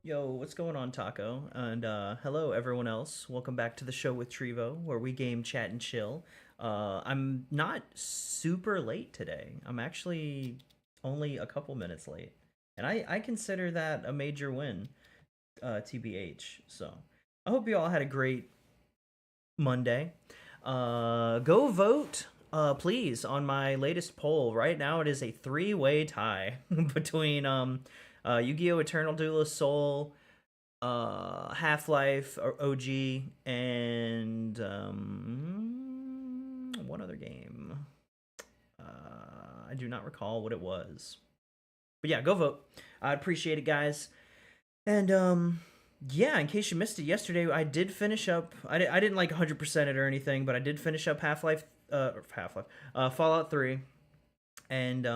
Yo, what's going on, Taco? And hello, everyone else. Welcome back to the show with Treevoh, where we game, chat, and chill. I'm not super late today. I'm actually only a couple minutes late, and I consider that a major win, TBH. So I hope you all had a great Monday. Go vote, please, on my laytest poll. Right now, it is a three-way tie between Yu-Gi-Oh! Eternal Duelist Soul, Half-Life or OG, and one other game. I do not recall what it was. But yeah, go vote. I appreciate it, guys. And yeah, in case you missed it, yesterday I did finish up. I didn't like 100% it or anything, but I did finish up Fallout 3, and it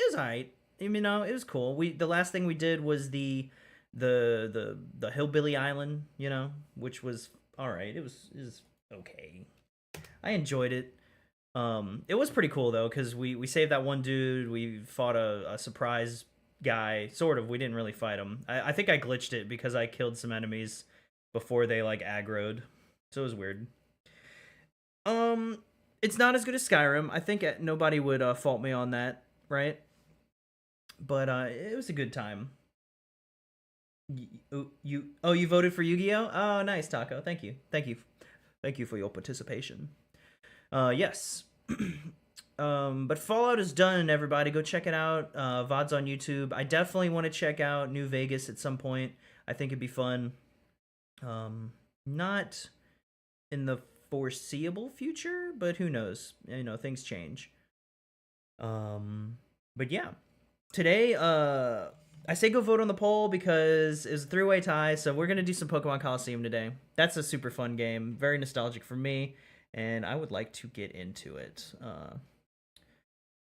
was alright. You know, it was cool. The last thing we did was the Hillbilly Island, you know, which was all right. It was okay. I enjoyed it. It was pretty cool though, because we saved that one dude. We fought a surprise guy, sort of. We didn't really fight him. I think I glitched it because I killed some enemies before they like aggroed, so it was weird. It's not as good as Skyrim. I think nobody would fault me on that, right? But it was a good time. You voted for Yu-Gi-Oh? Oh, nice, Taco. Thank you for your participation. Yes. But Fallout is done, everybody. Go check it out. VOD's on YouTube. I definitely want to check out New Vegas at some point. I think it'd be fun. Not in the foreseeable future, but who knows? You know, things change. But yeah. Today, I say go vote on the poll because it's a three-way tie, so we're going to do some Pokemon Colosseum today. That's a super fun game, very nostalgic for me, and I would like to get into it.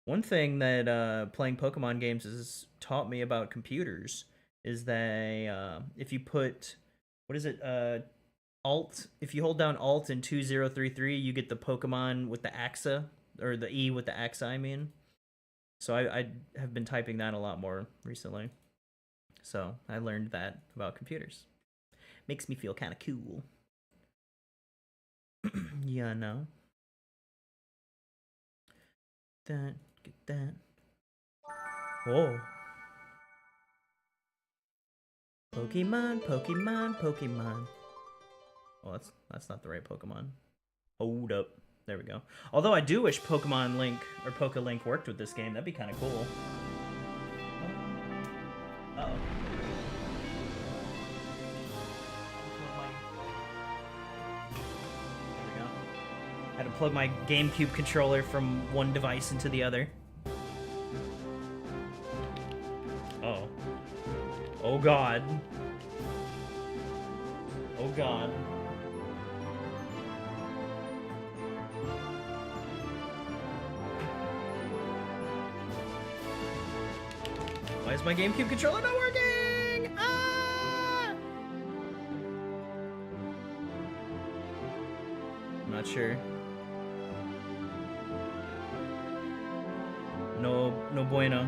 One thing that playing Pokemon games has taught me about computers is that if you put, what is it, Alt, if you hold down Alt in 2033, you get the Pokemon with the AXA, or the E with the AXA, I mean. So I have been typing that a lot more recently. So I learned that about computers. Makes me feel kind of cool. Yeah, no. That, get that. Whoa. Pokemon, Pokemon, Pokemon. Oh, that's not the right Pokemon. Hold up. There we go. Although I do wish Pokemon Link or Pokelink worked with this game. That'd be kind of cool. Uh-oh. There we go. I had to plug my GameCube controller from one device into the other. Oh. Oh god. Oh god. Why is my GameCube controller not working? Ah! I'm not sure. No bueno.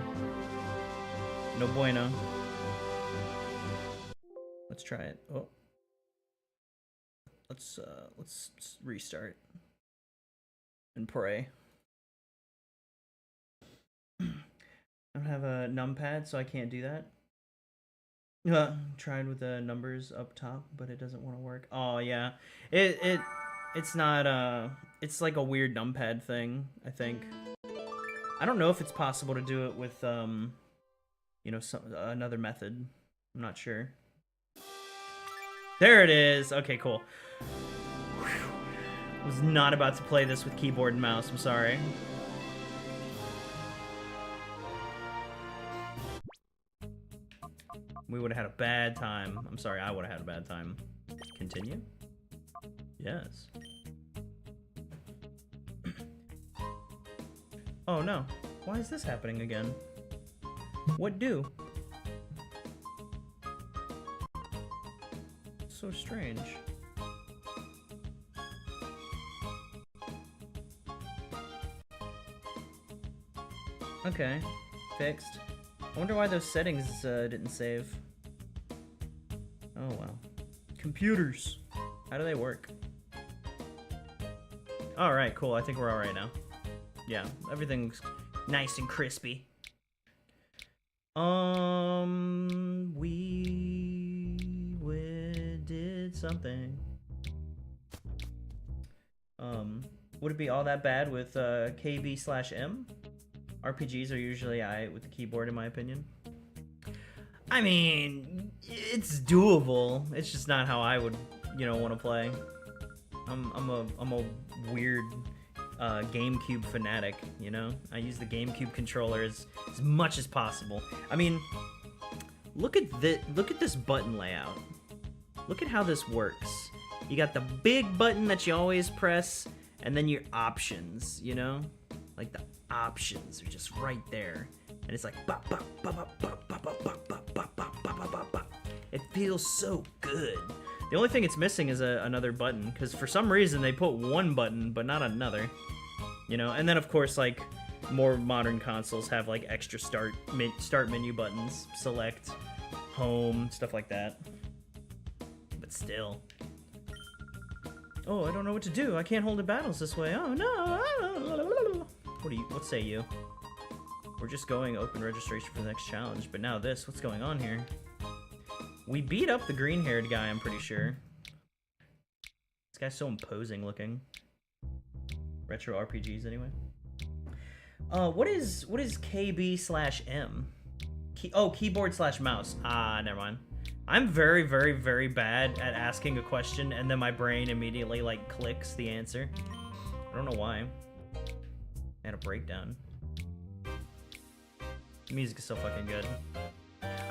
No bueno. Let's try it. Oh. Let's restart and pray. I don't have a numpad, so I can't do that. Tried with the numbers up top, but it doesn't want to work. Oh yeah, it's not it's like a weird numpad thing. I think. I don't know if it's possible to do it with you know, another method. I'm not sure. There it is. Okay, cool. Whew. I was not about to play this with keyboard and mouse. I'm sorry. We would have had a bad time. I'm sorry, I would have had a bad time. Continue? Yes. Oh no. Why is this happening again? What do? So strange. Okay. Fixed. I wonder why those settings didn't save. Oh well. Computers. How do they work? Alright, cool. I think we're alright now. Yeah, everything's nice and crispy. We did something. Would it be all that bad with KB/M? RPGs are usually aight with the keyboard, in my opinion. I mean, it's doable. It's just not how I would, you know, want to play. I'm a weird GameCube fanatic, you know? I use the GameCube controller as much as possible. I mean, look at this button layout. Look at how this works. You got the big button that you always press, and then your options, you know? Like the options are just right there. And it's like bop, bop, bop, bop, bop, bop, bop, bop, bop, bop, bop, bop, bop, bop. It feels so good. The only thing it's missing is another button, because for some reason they put one button but not another. You know, and then of course like more modern consoles have like extra start menu buttons, select, home, stuff like that. But still. Oh, I don't know what to do. I can't hold the battles this way. Oh no. What say you? We're just going open registration for the next challenge, but now this, what's going on here? We beat up the green-haired guy, I'm pretty sure. This guy's so imposing looking. Retro RPGs, anyway. What is KB/M? Keyboard/mouse. Ah, never mind. I'm very, very, very bad at asking a question, and then my brain immediately, like, clicks the answer. I don't know why. I had a breakdown. The music is so fucking good.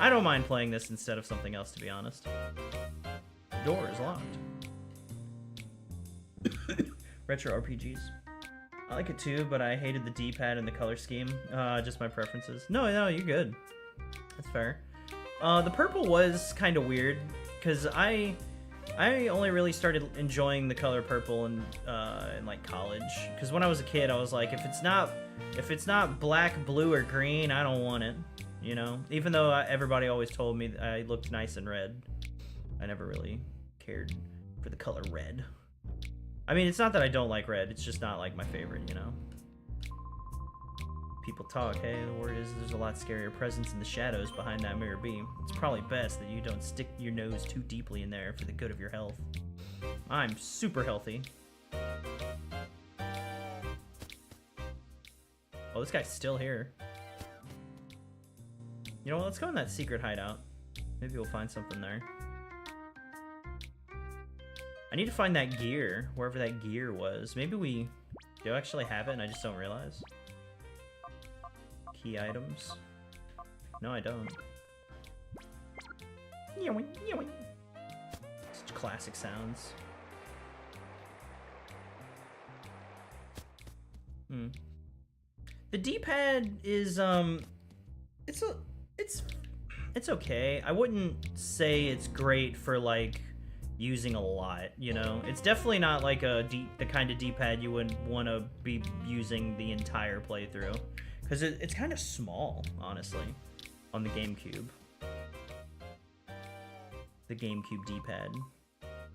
I don't mind playing this instead of something else, to be honest. The door is locked. Retro RPGs. I like it too, but I hated the D-pad and the color scheme. Just my preferences. No, you're good. That's fair. The purple was kind of weird, because I only really started enjoying the color purple in like college. Because when I was a kid, I was like, if it's not black, blue, or green, I don't want it. You know, even though everybody always told me that I looked nice in red, I never really cared for the color red. I mean, it's not that I don't like red, it's just not like my favorite, you know? People talk, hey, the word is there's a lot scarier presence in the shadows behind that mirror beam. It's probably best that you don't stick your nose too deeply in there for the good of your health. I'm super healthy. Oh, this guy's still here. You know what, let's go in that secret hideout. Maybe we'll find something there. I need to find that gear, wherever that gear was. Maybe we do actually have it and I just don't realize. Key items. No, I don't. Such classic sounds. The D-pad is, it's okay. I wouldn't say it's great for, like, using a lot, you know? It's definitely not like the kind of D-pad you would want to be using the entire playthrough. Because it's kind of small, honestly, on the GameCube. The GameCube D-pad.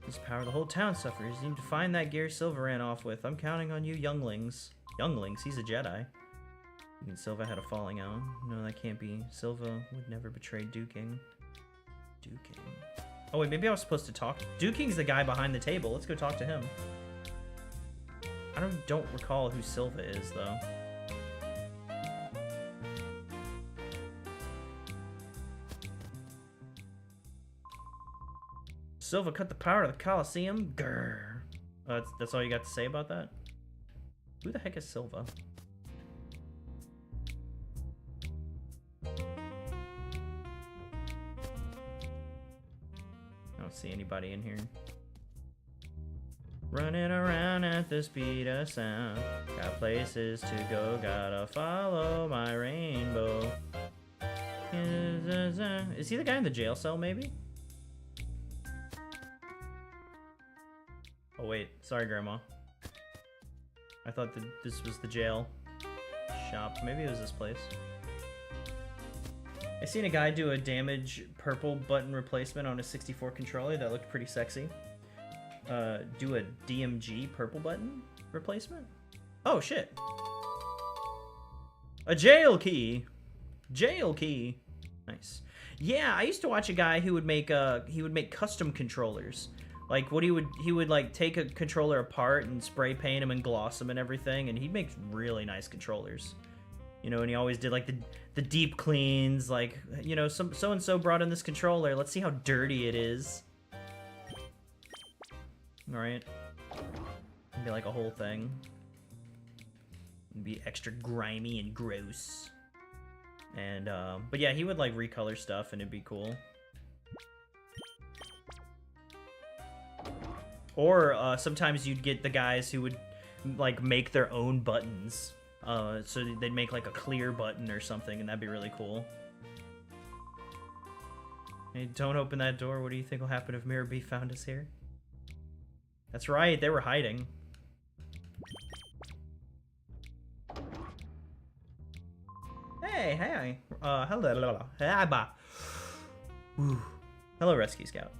This power the whole town suffers. You need to find that gear Silva ran off with. I'm counting on you, younglings. Younglings? He's a Jedi. You mean Silva had a falling out? No, that can't be. Silva would never betray Duking. Duking. Oh wait, maybe I was supposed to talk. Duking's the guy behind the table. Let's go talk to him. I don't recall who Silva is, though. Silva cut the power to the Colosseum. Grrr. That's all you got to say about that? Who the heck is Silva? I don't see anybody in here. Running around at the speed of sound. Got places to go, gotta follow my rainbow. Is he the guy in the jail cell, maybe? Oh wait, sorry Grandma. I thought that this was the jail shop. Maybe it was this place. I seen a guy do a damage purple button replacement on a 64 controller that looked pretty sexy. Do a DMG purple button replacement? Oh shit. A jail key. Jail key. Nice. Yeah, I used to watch a guy who would make custom controllers. Like what he would like take a controller apart and spray paint them and gloss them and everything, and he'd make really nice controllers. You know, and he always did like the deep cleans, like, you know, so and so brought in this controller. Let's see how dirty it is. All right. It'd be like a whole thing. It'd be extra grimy and gross. And but yeah, he would like recolor stuff and it'd be cool. Or sometimes you'd get the guys who would like make their own buttons. So they'd make like a clear button or something, and that'd be really cool. Hey, don't open that door. What do you think will happen if Mirror B found us here? That's right, they were hiding. Hey, hey. Hello. Hello, Rescue Scout.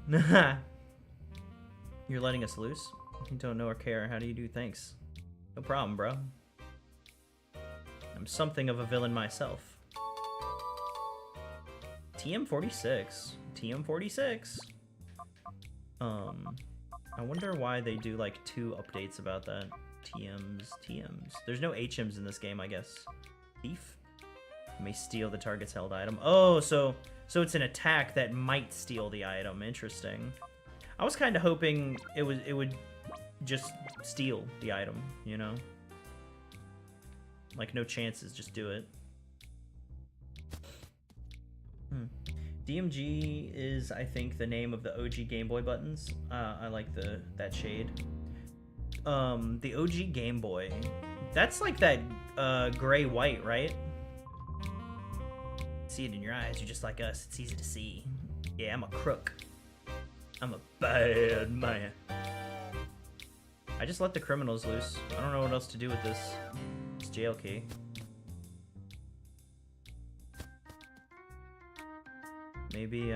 You're letting us loose? You don't know or care. How do you do? Thanks. No problem, bro. I'm something of a villain myself. TM46. TM46. I wonder why they do like 2 updates about that. TMs. There's no HMs in this game, I guess. Thief? You may steal the target's held item. Oh, so it's an attack that might steal the item. Interesting. I was kind of hoping it would just steal the item, you know? Like, no chances, just do it. DMG is, I think, the name of the OG Game Boy buttons. I like that shade. The OG Game Boy. That's like that gray-white, right? See it in your eyes. You're just like us. It's easy to see. Yeah, I'm a crook. I'm a bad man. I just let the criminals loose. I don't know what else to do with this jail key. Maybe, you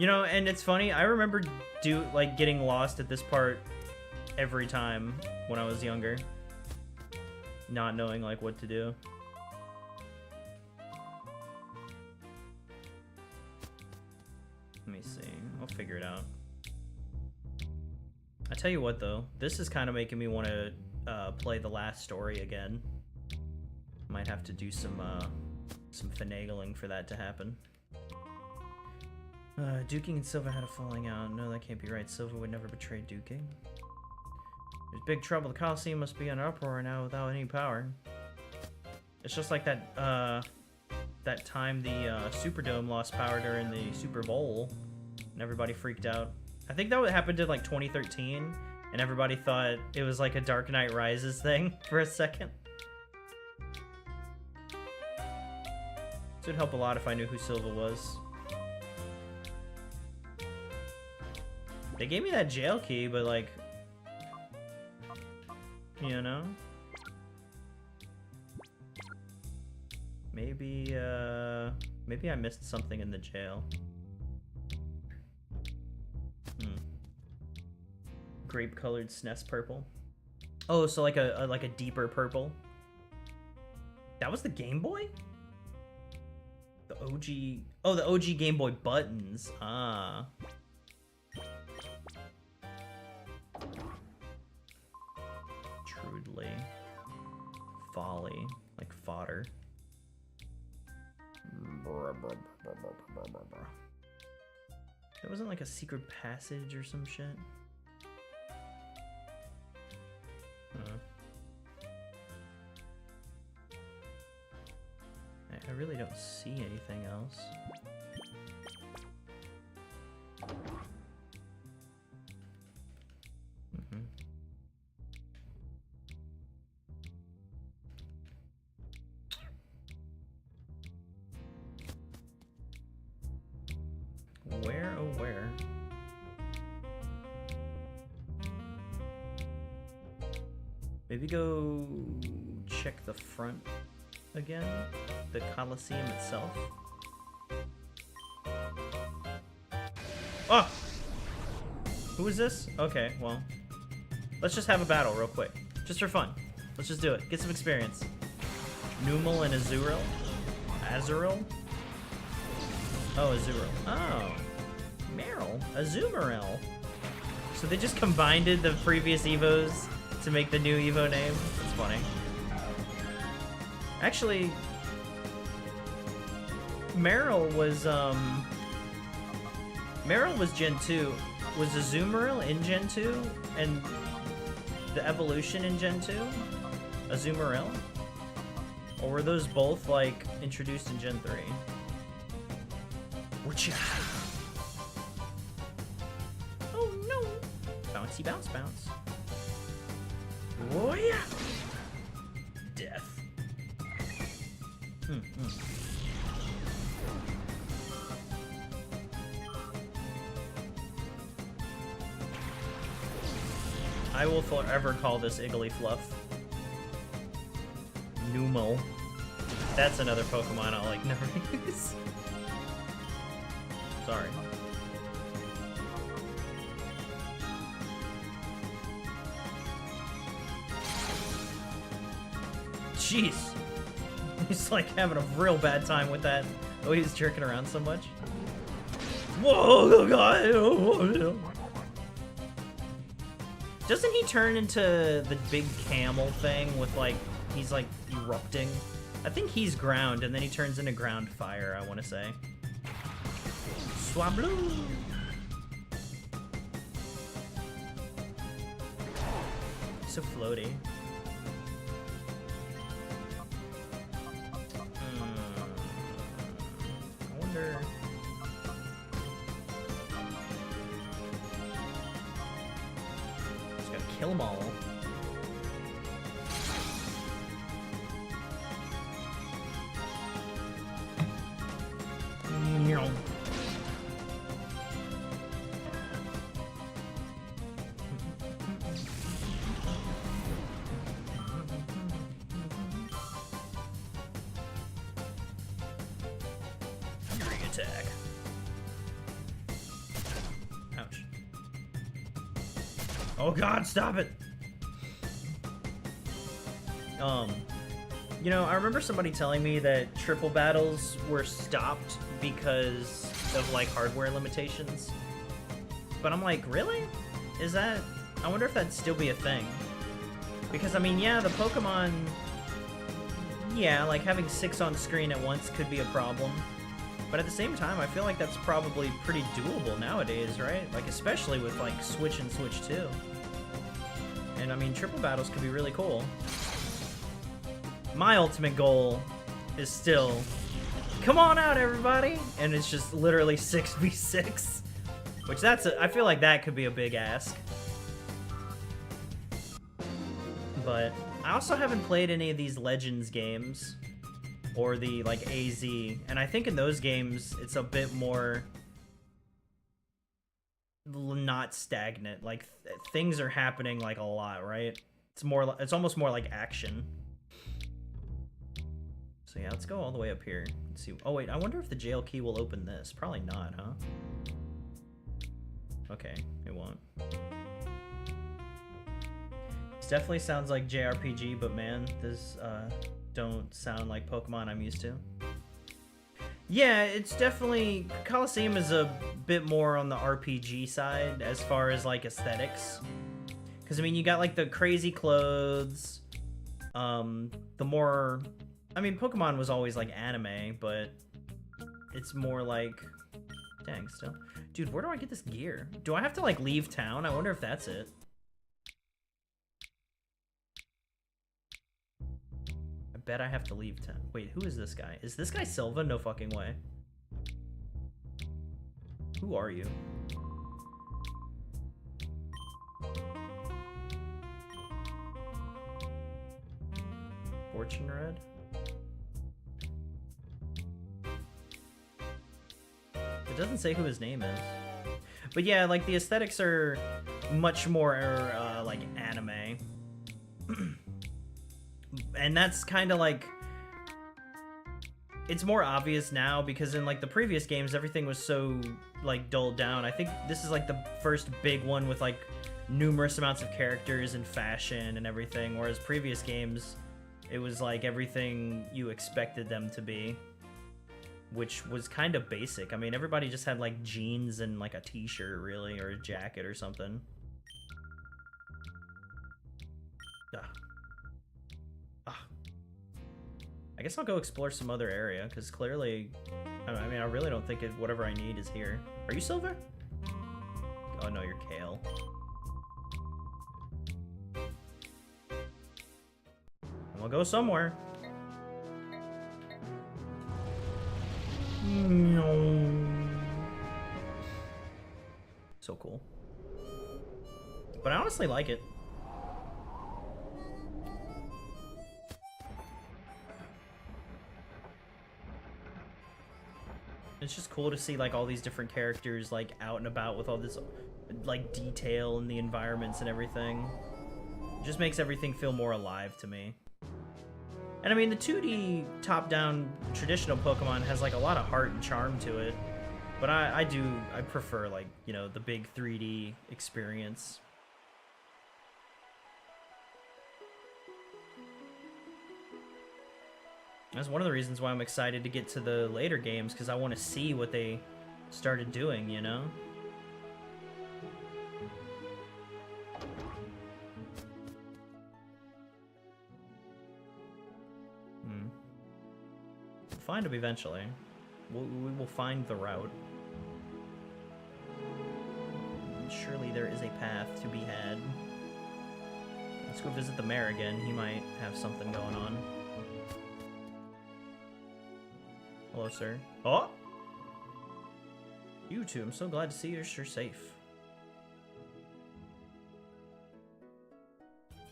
know, and it's funny, I remember getting lost at this part every time when I was younger. Not knowing, like, what to do. Let me see. I'll figure it out. I tell you what, though. This is kind of making me want to play the last story again. Might have to do some finagling for that to happen. Duking and Silva had a falling out. No, that can't be right. Silva would never betray Duking. There's big trouble. The Colosseum must be in uproar now without any power. It's just like that that time the Superdome lost power during the Super Bowl, and everybody freaked out. I think that happened in like 2013, and everybody thought it was like a Dark Knight Rises thing for a second. This would help a lot if I knew who Silva was. They gave me that jail key, but like, you know? Maybe I missed something in the jail. Grape-colored SNES purple. Oh, so like a deeper purple. That was the Game Boy? The OG... Oh, the OG Game Boy buttons. Ah. Trudely. Folly. Like fodder. There wasn't like a secret passage or some shit? I really don't see anything else. Where, oh where? Maybe go check the front again? The Colosseum itself? Oh! Who is this? Okay, well. Let's just have a battle real quick. Just for fun. Let's just do it. Get some experience. Numel and Azurill? Azurill? Oh, Azurill. Oh. Meryl. Azumarill. So they just combined the previous Evos to make the new Evo name? That's funny. Actually, Meryl was Gen 2. Was Azumarill in Gen 2? And the evolution in Gen 2? Azumarill? Or were those both, like, introduced in Gen 3? Whatcha? Oh no! Bouncy bounce bounce. Oh yeah! Death. I will forever call this Igglyfluff. Numel. That's another Pokemon I'll like never use. Sorry. Jeez. He's like having a real bad time with that. Oh, he's jerking around so much. Whoa, God. Doesn't he turn into the big camel thing with like, he's like erupting? I think he's ground and then he turns into ground fire, I want to say. Swablu! So floaty. I wonder... Just gotta kill them all. Attack. Ouch. Oh God, stop it! You know, I remember somebody telling me that triple battles were stopped because of like hardware limitations. But I'm like, really? Is that... I wonder if that'd still be a thing. Because I mean, yeah, the Pokemon... Yeah, like having 6 on screen at once could be a problem. But at the same time, I feel like that's probably pretty doable nowadays, right? Like, especially with, like, Switch and Switch 2. And, I mean, triple battles could be really cool. My ultimate goal is still, come on out, everybody! And it's just literally 6v6. Which I feel like that could be a big ask. But I also haven't played any of these Legends games. Or the, like, AZ. And I think in those games, it's a bit more... not stagnant. Like, things are happening, like, a lot, right? It's almost more like action. So yeah, let's go all the way up here. Let's see. Oh, wait, I wonder if the jail key will open this. Probably not, huh? Okay, it won't. This definitely sounds like JRPG, but man, this, don't sound like Pokemon I'm used to. Yeah, it's definitely... Colosseum is a bit more on the RPG side as far as, like, aesthetics. Because, I mean, you got, like, the crazy clothes. The more... I mean, Pokemon was always, like, anime, but it's more like... Dang, still. Dude, where do I get this gear? Do I have to, like, leave town? I wonder if that's it. Bet I have to leave town. Wait, who is this guy? Is this guy Silva? No fucking way. Who are you? Fortune Red? It doesn't say who his name is. But yeah, like, the aesthetics are much more, like, anime. And that's kind of like it's more obvious now because in like the previous games everything was so like dulled down. I think this is like the first big one with like numerous amounts of characters and fashion and everything, whereas previous games it was like everything you expected them to be, which was kind of basic. I mean, everybody just had like jeans and like a t-shirt really, or a jacket or something. I guess I'll go explore some other area, because clearly, I mean, I really don't think whatever I need is here. Are you Silver? Oh no, you're Kale. I'll go somewhere. So cool. But I honestly like it. It's just cool to see like all these different characters like out and about with all this like detail in the environments and everything. It just makes everything feel more alive to me. And I mean, the 2D top-down traditional Pokemon has like a lot of heart and charm to it, but I prefer like, you know, the big 3D experience. That's one of the reasons why I'm excited to get to the later games, because I want to see what they started doing, you know? We'll find them eventually. We will find the route. Surely there is a path to be had. Let's go visit the mayor again. He might have something going on. Hello, sir. Oh! You two, I'm so glad to see you're safe.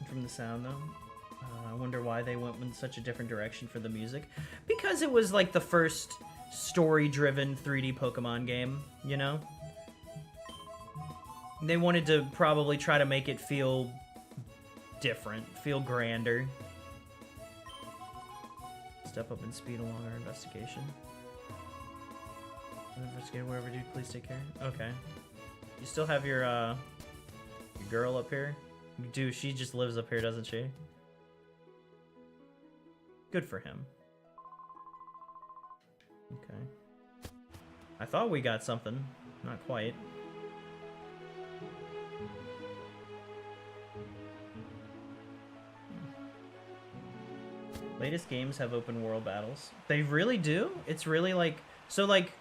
From the sound, though. I wonder why they went in such a different direction for the music. Because it was like the first story-driven 3D Pokemon game, you know? They wanted to probably try to make it feel different, feel grander. Step up in speed along our investigation. Investigate wherever, dude. Please take care. Okay. You still have your girl up here? Dude, she just lives up here, doesn't she? Good for him. Okay. I thought we got something. Not quite. Latest games have open world battles. They really do? It's really like... So like...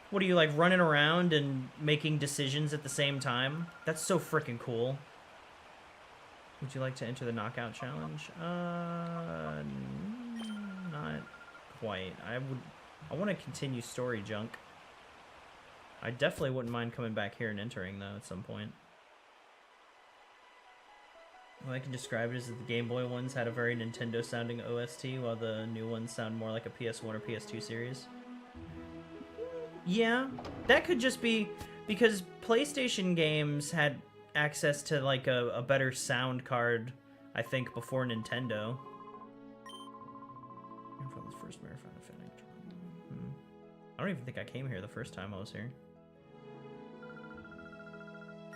What are you, like, running around and making decisions at the same time? That's so freaking cool. Would you like to enter the knockout challenge? Not quite. I want to continue story junk. I definitely wouldn't mind coming back here and entering, though, at some point. Well, I can describe it as that the Game Boy ones had a very Nintendo-sounding OST, while the new ones sound more like a PS1 or PS2 series. Yeah, that could just be because PlayStation games had access to like a better sound card, I think, before Nintendo. First marathon I don't even think I came here the first time I was here.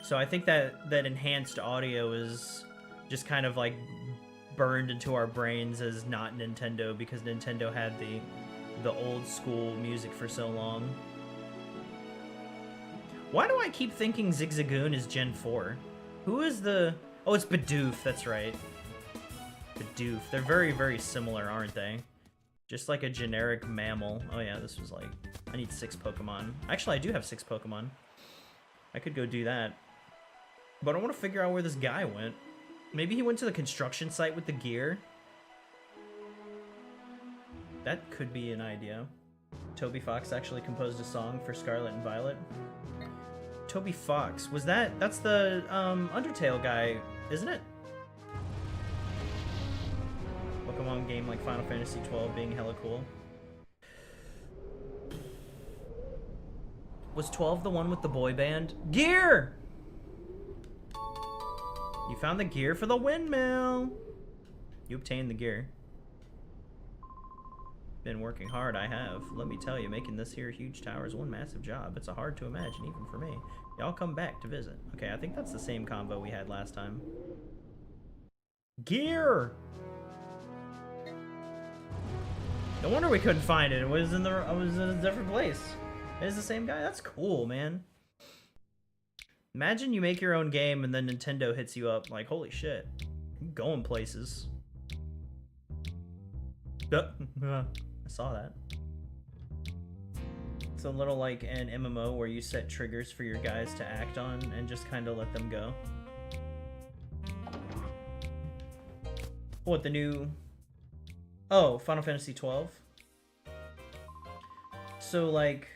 So I think that enhanced audio is just kind of like burned into our brains as not Nintendo, because Nintendo had the old school music for so long. Why do I keep thinking Zigzagoon is Gen 4? Who is the... Oh, it's Bidoof, that's right. Bidoof. They're very, very similar, aren't they? Just like a generic mammal. Oh yeah, this was like... I need 6 Pokemon. Actually, I do have 6 Pokemon. I could go do that. But I want to figure out where this guy went. Maybe he went to the construction site with the gear? That could be an idea. Toby Fox actually composed a song for Scarlet and Violet. Toby Fox, was that's the Undertale guy, isn't it? Pokemon game like Final Fantasy 12 being hella cool. Was 12 the one with the boy band? Gear! You found the gear for the windmill! You obtained the gear. Been working hard, I have. Let me tell you, making this here huge tower is one massive job. It's hard to imagine, even for me. Y'all come back to visit. Okay, I think that's the same combo we had last time. Gear! No wonder we couldn't find it. I was in a different place. It's the same guy? That's cool, man. Imagine you make your own game and then Nintendo hits you up like, holy shit. I'm going places. I saw that. It's a little like an MMO where you set triggers for your guys to act on and just kind of let them go. What, the new... Oh, Final Fantasy 12? So, like...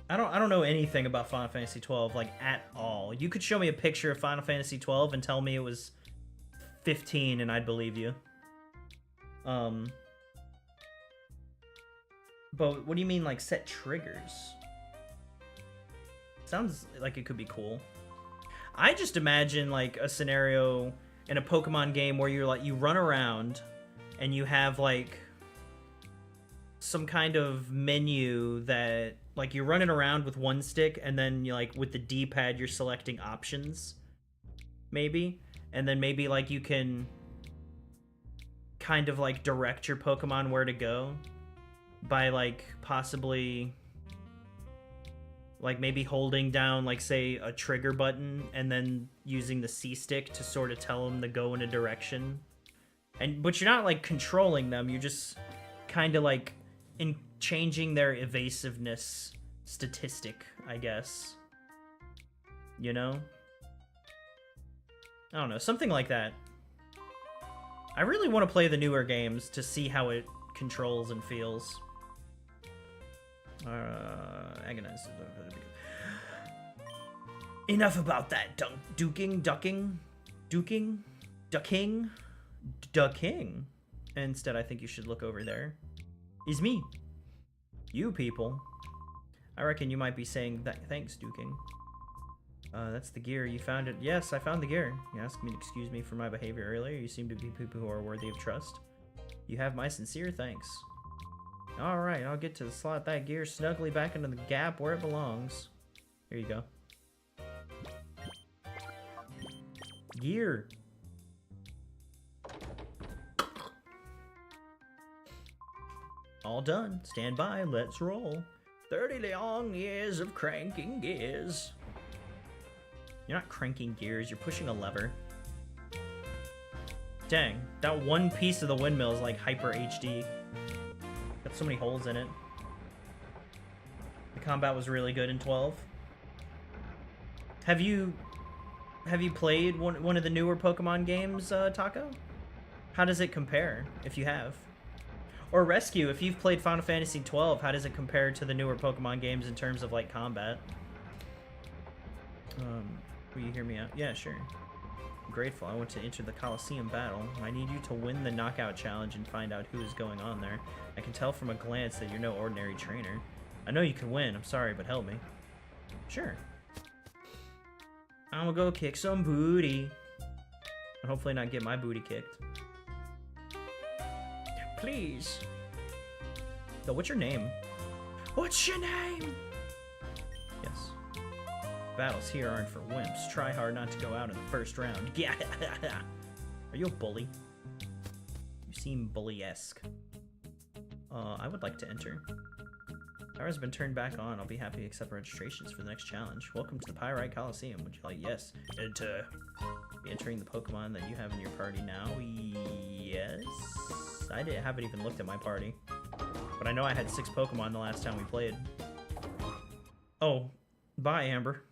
I don't know anything about Final Fantasy 12, like, at all. You could show me a picture of Final Fantasy 12 and tell me it was 15 and I'd believe you. But what do you mean, like, set triggers? Sounds like it could be cool. I just imagine, like, a scenario in a Pokemon game where you're, like, you run around and you have, like, some kind of menu that, like, you're running around with one stick and then, you like, with the D-pad you're selecting options, maybe? And then maybe, like, you can kind of, like, direct your Pokemon where to go by, like, possibly, like, maybe holding down, like, say, a trigger button and then using the C-stick to sort of tell them to go in a direction. But you're not, like, controlling them, you're just kind of, like, in changing their evasiveness statistic, I guess. You know? I don't know, something like that. I really want to play the newer games to see how it controls and feels. Agonize. Enough about that ducking. Instead, I think you should look over there. Is me. You people. I reckon you might be saying that. Thanks, duking. That's the gear. You found it. Yes, I found the gear. You asked me to excuse me for my behavior earlier. You seem to be people who are worthy of trust. You have my sincere thanks. Alright, I'll get to slot that gear snugly back into the gap where it belongs. Here you go. Gear. All done. Stand by. Let's roll. 30 long years of cranking gears. You're not cranking gears. You're pushing a lever. Dang. That one piece of the windmill is like hyper HD. Got so many holes in it. The combat was really good in 12. Have you played one of the newer Pokemon games, Taco? How does it compare, if you have? Or Rescue, if you've played Final Fantasy 12, how does it compare to the newer Pokemon games in terms of, like, combat? Will you hear me out? Yeah, sure. I'm grateful. I want to enter the Colosseum battle. I need you to win the knockout challenge and find out who is going on there. I can tell from a glance that you're no ordinary trainer. I know you can win. I'm sorry, but help me. Sure. I'm gonna go kick some booty. And hopefully not get my booty kicked. Please. Yo, what's your name? What's your name? Yes. Battles here aren't for wimps. Try hard not to go out in the first round. Yeah. Are you a bully? You seem bully-esque. I would like to enter. Power has been turned back on. I'll be happy to accept registrations for the next challenge. Welcome to the Pyrite Colosseum. Would you like? Yes. Enter. Be entering the Pokemon that you have in your party now. Yes. I haven't even looked at my party. But I know I had 6 Pokemon the last time we played. Oh. Bye, Amber.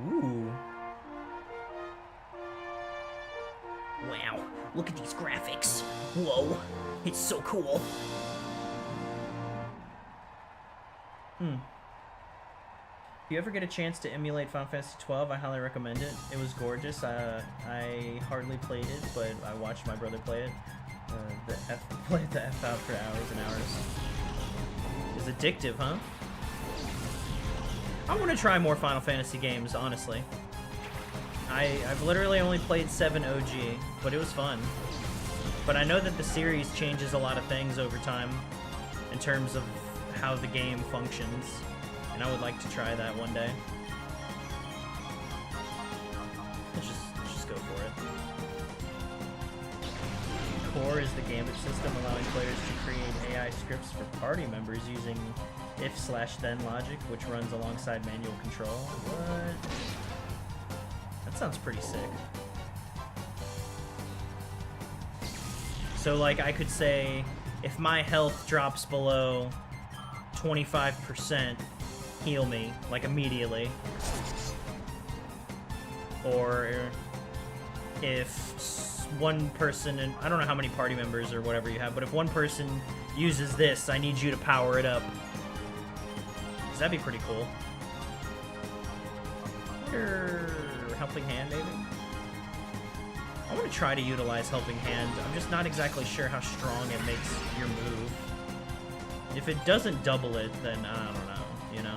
Ooh. Wow. Look at these graphics. Whoa. It's so cool. If you ever get a chance to emulate Final Fantasy 12, I highly recommend it. It was gorgeous. I hardly played it, but I watched my brother play it. Played the F out for hours and hours. It's addictive, huh? I want to try more Final Fantasy games, honestly. I've literally only played 7 OG, but it was fun. But I know that the series changes a lot of things over time in terms of how the game functions, and I would like to try that one day. Let's just go for it. Core is the gambit system allowing players to create AI scripts for party members using if/then logic, which runs alongside manual control. What? That sounds pretty sick. So, like, I could say, if my health drops below 25%, heal me, like, immediately. Or if one person, and I don't know how many party members or whatever you have, but if one person uses this, I need you to power it up. So that'd be pretty cool. Helping Hand, maybe? I want to try to utilize Helping Hand. I'm just not exactly sure how strong it makes your move. If it doesn't double it, then I don't know, you know?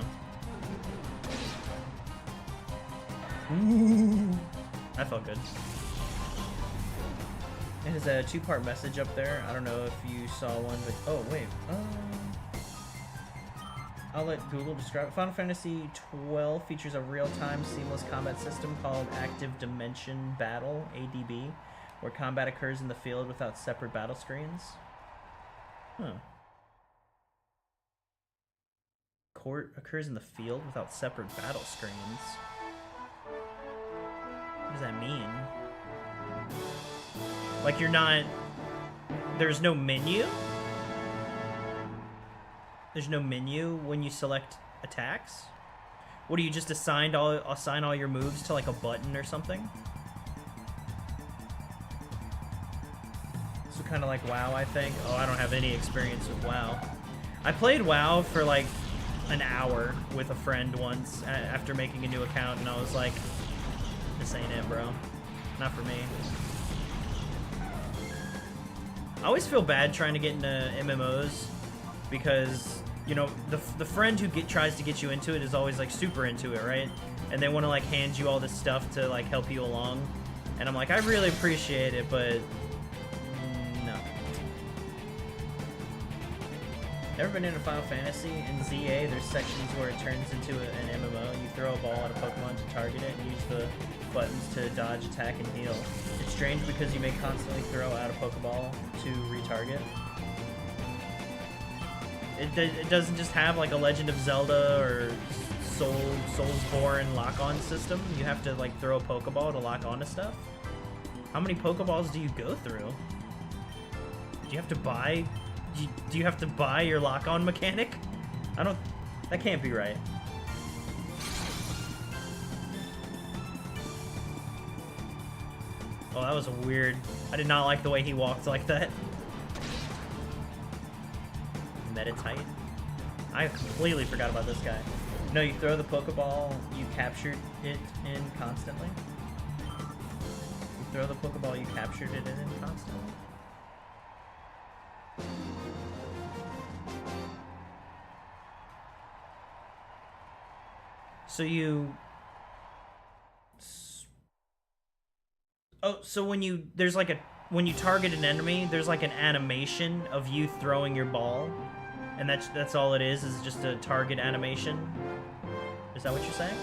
Ooh. That felt good. It is a two-part message up there. I don't know if you saw one, but... Oh, wait. I'll let Google describe it. Final Fantasy XII features a real-time seamless combat system called Active Dimension Battle, ADB, where combat occurs in the field without separate battle screens. Huh. Court occurs in the field without separate battle screens. What does that mean? Like, you're not... There's no menu? There's no menu when you select attacks? What, do you just assign all your moves to, like, a button or something? So kind of like WoW, I think. Oh, I don't have any experience with WoW. I played WoW for, like, an hour with a friend once after making a new account, and I was like, this ain't it, bro. Not for me. I always feel bad trying to get into MMOs because, you know, the friend who tries to get you into it is always, like, super into it, right? And they want to, like, hand you all this stuff to, like, help you along. And I'm like, I really appreciate it, but no. Ever been into Final Fantasy? In ZA, there's sections where it turns into an MMO. You throw a ball at a Pokemon to target it and use the buttons to dodge, attack, and heal. It's strange because you may constantly throw out a Pokeball to retarget. It doesn't just have like a Legend of Zelda or Soulsborne lock-on system. You have to like throw a Pokeball to lock onto stuff. How many Pokeballs do you go through? Do you have to buy? Do you have to buy your lock-on mechanic? I don't. That can't be right. Oh, that was a weird... I did not like the way he walked like that. Meditite? I completely forgot about this guy. No, you throw the Pokeball, you captured it in constantly. You throw the Pokeball, you captured it in constantly. So you... Oh, so when you when you target an enemy, there's like an animation of you throwing your ball, and that's all it is just a target animation. Is that what you're saying?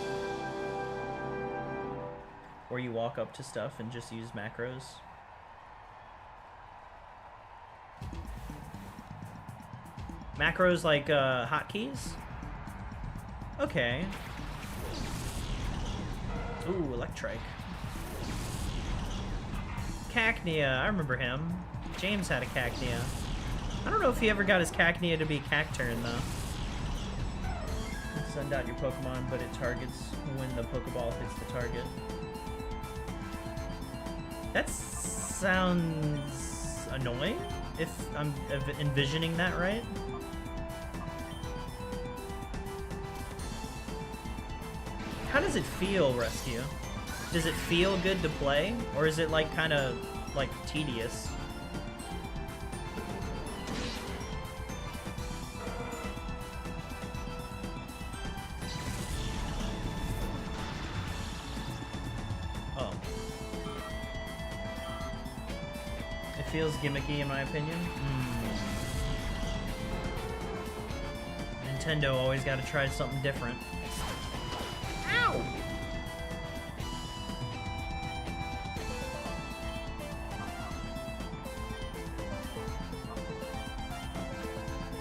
Or you walk up to stuff and just use macros? Macros like hotkeys? Okay. Ooh, Electrike. Cacnea, I remember him. James had a Cacnea. I don't know if he ever got his Cacnea to be Cacturn, though. Send out your Pokemon, but it targets when the Pokeball hits the target. That sounds annoying, if I'm envisioning that right. How does it feel, Rescue? Does it feel good to play, or is it like kind of like tedious? Oh. feels gimmicky in my opinion. Nintendo always got to try something different. Ow!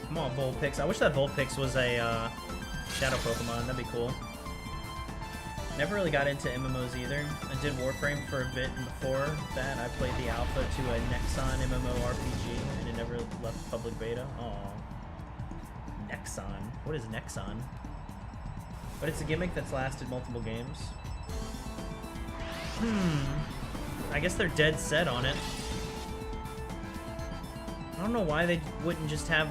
Come on, Vulpix. I wish that Vulpix was a Shadow Pokemon. That'd be cool. Never really got into MMOs either. I did Warframe for a bit, and before that, I played the alpha to a Nexon MMORPG, and it never left public beta. Aww. Nexon. What is Nexon? But it's a gimmick that's lasted multiple games. I guess they're dead set on it. I don't know why they wouldn't just have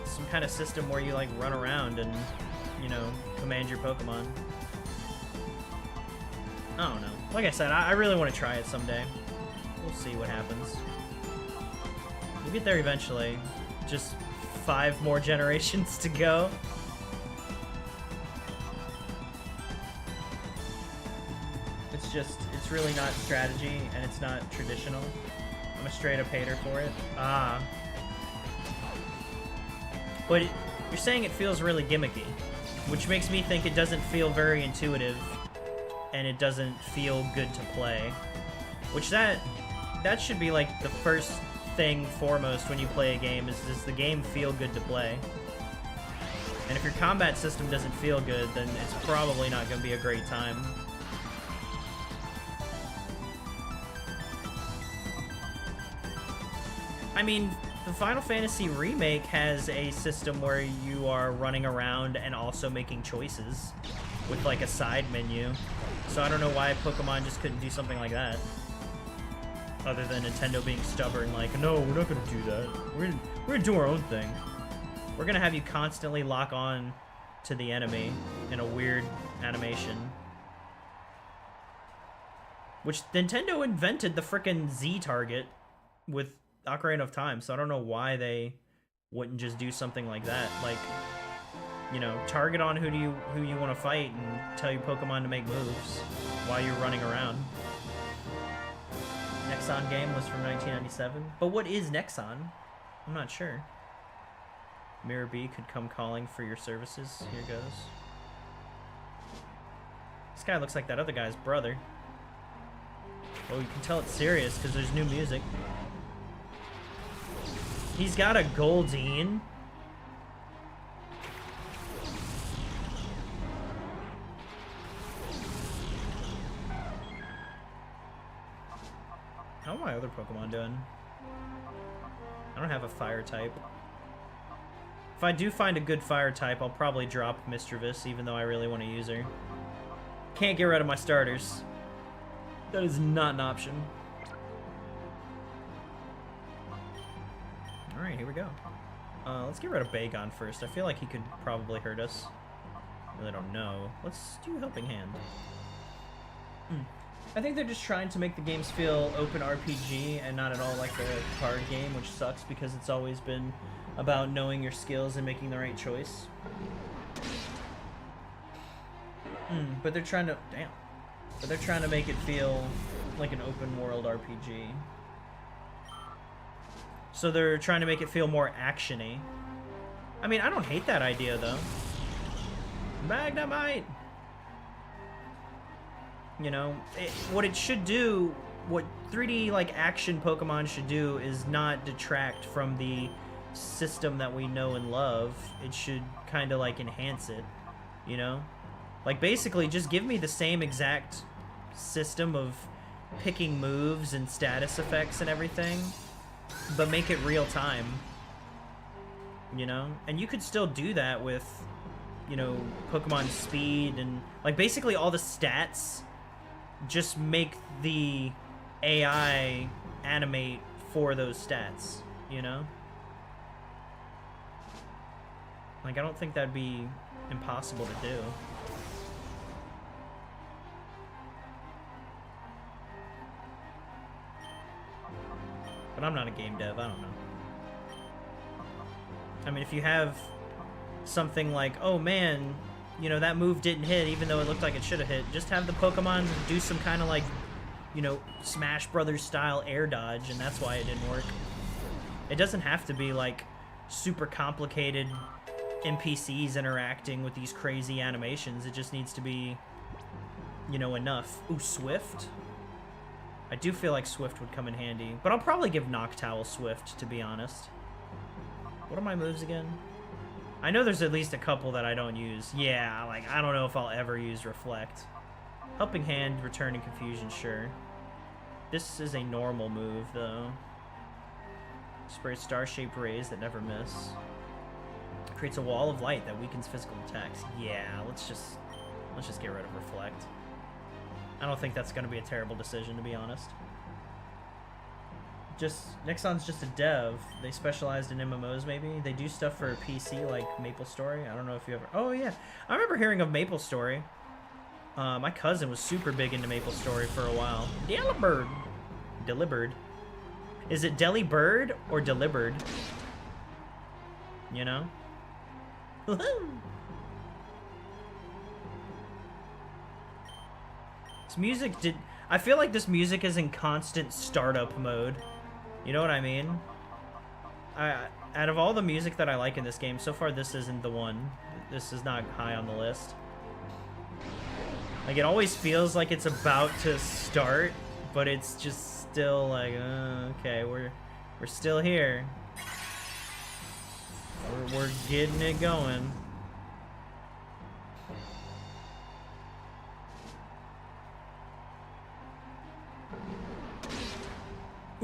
some kind of system where you like run around and, you know, command your Pokemon. I don't know. Like I said, I really want to try it someday. We'll see what happens. We'll get there eventually. Just 5 more generations to go. It's really not strategy, and it's not traditional. I'm a straight up hater for it. But you're saying it feels really gimmicky, which makes me think it doesn't feel very intuitive, and it doesn't feel good to play. Which that should be like the first thing foremost when you play a game, is does the game feel good to play? And if your combat system doesn't feel good, then it's probably not going to be a great time. I mean, the Final Fantasy Remake has a system where you are running around and also making choices with like a side menu. So I don't know why Pokemon just couldn't do something like that. Other than Nintendo being stubborn, like, no, we're not gonna do that. We're gonna do our own thing. We're gonna have you constantly lock on to the enemy in a weird animation. Which Nintendo invented the frickin' Z target with Ocarina of Time, so I don't know why they wouldn't just do something like that. Like, you know, target on who you want to fight and tell your Pokemon to make moves while you're running around. Nexon game was from 1997. But what is Nexon? I'm not sure. Mirror B could come calling for your services. Here goes. This guy looks like that other guy's brother. Oh, you can tell it's serious because there's new music. He's got a Goldeen. How are my other Pokemon doing? I don't have a fire type. If I do find a good fire type, I'll probably drop Mischievous, even though I really want to use her. Can't get rid of my starters. That is not an option. Alright, here we go. Let's get rid of Bagon first. I feel like he could probably hurt us. Really don't know. Let's do Helping Hand. I think they're just trying to make the games feel open RPG and not at all like a card game, which sucks because it's always been about knowing your skills and making the right choice. But they're trying to... Damn. But they're trying to make it feel like an open world RPG. So they're trying to make it feel more action-y. I mean, I don't hate that idea, though. Magnemite! You know, what it should do, what 3D, like, action Pokemon should do is not detract from the system that we know and love. It should kind of, like, enhance it, you know? Like, basically, just give me the same exact system of picking moves and status effects and everything, but make it real time, you know? And you could still do that with, you know, Pokemon speed and, like, basically all the stats. Just make the AI animate for those stats, you know? Like, I don't think that'd be impossible to do. But I'm not a game dev, I don't know. I mean, if you have something like, oh man, you know, that move didn't hit even though it looked like it should have hit, just have the Pokemon do some kind of like you know, Smash Brothers style air dodge, and that's why it didn't work. It doesn't have to be like super complicated NPCs interacting with these crazy animations. It just needs to be, you know, enough. Ooh, Swift. I do feel like Swift would come in handy, but I'll probably give Noctowl Swift, to be honest. What are my moves again? I know there's at least a couple that I don't use. Yeah, like, I don't know if I'll ever use Reflect. Helping Hand, Return, and Confusion, sure. This is a normal move, though. Spray star-shaped rays that never miss. Creates a wall of light that weakens physical attacks. Yeah, let's just get rid of Reflect. I don't think that's going to be a terrible decision, to be honest. Nexon's just a dev. They specialized in MMOs, maybe. They do stuff for PC, like MapleStory. I don't know if you ever... Oh, yeah. I remember hearing of MapleStory. My cousin was super big into MapleStory for a while. Delibird. Delibird. Is it Delibird or Delibird? You know? This music did... I feel like this music is in constant startup mode. You know what I mean? Out of all the music that I like in this game, so far this isn't the one. This is not high on the list. Like, it always feels like it's about to start, but it's just still like, okay, we're still here. We're getting it going.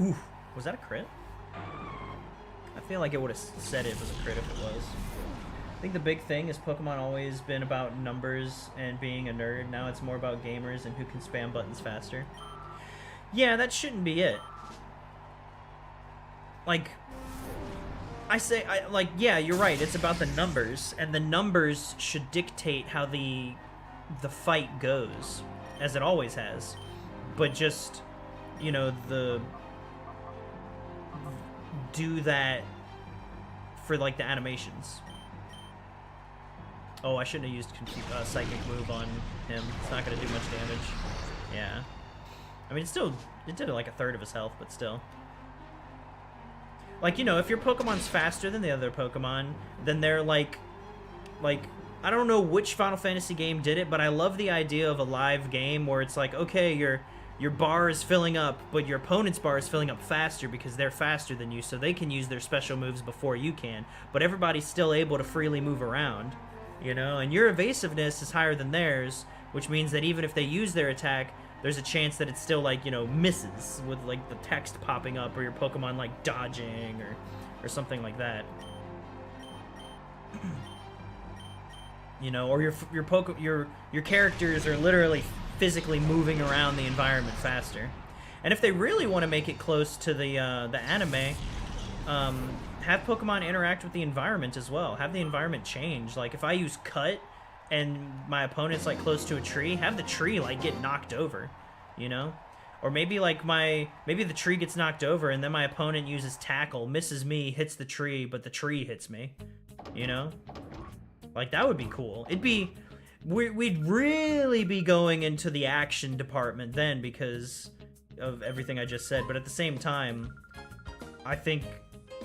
Ooh, was that a crit? I feel like it would have said it was a crit if it was. I think the big thing is Pokemon always been about numbers and being a nerd. Now it's more about gamers and who can spam buttons faster. Yeah, that shouldn't be it. Like, yeah, you're right. It's about the numbers, and the numbers should dictate how the fight goes, as it always has. But just, you know, do that for, like, the animations. Oh, I shouldn't have used Psychic Move on him. It's not going to do much damage. Yeah. I mean, it did like a third of his health, but still. Like, you know, if your Pokemon's faster than the other Pokemon, then they're like, I don't know which Final Fantasy game did it, but I love the idea of a live game where it's like, okay, your bar is filling up, but your opponent's bar is filling up faster because they're faster than you, so they can use their special moves before you can, but everybody's still able to freely move around, you know, and your evasiveness is higher than theirs, which means that even if they use their attack, there's a chance that it's still, like, you know, misses with, like, the text popping up or your Pokemon, like, dodging or something like that. You know, or your characters are literally physically moving around the environment faster. And if they really want to make it close to the anime, have Pokemon interact with the environment as well. Have the environment change. Like, if I use Cut and my opponent's, like, close to a tree, have the tree, like, get knocked over, you know? Or maybe, like, maybe the tree gets knocked over and then my opponent uses Tackle, misses me, hits the tree, but the tree hits me, you know? Like, that would be cool. We'd really be going into the action department then because of everything I just said, but at the same time, I think,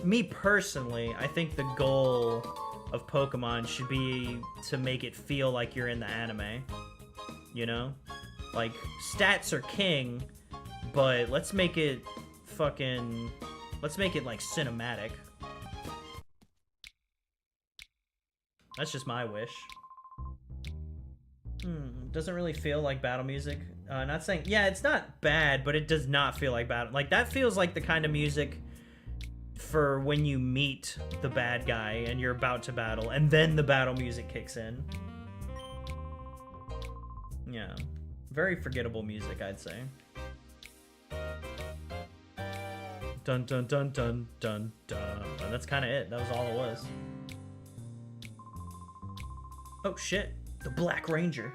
me personally, I think the goal of Pokemon should be to make it feel like you're in the anime, you know? Like, stats are king, but let's make it like, cinematic. That's just my wish. Doesn't really feel like battle music. Not saying... Yeah, it's not bad, but it does not feel like battle. Like, that feels like the kind of music for when you meet the bad guy and you're about to battle, and then the battle music kicks in. Yeah. Very forgettable music, I'd say. Dun dun dun dun dun dun. And that's kind of it. That was all it was. Oh shit. The Black Ranger.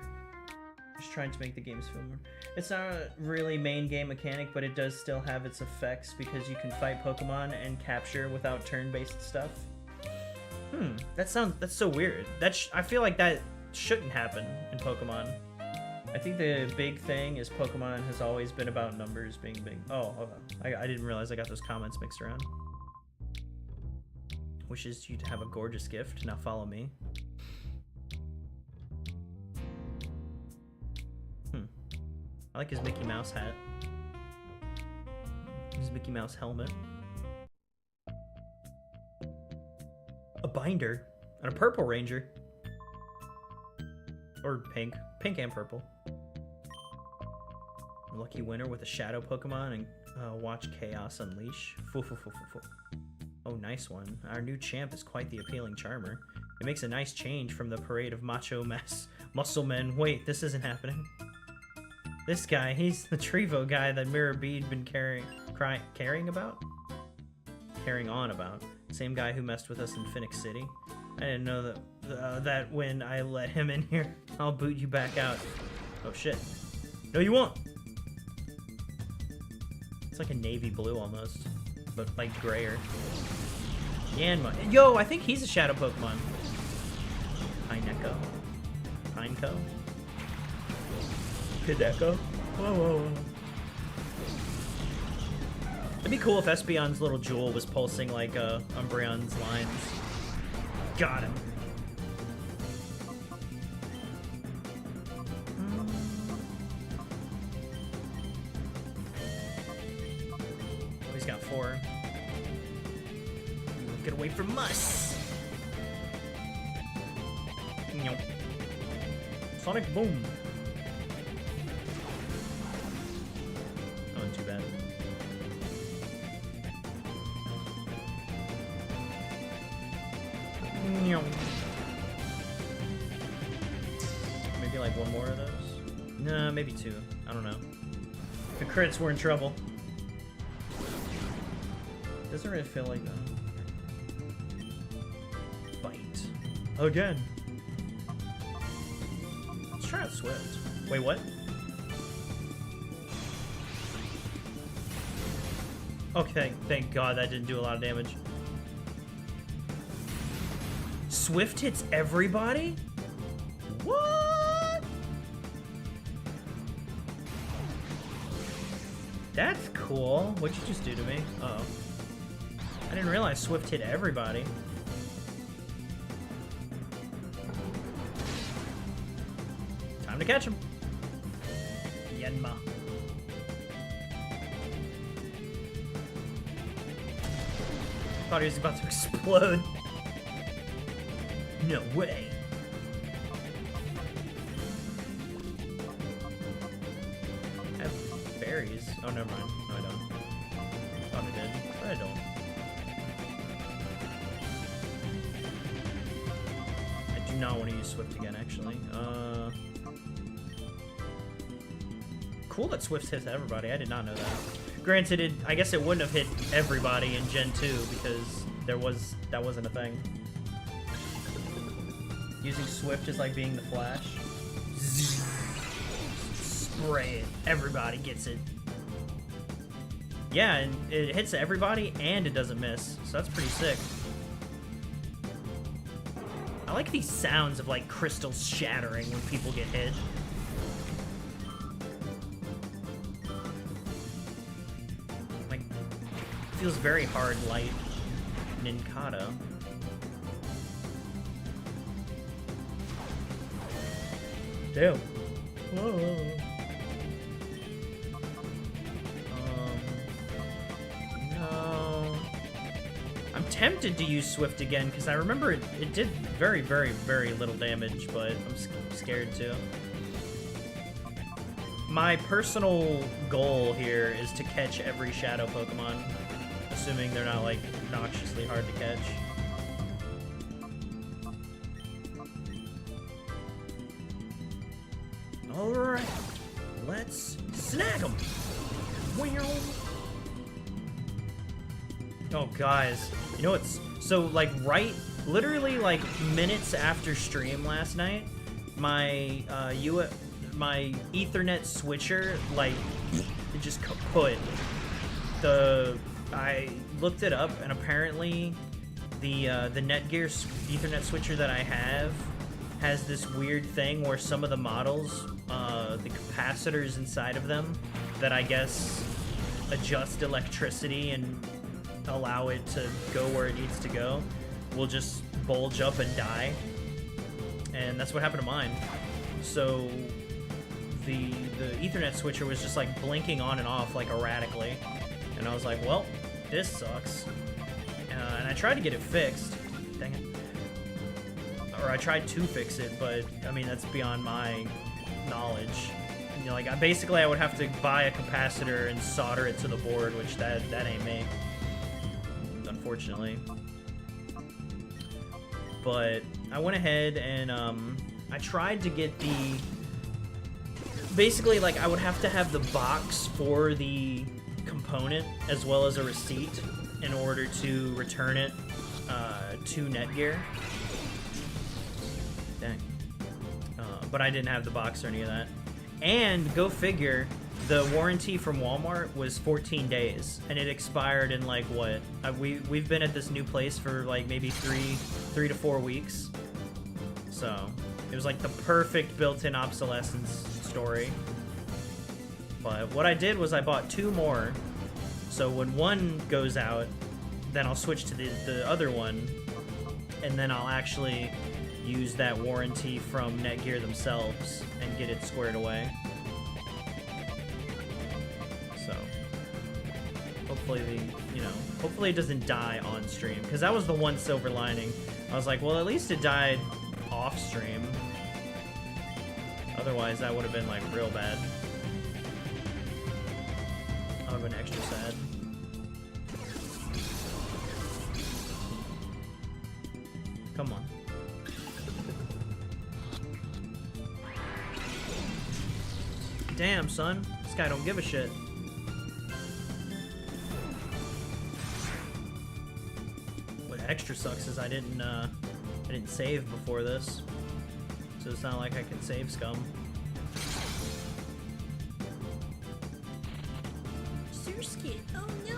Just trying to make the games feel more... It's not a really main game mechanic, but it does still have its effects because you can fight Pokemon and capture without turn-based stuff. That's so weird. I feel like that shouldn't happen in Pokemon. I think the big thing is Pokemon has always been about numbers being big. Oh, I didn't realize I got those comments mixed around. Wishes you to have a gorgeous gift. Now follow me. I like his Mickey Mouse hat. His Mickey Mouse helmet. A binder. And a purple ranger. Or pink. Pink and purple. Lucky winner with a shadow Pokemon and watch Chaos Unleash. Oh, nice one. Our new champ is quite the appealing charmer. It makes a nice change from the parade of macho muscle men. Wait, this isn't happening. This guy, he's the Treevoh guy that Mirror Bead been carrying on about. Same guy who messed with us in Phoenix City. I didn't know that when I let him in here, I'll boot you back out. Oh shit. No, you won't. It's like a navy blue almost, but like grayer. Yanma. Yo, I think he's a shadow Pokemon. Pineco. Hideko. Whoa. It'd be cool if Espeon's little jewel was pulsing like Umbreon's lines. Got him. Oh, he's got 4. Get away from us. Sonic Boom. Not too bad. Maybe like one more of those? Nah, maybe 2. I don't know. The crits were in trouble. Doesn't really feel like that. Bite. Again. Let's try out Swift. Wait, what? Okay, thank God that didn't do a lot of damage. Swift hits everybody? What? That's cool. What'd you just do to me? Uh-oh. I didn't realize Swift hit everybody. Time to catch him. Yanma. Thought he was about to explode. No way. I have berries. Oh, never mind. No, I don't. Thought I did, but I don't. I do not want to use Swift again, actually. Cool that Swift hits everybody. I did not know that. Granted, I guess it wouldn't have hit everybody in Gen 2 because that wasn't a thing. Using Swift is like being the Flash. Spray it. Everybody gets it. Yeah, and it hits everybody and it doesn't miss. So that's pretty sick. I like these sounds of like crystals shattering when people get hit. Like, feels very hard light. Ninkata. Damn. Whoa. No. I'm tempted to use Swift again because I remember it did very, very, very little damage, but I'm scared too. My personal goal here is to catch every shadow Pokemon, assuming they're not like obnoxiously hard to catch. Alright, let's snag them! Oh, guys, you know what's... So, like, literally, like, minutes after stream last night, my, my Ethernet switcher, like, it just kaput. I looked it up, and apparently the Netgear Ethernet switcher that I have has this weird thing where some of the models, the capacitors inside of them, that I guess adjust electricity and allow it to go where it needs to go, will just bulge up and die. And that's what happened to mine. So the Ethernet switcher was just like blinking on and off like erratically. And I was like, well, this sucks. And I tried to get it fixed. Dang it. Or I tried to fix it, but I mean, that's beyond my knowledge. You know, like, I would have to buy a capacitor and solder it to the board, which that ain't me, unfortunately. But I went ahead and I tried to get the, basically, like, I would have to have the box for the component as well as a receipt in order to return it to Netgear. Dang. But I didn't have the box or any of that. And go figure, the warranty from Walmart was 14 days, and it expired in like what? We've been at this new place for like maybe three to 4 weeks. So it was like the perfect built-in obsolescence story. But what I did was I bought 2 more. So when one goes out, then I'll switch to the other one, and then I'll actually use that warranty from Netgear themselves and get it squared away. So hopefully hopefully it doesn't die on stream, because that was the one silver lining. I was like, well, at least it died off stream. Otherwise that would have been like real bad. I would have been extra sad. Come on. Damn, son. This guy don't give a shit. What extra sucks is I didn't save before this. So it's not like I can save scum. Surskit. Oh no.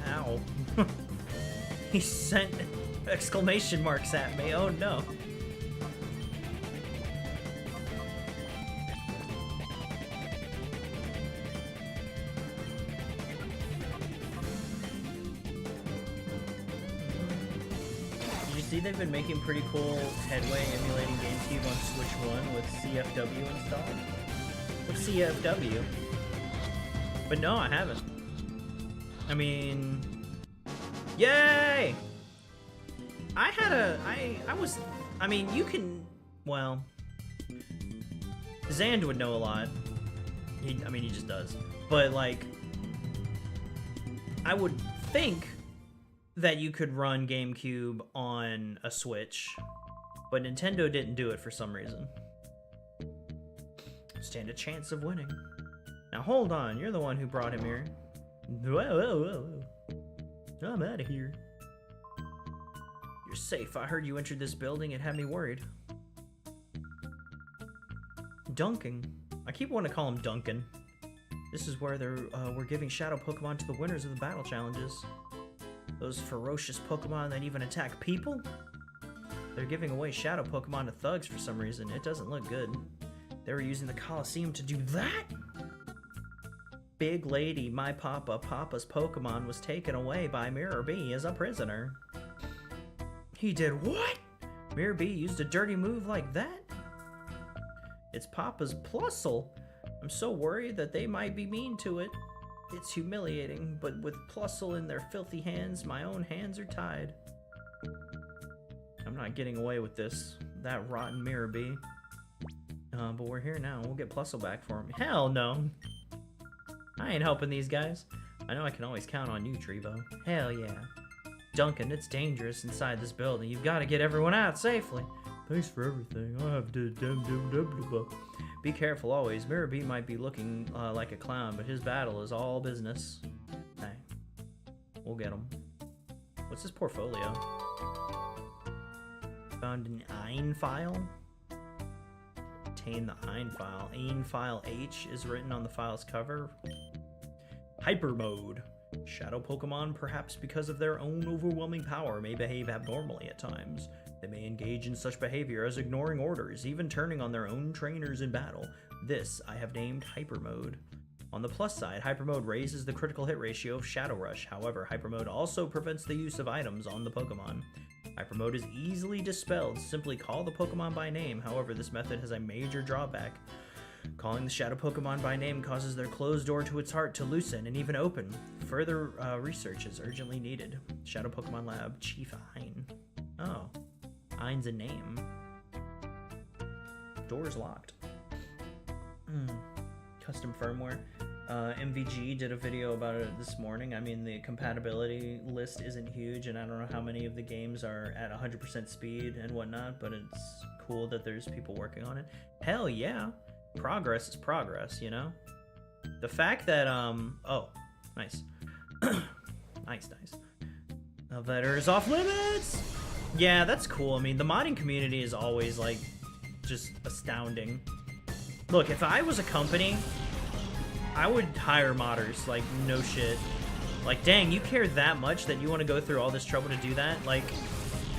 Ow. He sent exclamation marks at me. Oh no. Did you see they've been making pretty cool headway emulating GameCube on Switch 1 with CFW installed? With CFW? But no, I haven't. I mean, yay! I mean, you can, well, Zand would know a lot. I mean, he just does. But, like, I would think that you could run GameCube on a Switch, but Nintendo didn't do it for some reason. Stand a chance of winning. Now, hold on. You're the one who brought him here. Whoa. I'm out of here. You're safe. I heard you entered this building. It had me worried. Dunking. I keep wanting to call him Duncan. This is where we're giving shadow Pokemon to the winners of the battle challenges. Those ferocious Pokemon that even attack people? They're giving away shadow Pokemon to thugs for some reason. It doesn't look good. They were using the Colosseum to do that? Big lady, my Papa's Pokemon was taken away by Mirror B as a prisoner. He did what? Mirror B used a dirty move like that? It's Papa's Plusle. I'm so worried that they might be mean to it. It's humiliating, but with Plusle in their filthy hands, my own hands are tied. I'm not getting away with this. That rotten Mirror B. But we're here now. We'll get Plusle back for him. Hell no. I ain't helping these guys. I know I can always count on you, Treevoh. Hell yeah. Duncan, it's dangerous inside this building. You've got to get everyone out safely. Thanks for everything. I'll have to Be careful always. Mirror B might be looking like a clown, but his battle is all business. Hey, we'll get him. What's his portfolio? Found an Ein file? contain the ein file. Ein file H is written on the file's cover. Hyper mode. Shadow Pokemon, perhaps because of their own overwhelming power, may behave abnormally at times. They may engage in such behavior as ignoring orders, even turning on their own trainers in battle. This I have named Hyper Mode. On the plus side, Hyper Mode raises the critical hit ratio of Shadow Rush. However, Hyper Mode also prevents the use of items on the Pokemon. Hyper Mode is easily dispelled. Simply call the Pokemon by name. However, this method has a major drawback. Calling the Shadow Pokemon by name causes their closed door to its heart to loosen and even open. Further research is urgently needed. Shadow Pokemon Lab, Chief Ein. Oh. Ein's a name. Door's locked. Custom firmware. MVG did a video about it this morning. I mean, the compatibility list isn't huge, and I don't know how many of the games are at 100% speed and whatnot, but it's cool that there's people working on it. Hell yeah. Progress is progress, you know? The fact that, oh, nice. Nice. Elevator is off limits! Yeah, that's cool. I mean, the modding community is always, like, just astounding. Look, if I was a company, I would hire modders, like, no shit. Like, dang, you care that much that you want to go through all this trouble to do that? Like,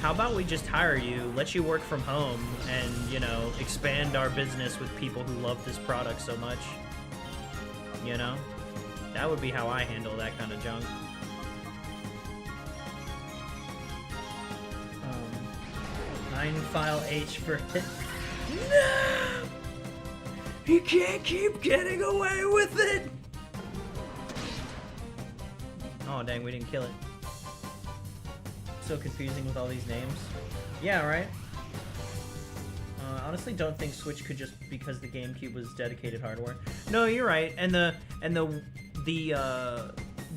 how about we just hire you, let you work from home, and, you know, expand our business with people who love this product so much? You know? That would be how I handle that kind of junk. Ein file H for hit. No! He can't keep getting away with it! Oh, dang, we didn't kill it. So confusing with all these names. Yeah, right? Honestly, don't think Switch could just because the GameCube was dedicated hardware. No, you're right. And the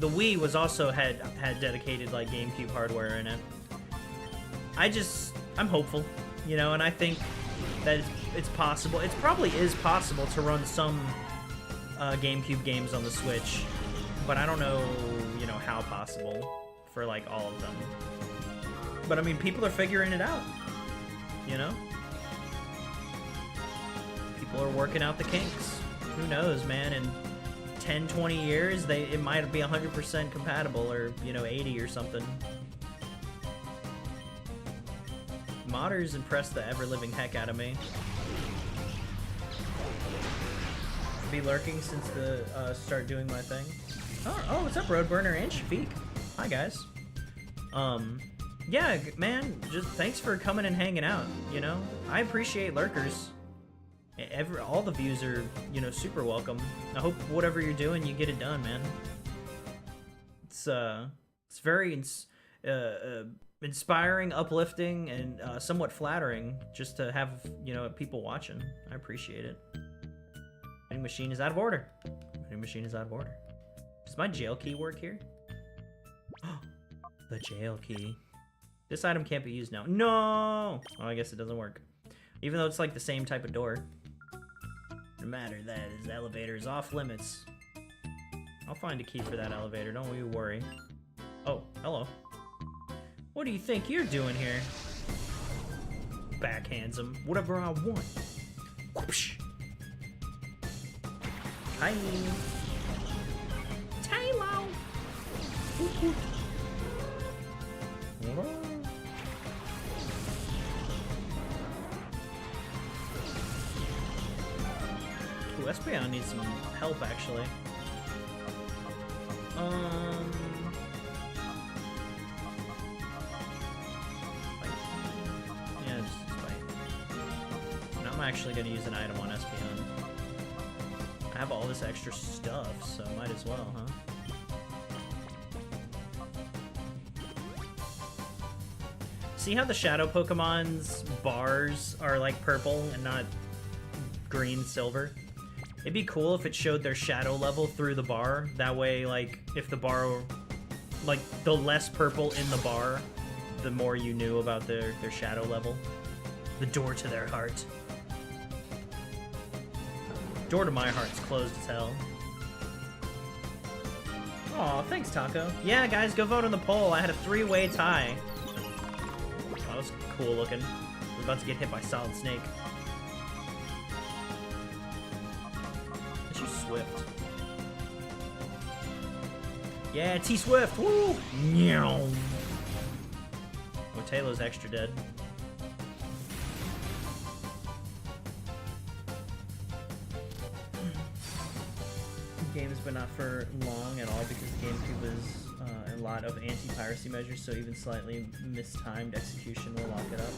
Wii was also had dedicated like GameCube hardware in it. I'm hopeful, you know, and I think that it's possible. It probably is possible to run some GameCube games on the Switch, but I don't know, you know, how possible for like all of them. But I mean, people are figuring it out, you know? People are working out the kinks. Who knows, man? In 10, 20 years, it might be 100% compatible, or, you know, 80 or something. Modders impress the ever-living heck out of me. Be lurking since the start doing my thing. Oh, what's up, Roadburner and Shafiq? Hi, guys. Yeah, man, just thanks for coming and hanging out, you know? I appreciate lurkers. All the views are, you know, super welcome. I hope whatever you're doing, you get it done, man. It's very inspiring, uplifting, and somewhat flattering just to have, you know, people watching. I appreciate it. Vending machine is out of order. Vending machine is out of order. Does my jail key work here? The jail key. This item can't be used now. No! Oh, I guess it doesn't work. Even though it's like the same type of door. No matter that, his elevator is off limits. I'll find a key for that elevator, don't you worry. Oh, hello. What do you think you're doing here? Backhands him. Whatever I want. Whoopsh. Hi. Taylor. Whoop, whoop. Ooh, Espeon needs some help, actually. Yeah, just fight. And I'm actually gonna use an item on Espeon. I have all this extra stuff, so might as well, huh? See how the Shadow Pokemon's bars are like purple and not green, silver? It'd be cool if it showed their shadow level through the bar. That way, like, if the bar, like, the less purple in the bar, the more you knew about their shadow level. The door to their heart. Door to my heart's closed as hell. Aw, thanks, Taco. Yeah, guys, go vote on the poll. I had a 3-way tie. That was cool looking. We're about to get hit by Solid Snake. T-Swift. Yeah, T-Swift! Woo! Meow. Oh, Taylor's extra dead. Game's been out for long at all because GameCube was a lot of anti-piracy measures, so even slightly mistimed execution will lock it up.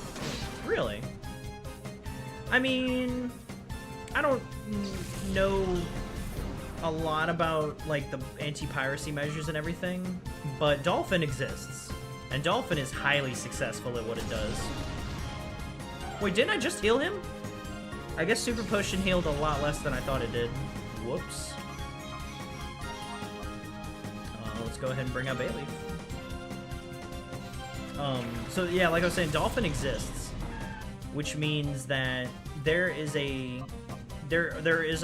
Really? I mean, I don't know a lot about like the anti-piracy measures and everything, but Dolphin exists, and Dolphin is highly successful at what it does. Wait, didn't I just heal him? I guess Super Potion healed a lot less than I thought it did. Whoops. Let's go ahead and bring out Bayleaf. So yeah, like I was saying, Dolphin exists, which means that there is a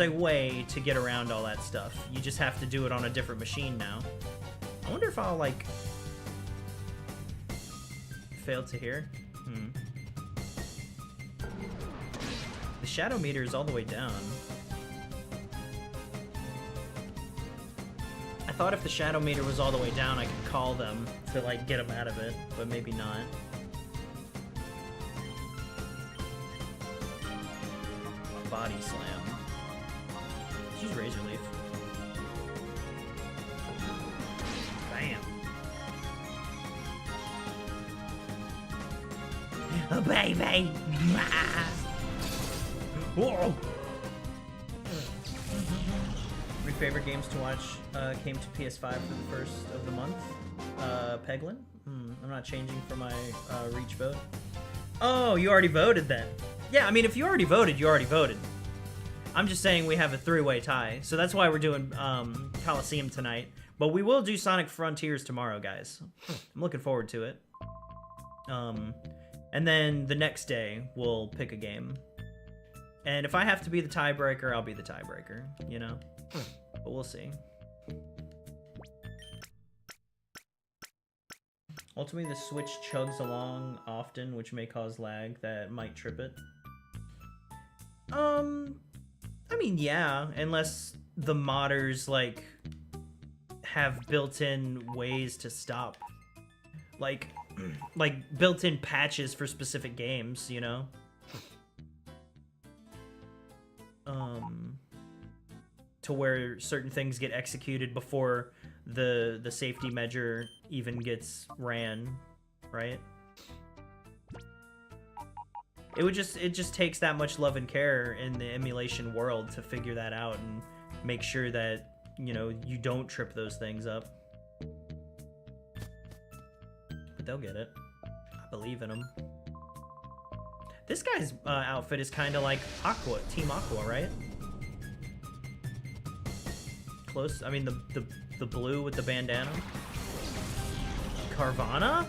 way to get around all that stuff. You just have to do it on a different machine now. I wonder if I'll like fail to hear. The shadow meter is all the way down. I thought if the shadow meter was all the way down, I could call them to like get them out of it, but maybe not. Body slam. Let's use Razor Leaf. Bam. Oh, baby. Whoa. My favorite games to watch came to PS5 for the first of the month. Peglin? I'm not changing for my Reach vote. Oh, you already voted then. Yeah, I mean, if you already voted, you already voted. I'm just saying we have a three-way tie, so that's why we're doing Colosseum tonight. But we will do Sonic Frontiers tomorrow, guys. I'm looking forward to it. And then the next day, we'll pick a game. And if I have to be the tiebreaker, I'll be the tiebreaker, you know? But we'll see. Ultimately, the Switch chugs along often, which may cause lag that might trip it. I mean, yeah, unless the modders, like, have built-in ways to stop. Like built-in patches for specific games, you know? To where certain things get executed before the safety measure even gets ran, right? It just takes that much love and care in the emulation world to figure that out and make sure that, you know, you don't trip those things up. But they'll get it. I believe in them. This guy's outfit is kind of like Aqua, Team Aqua, right? Close. I mean, the blue with the bandana. Carvana?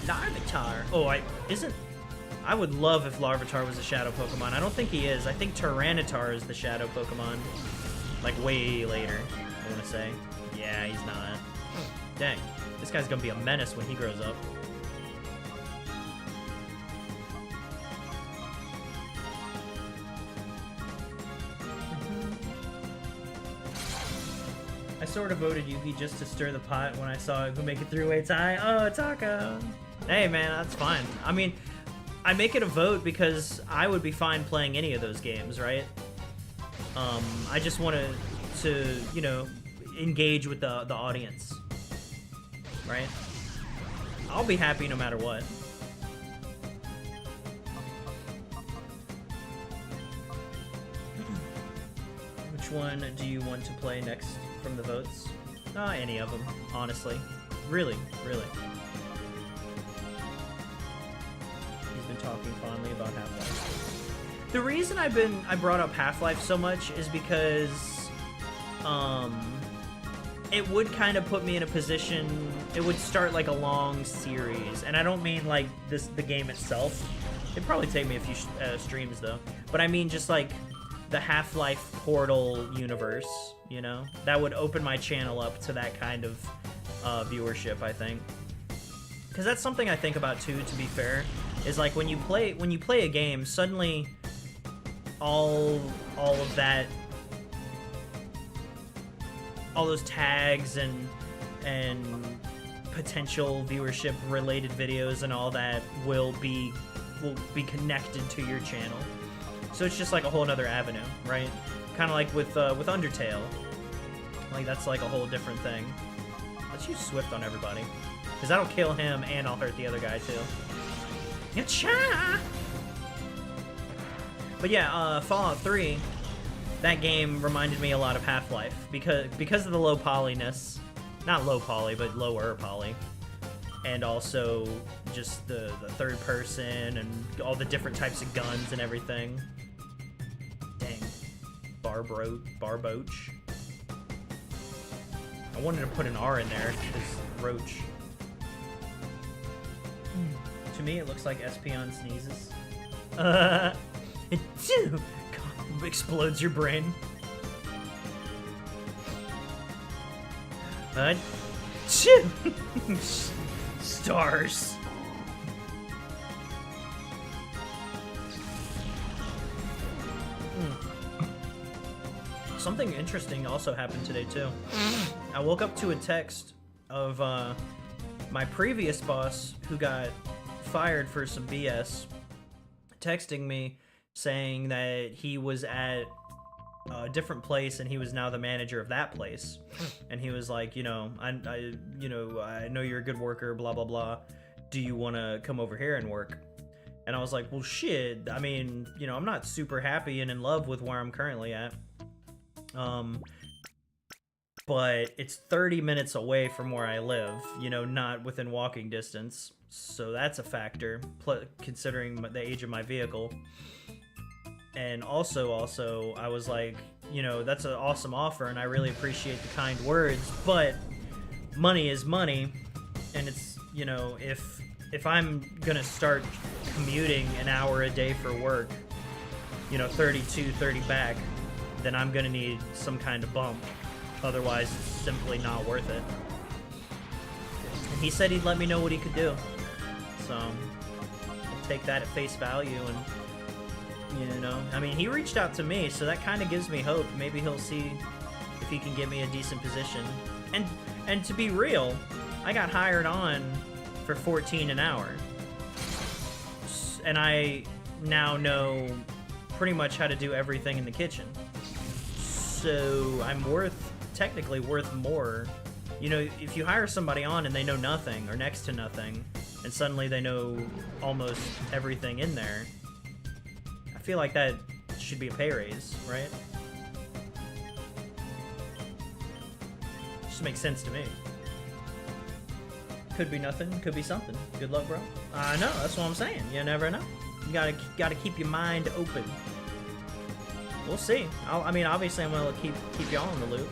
Larvitar. Oh, I would love if Larvitar was a shadow Pokemon. I don't think he is. I think Tyranitar is the shadow Pokemon. Like, way later, I want to say. Yeah, he's not. Dang. This guy's gonna be a menace when he grows up. I sort of voted Yugi just to stir the pot when I saw who make it three-way tie. Oh, Taco! Hey, man, that's fine. I mean, I make it a vote because I would be fine playing any of those games, right? I just want to, you know, engage with the audience, right? I'll be happy no matter what. Which one do you want to play next from the votes? Any of them, honestly. Really, really. He's been talking fondly about Half-Life. The reason I brought up Half-Life so much is because it would kind of put me in a position, it would start like a long series, and I don't mean like the game itself. It'd probably take me a few streams though, but I mean just like the Half-Life Portal universe, you know? That would open my channel up to that kind of viewership, I think. Because that's something I think about too, to be fair, is like when you play a game, suddenly all of that all those tags and potential viewership related videos and all that will be connected to your channel. So it's just like a whole nother avenue, right? Kind of like with Undertale. Like that's like a whole different thing. Let's use Swift on everybody, because that'll kill him and I'll hurt the other guy too. Yacha! But yeah, Fallout 3, that game reminded me a lot of Half-Life because of the low polyness. Not low poly, but lower poly. And also just the third person and all the different types of guns and everything. Dang. Barboach. I wanted to put an R in there, because Roach. To me, it looks like Espeon sneezes. It explodes your brain. Stars. Something interesting also happened today too. I woke up to a text of my previous boss who got fired for some BS texting me saying that he was at a different place and he was now the manager of that place. And he was like, I know you're a good worker, blah blah blah, do you want to come over here and work? And I was like, well shit, I mean, I'm not super happy and in love with where I'm currently at, but it's 30 minutes away from where I live, not within walking distance, so that's a factor, considering the age of my vehicle. And also, I was like, that's an awesome offer, and I really appreciate the kind words, but money is money, and it's, if I'm gonna start commuting an hour a day for work, 30 back, then I'm gonna need some kind of bump. Otherwise, it's simply not worth it. And he said he'd let me know what he could do. So, I'll take that at face value and, I mean, he reached out to me, so that kind of gives me hope. Maybe he'll see if he can get me a decent position. And to be real, I got hired on for $14 an hour. And I now know pretty much how to do everything in the kitchen. So I'm technically worth more. If you hire somebody on and they know nothing or next to nothing, and suddenly they know almost everything in there, I feel like that should be a pay raise, right? Just makes sense to me. Could be nothing, could be something. Good luck, bro. I know, that's what I'm saying. You never know. You gotta keep your mind open. We'll see. I mean, obviously, I'm gonna keep y'all in the loop.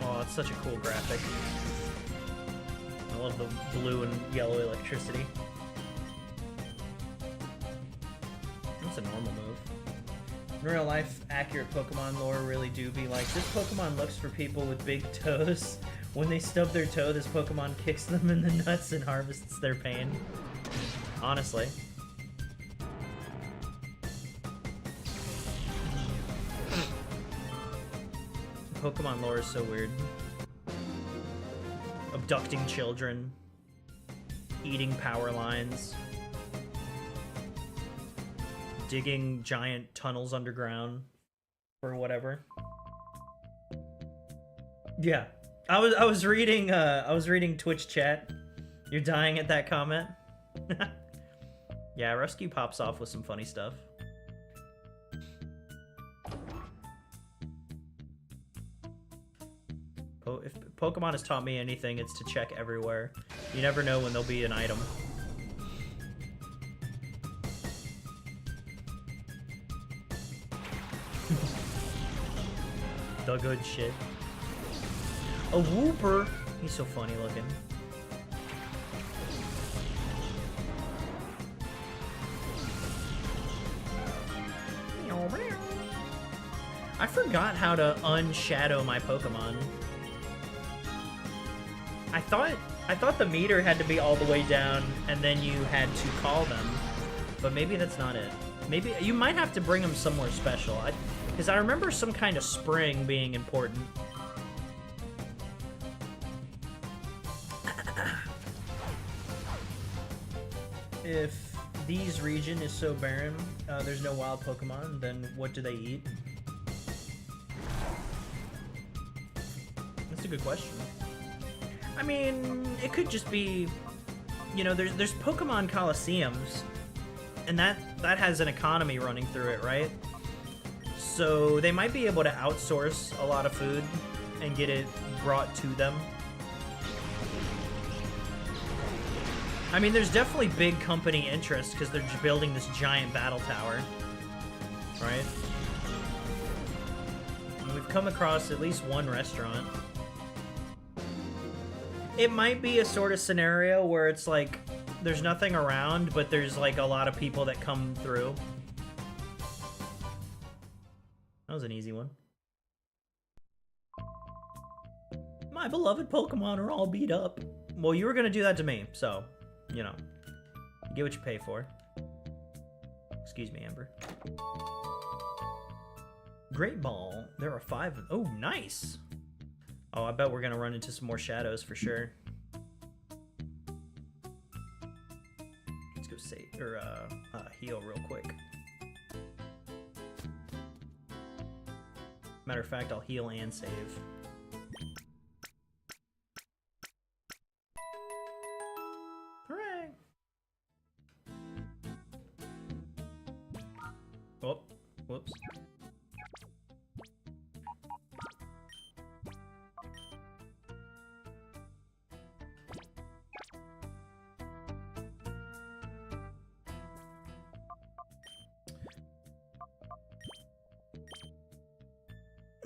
Oh, it's such a cool graphic. I love the blue and yellow electricity. That's a normal move. In real life, accurate Pokemon lore really do be like, this Pokemon looks for people with big toes. When they stub their toe, this Pokemon kicks them in the nuts and harvests their pain. Honestly. Pokemon lore is so weird. Abducting children. Eating power lines. Digging giant tunnels underground. Or whatever. Yeah. I was reading Twitch chat. You're dying at that comment? Yeah, Rescue pops off with some funny stuff. If Pokemon has taught me anything, it's to check everywhere. You never know when there'll be an item. The good shit. A Wooper! He's so funny looking. I forgot how to unshadow my Pokemon. I thought the meter had to be all the way down and then you had to call them, but maybe that's not it. Maybe you might have to bring them somewhere special. Because I remember some kind of spring being important. If D's region is so barren, there's no wild Pokemon, then what do they eat? That's a good question. I mean, it could just be, you know, there's Pokemon Colosseums, and that has an economy running through it, right? So they might be able to outsource a lot of food and get it brought to them. I mean, there's definitely big company interest because they're building this giant battle tower, right? And we've come across at least one restaurant. It might be a sort of scenario where it's like there's nothing around, but there's like a lot of people that come through. That was an easy one. My beloved Pokemon are all beat up. Well, you were gonna do that to me, so, you know, you get what you pay for. Excuse me, Amber. Great Ball. There are 5. Oh, nice. Oh, I bet we're gonna run into some more shadows for sure. Let's go save or heal real quick. Matter of fact, I'll heal and save. Hooray! Oh, whoops.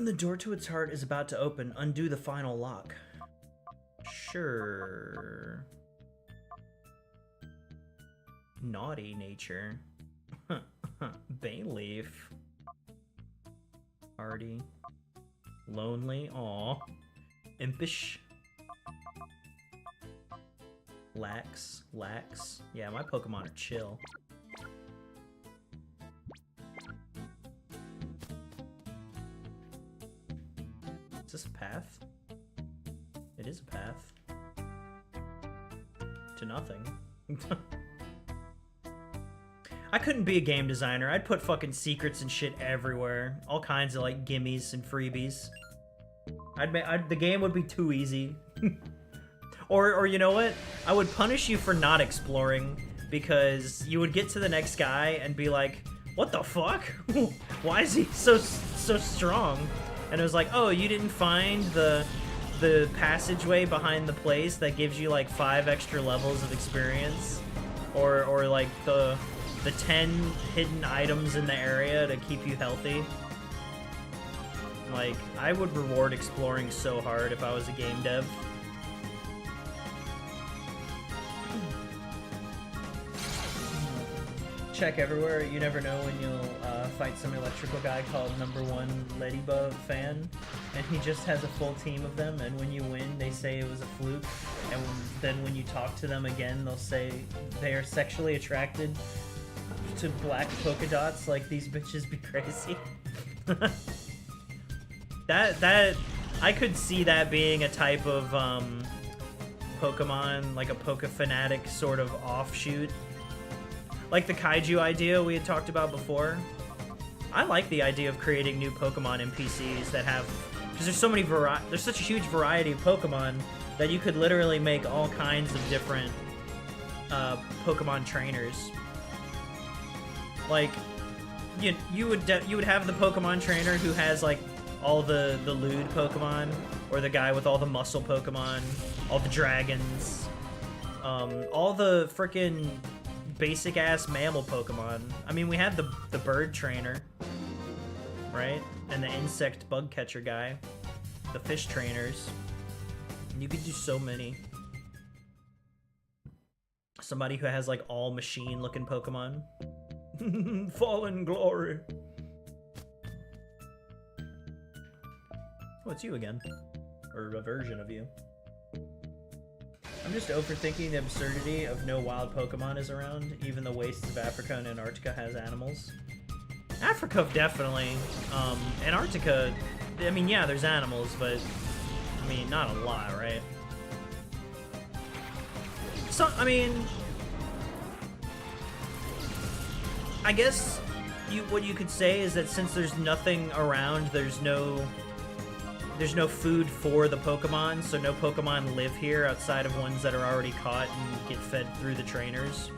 The door to its heart is about to open. Undo the final lock. Sure. Naughty nature. Bayleaf. Hardy. Lonely. Aw. Impish. Lax. Lax. Yeah, my Pokemon are chill. Is this a path? It is a path. To nothing. I couldn't be a game designer. I'd put fucking secrets and shit everywhere. All kinds of like gimmies and freebies. The game would be too easy. or you know what? I would punish you for not exploring because you would get to the next guy and be like, what the fuck? Why is he so strong? And it was like, oh, you didn't find the passageway behind the place that gives you like 5 extra levels of experience, or like the 10 hidden items in the area to keep you healthy. Like, I would reward exploring so hard if I was a game dev. Check everywhere. You never know when you'll fight some electrical guy called #1 Ladybug fan, and he just has a full team of them, and when you win they say it was a fluke, and then when you talk to them again they'll say they are sexually attracted to black polka dots. Like, these bitches be crazy. that I could see that being a type of Pokemon, like a Poke-Fanatic sort of offshoot. Like the kaiju idea we had talked about before. I like the idea of creating new Pokemon NPCs that have, because there's so many there's such a huge variety of Pokemon that you could literally make all kinds of different Pokemon trainers. Like, you would have the Pokemon trainer who has like all the lewd Pokemon, or the guy with all the muscle Pokemon, all the dragons, all the frickin' basic ass mammal Pokemon. I mean, we have the bird trainer, right? And the insect bug catcher guy, the fish trainers. You could do so many. Somebody who has like all machine looking Pokemon. Fallen glory. Oh, it's you again. Or a version of you. I'm just overthinking the absurdity of no wild Pokemon is around. Even the wastes of Africa and Antarctica has animals. Africa, definitely. Antarctica, I mean, yeah, there's animals, but, I mean, not a lot, right? So, I mean, I guess what you could say is that since there's nothing around, there's no food for the Pokemon, so no Pokemon live here outside of ones that are already caught and get fed through the trainers.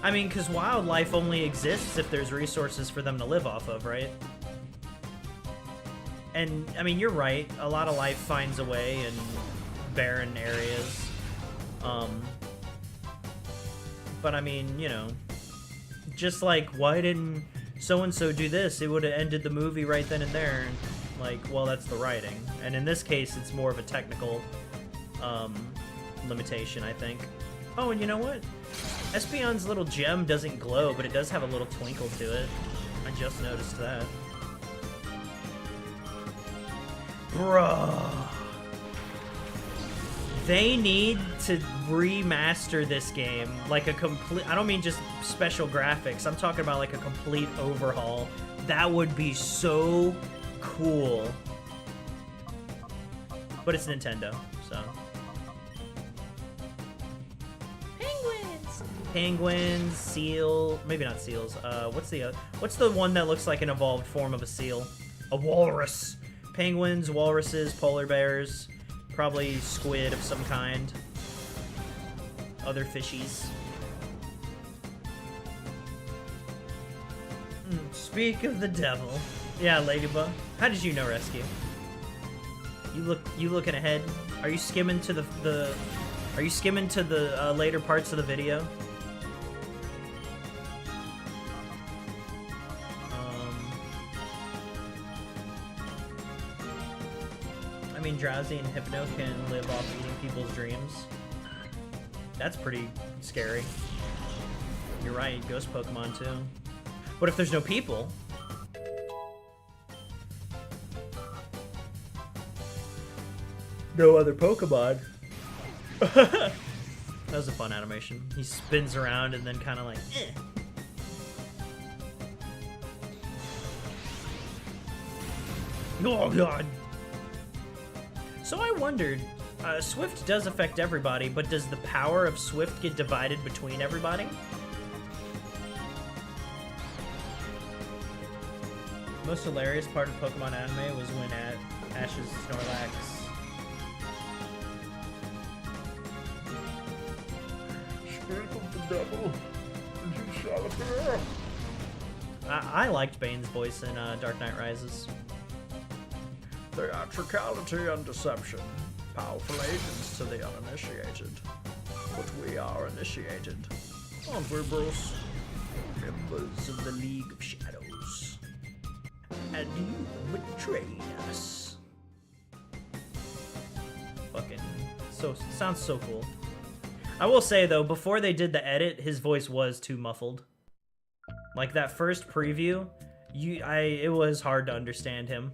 I mean, because wildlife only exists if there's resources for them to live off of, right? And, I mean, you're right. A lot of life finds a way in barren areas. But, I mean, you know, just like, why didn't so-and-so do this? It would have ended the movie right then and there. Like, well, that's the writing. And in this case, it's more of a technical limitation, I think. Oh, and you know what? Espeon's little gem doesn't glow, but it does have a little twinkle to it. I just noticed that. Bruh. They need to remaster this game. Like a complete... I don't mean just special graphics. I'm talking about like a complete overhaul. That would be so cool. But it's Nintendo, so... Penguins, seal, maybe not seals. What's the one that looks like an evolved form of a seal? A walrus. Penguins, walruses, polar bears, probably squid of some kind. Other fishies. Speak of the devil. Yeah, Ladybug. How did you know Rescue? You looking ahead? Are you skimming to the later parts of the video? I mean, Drowsy and Hypno can live off eating people's dreams. That's pretty scary. You're right, ghost Pokemon too. What if there's no people? No other Pokemon. That was a fun animation. He spins around and then kind of like, eh. Oh god. So I wondered, Swift does affect everybody, but does the power of Swift get divided between everybody? The most hilarious part of Pokemon anime was when Ash's Snorlax. Spirit of the devil, you shall appear. I liked Bane's voice in Dark Knight Rises. Theatricality and deception, powerful agents to the uninitiated. But we are initiated, aren't we, Bruce? Members of the League of Shadows. And you betrayed us. Fucking sounds so cool. I will say though, before they did the edit, his voice was too muffled. Like that first preview, it was hard to understand him.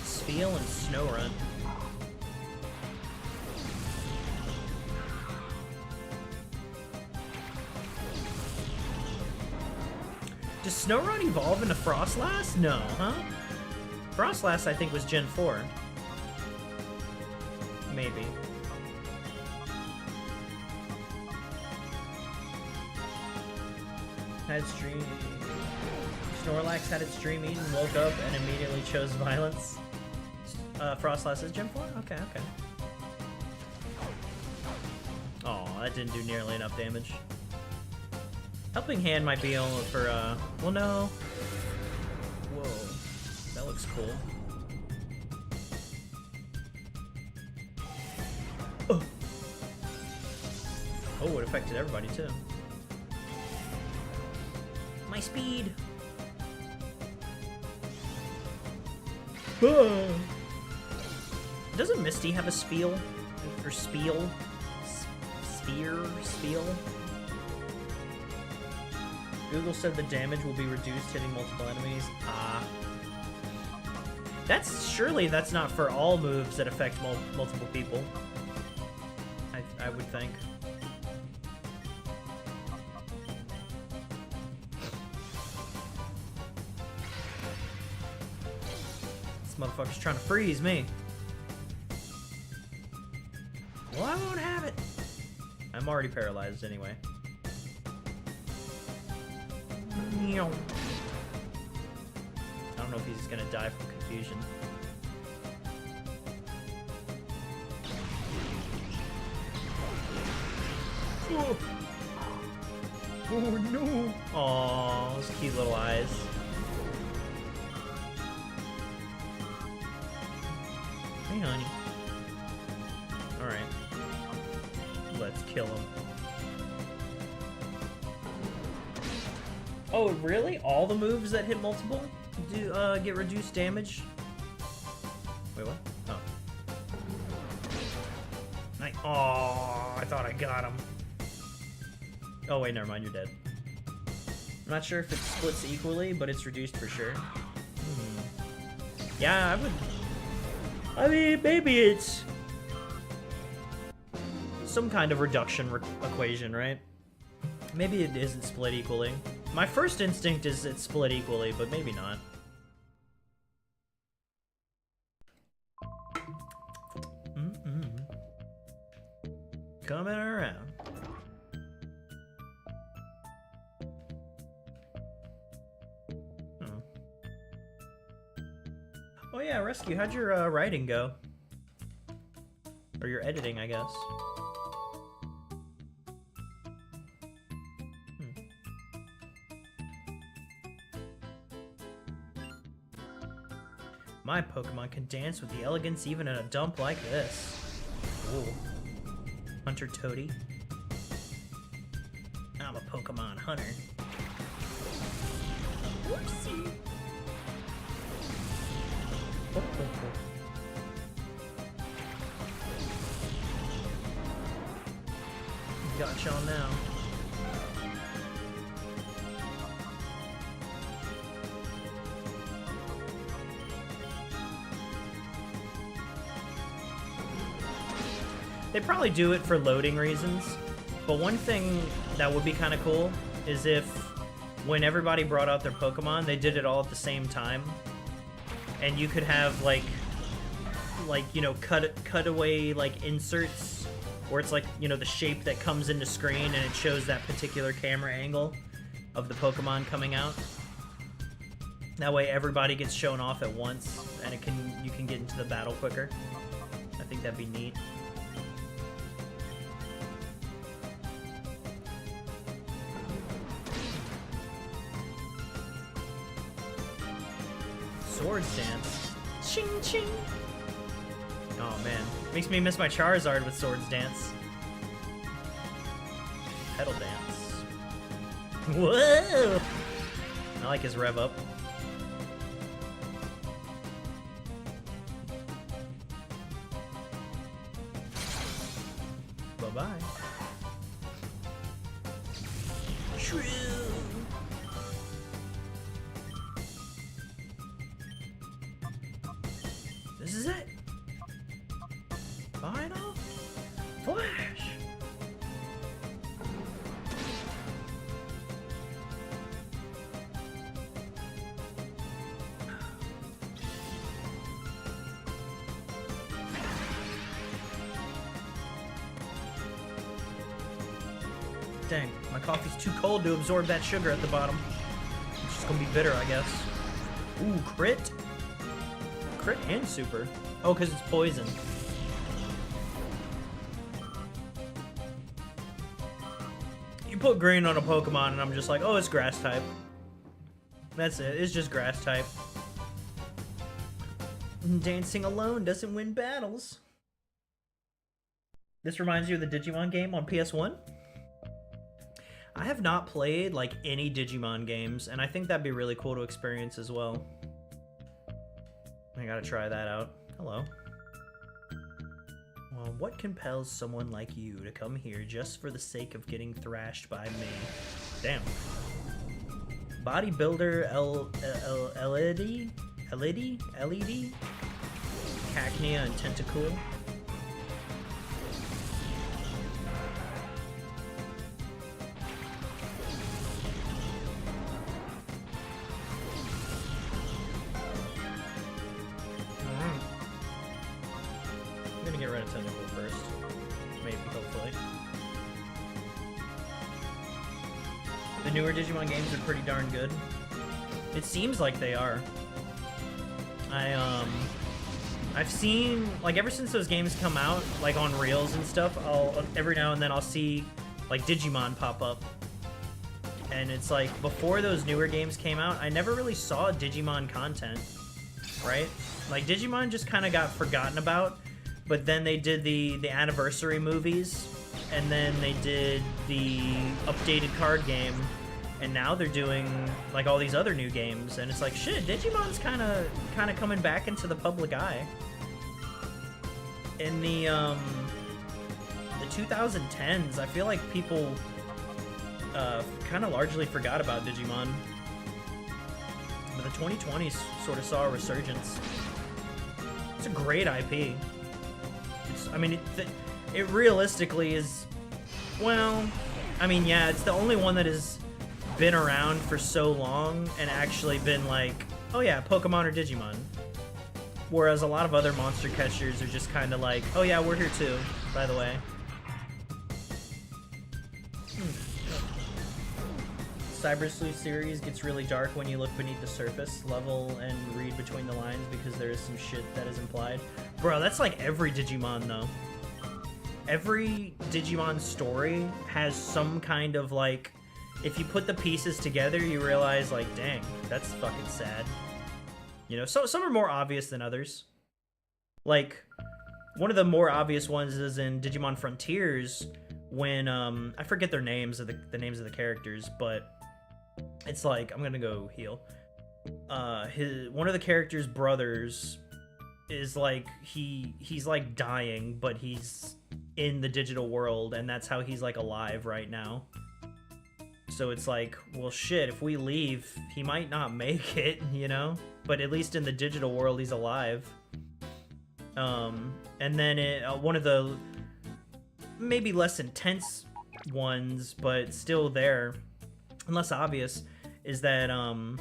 Spheal and Snorunt. Does Snorunt evolve into Frostlass? No, huh? Frostlass, I think, was Gen 4. Maybe. Had its dream. Snorlax had its dream eaten, woke up, and immediately chose violence. Frostlass is Gen 4? Okay, okay. Oh, that didn't do nearly enough damage. Helping Hand might be only for, well, no. Whoa. That looks cool. Oh, it affected everybody, too. My speed! Doesn't Misty have a Spheal? Or Spiel? Sphere? Spiel? Google said the damage will be reduced hitting multiple enemies. Surely that's not for all moves that affect multiple people. I would think. This motherfucker's trying to freeze me. Well, I won't have it. I'm already paralyzed anyway. I don't know if he's gonna die from confusion. Oh, oh no! Aw, those cute little eyes. Hey, honey. Alright. Let's kill him. Oh, really? All the moves that hit multiple do get reduced damage? Wait, what? Oh. Oh, I thought I got him. Oh, wait, never mind, you're dead. I'm not sure if it splits equally, but it's reduced for sure. Yeah, I would... I mean, maybe it's... some kind of reduction equation, right? Maybe it isn't split equally. My first instinct is it's split equally, but maybe not. Coming around. Oh yeah, Rescue, how'd your writing go? Or your editing, I guess. My Pokemon can dance with the elegance even in a dump like this. Ooh. Hunter Toady. I'm a Pokemon hunter. Whoopsie. Oh, oh, oh. Got y'all now. They probably do it for loading reasons, but one thing that would be kind of cool is if when everybody brought out their Pokemon, they did it all at the same time, and you could have like you know, cutaway like inserts where it's like, you know, the shape that comes into screen and it shows that particular camera angle of the Pokemon coming out. That way everybody gets shown off at once and you can get into the battle quicker. I think that'd be neat. Swords Dance. Ching ching. Oh man, makes me miss my Charizard with Swords Dance. Petal Dance. Whoa! I like his rev up. Bye bye. True. This is it. Final Flash. Dang, my coffee's too cold to absorb that sugar at the bottom. It's just gonna be bitter, I guess. Ooh, crit? Crit and super. Oh, because it's poison. You put green on a Pokemon and I'm just like, oh, it's grass type. That's it, it's just grass type. Dancing alone doesn't win battles. This reminds you of the Digimon game on PS1? I have not played like any Digimon games, and I think that'd be really cool to experience as well. I gotta try that out. Hello. Well, what compels someone like you to come here just for the sake of getting thrashed by me? Damn. Bodybuilder LED, Cacnea and Tentacool. I'm gonna get rid of Tentacool first. Maybe, hopefully. The newer Digimon games are pretty darn good. It seems like they are. I've seen, like, ever since those games come out, like on Reels and stuff, every now and then I'll see like Digimon pop up. And it's like, before those newer games came out, I never really saw Digimon content, right? Like, Digimon just kind of got forgotten about, but then they did the anniversary movies, and then they did the updated card game, and now they're doing like all these other new games, and it's like, shit, Digimon's kind of coming back into the public eye. In the 2010s, I feel like people kind of largely forgot about Digimon, but the 2020s sort of saw a resurgence. It's a great IP. I mean, it realistically is, well, I mean, yeah, it's the only one that has been around for so long and actually been like, oh yeah, Pokemon or Digimon. Whereas a lot of other monster catchers are just kind of like, oh yeah, we're here too, by the way. Cyber Sleuth series gets really dark when you look beneath the surface level and read between the lines because there is some shit that is implied. Bro, that's like every Digimon though. Every Digimon story has some kind of like, if you put the pieces together, you realize like, dang, that's fucking sad. You know, so some are more obvious than others. Like, one of the more obvious ones is in Digimon Frontiers when, I forget their names, of the names of the characters, but it's like, I'm gonna go heal. One of the characters' brothers is like, he's like dying, but he's in the digital world, and that's how he's like alive right now. So it's like, well shit, if we leave, he might not make it, you know? But at least in the digital world, he's alive. And then one of the maybe less intense ones, but still there, and less obvious, is that, well,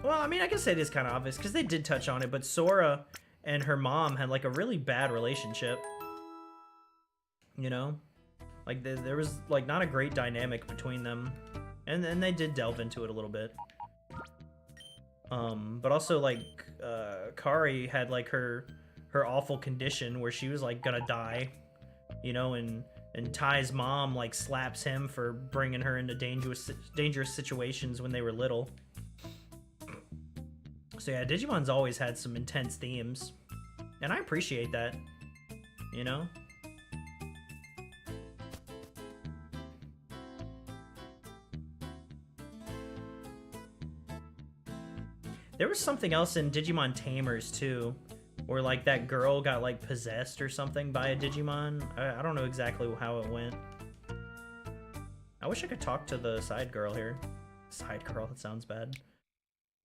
I mean, I guess it is kind of obvious, because they did touch on it, but Sora and her mom had, like, a really bad relationship. You know? Like, there was, like, not a great dynamic between them. And they did delve into it a little bit. But also, like, Kari had, like, her awful condition where she was, like, gonna die. You know, and Ty's mom, like, slaps him for bringing her into dangerous situations when they were little. So yeah, Digimon's always had some intense themes. And I appreciate that. You know? There was something else in Digimon Tamers, too. Where, like, that girl got, like, possessed or something by a Digimon. I don't know exactly how it went. I wish I could talk to the side girl here. Side girl, that sounds bad.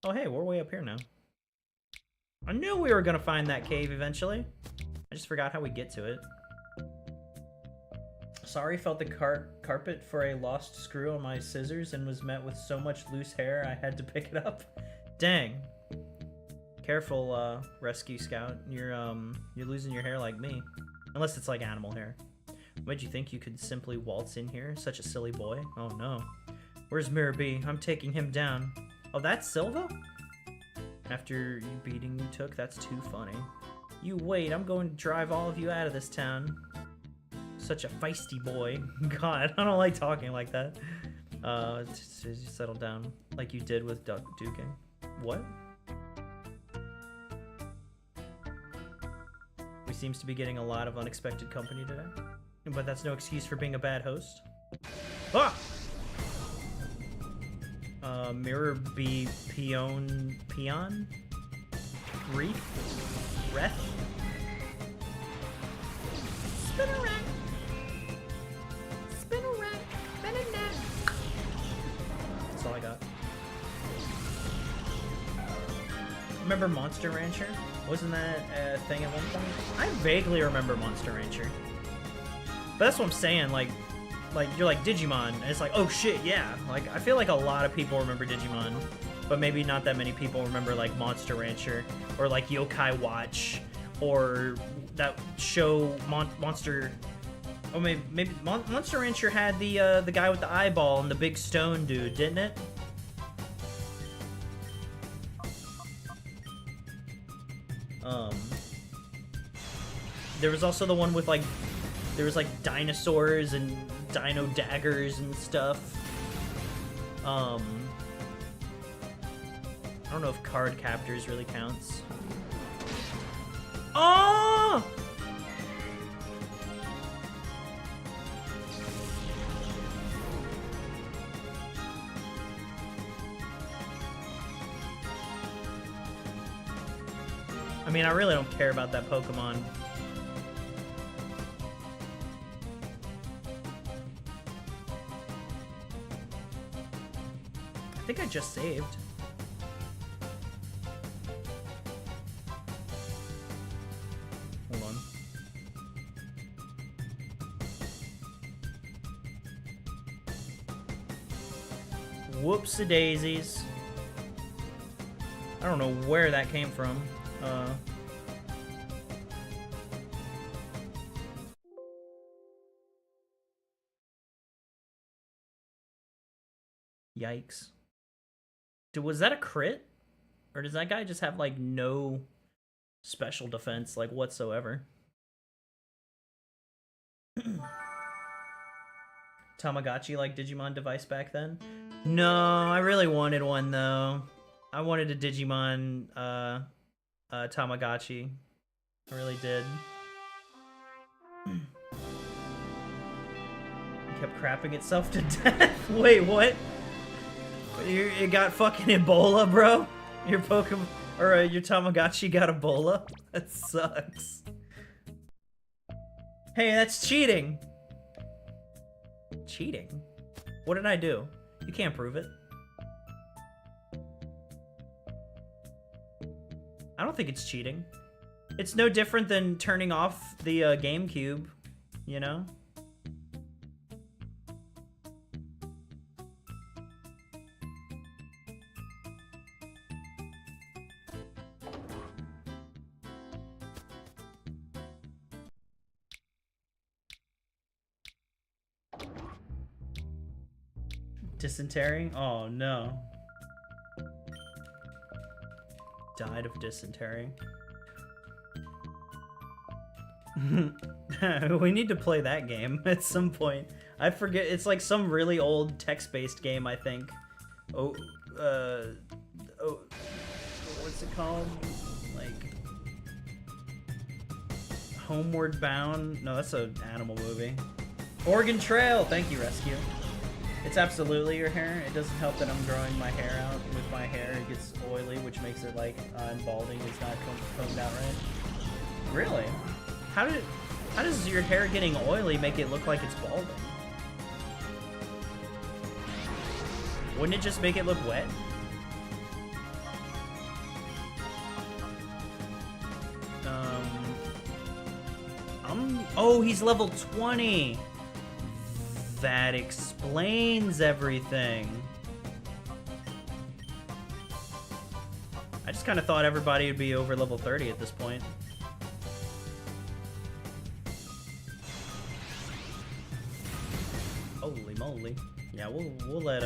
Oh, hey, we're way up here now. I knew we were gonna find that cave eventually. I just forgot how we get to it. Sorry, felt the carpet for a lost screw on my scissors and was met with so much loose hair I had to pick it up. Dang. Careful, rescue scout. You're losing your hair like me. Unless it's like animal hair. What'd you think you could simply waltz in here? Such a silly boy. Oh no. Where's Mirror B? I'm taking him down. Oh, that's Silva? After you beating you took? That's too funny. You wait, I'm going to drive all of you out of this town. Such a feisty boy. God, I don't like talking like that. Just settle down like you did with duking. What? We seems to be getting a lot of unexpected company today. But that's no excuse for being a bad host. Ah! Mirror B Peon? Reef? Reth? Spin around. Spin around. Spin a net. That's all I got. remember Monster Rancher? Wasn't that a thing at one point? I vaguely remember Monster Rancher. But that's what I'm saying, like you're like Digimon, and it's like, oh shit, yeah. Like, I feel like a lot of people remember Digimon, but maybe not that many people remember like Monster Rancher, or like Yokai Watch, or that show Monster... Oh, maybe Monster Rancher had the guy with the eyeball and the big stone dude, didn't it? There was also the one with like, there was like dinosaurs and dino daggers and stuff. I don't know if Card Captors really counts. Oh! I mean, I really don't care about that Pokemon. I think I just saved. Hold on. Whoopsie-daisies. I don't know where that came from. Yikes. Was that a crit? Or does that guy just have, like, no special defense, like, whatsoever? Tamagotchi, like, Digimon device back then? No, I really wanted one, though. I wanted a Digimon, Tamagotchi. I really did. It kept crapping itself to death. Wait, what? It got fucking Ebola, bro? Your Pokemon, or your Tamagotchi got Ebola? That sucks. Hey, that's cheating. Cheating? What did I do? You can't prove it. I don't think it's cheating. It's no different than turning off the GameCube, you know? Dysentery? Oh no. Died of dysentery. We need to play that game at some point. I forget, it's like some really old text-based game, I think. Oh, what's it called? Like, Homeward Bound? No, that's an animal movie. Oregon Trail! Thank you, Rescue. It's absolutely your hair. It doesn't help that I'm growing my hair out. With my hair, it gets oily, which makes it like I'm balding. It's not combed out right. Really? How does your hair getting oily make it look like it's balding? Wouldn't it just make it look wet? Oh, he's level 20. That explains everything. I just kind of thought everybody would be over level 30 at this point. Holy moly. Yeah, we'll let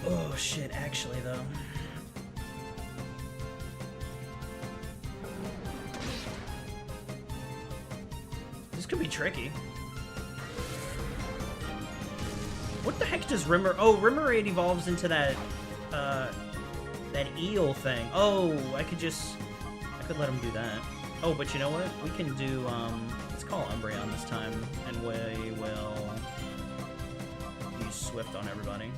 oh shit, actually though. This could be tricky. What the heck does Rimmer... Oh, Rimmerade evolves into that, that eel thing. Oh, I could let him do that. Oh, but you know what? We can do, let's call Umbreon this time, and we will use Swift on everybody.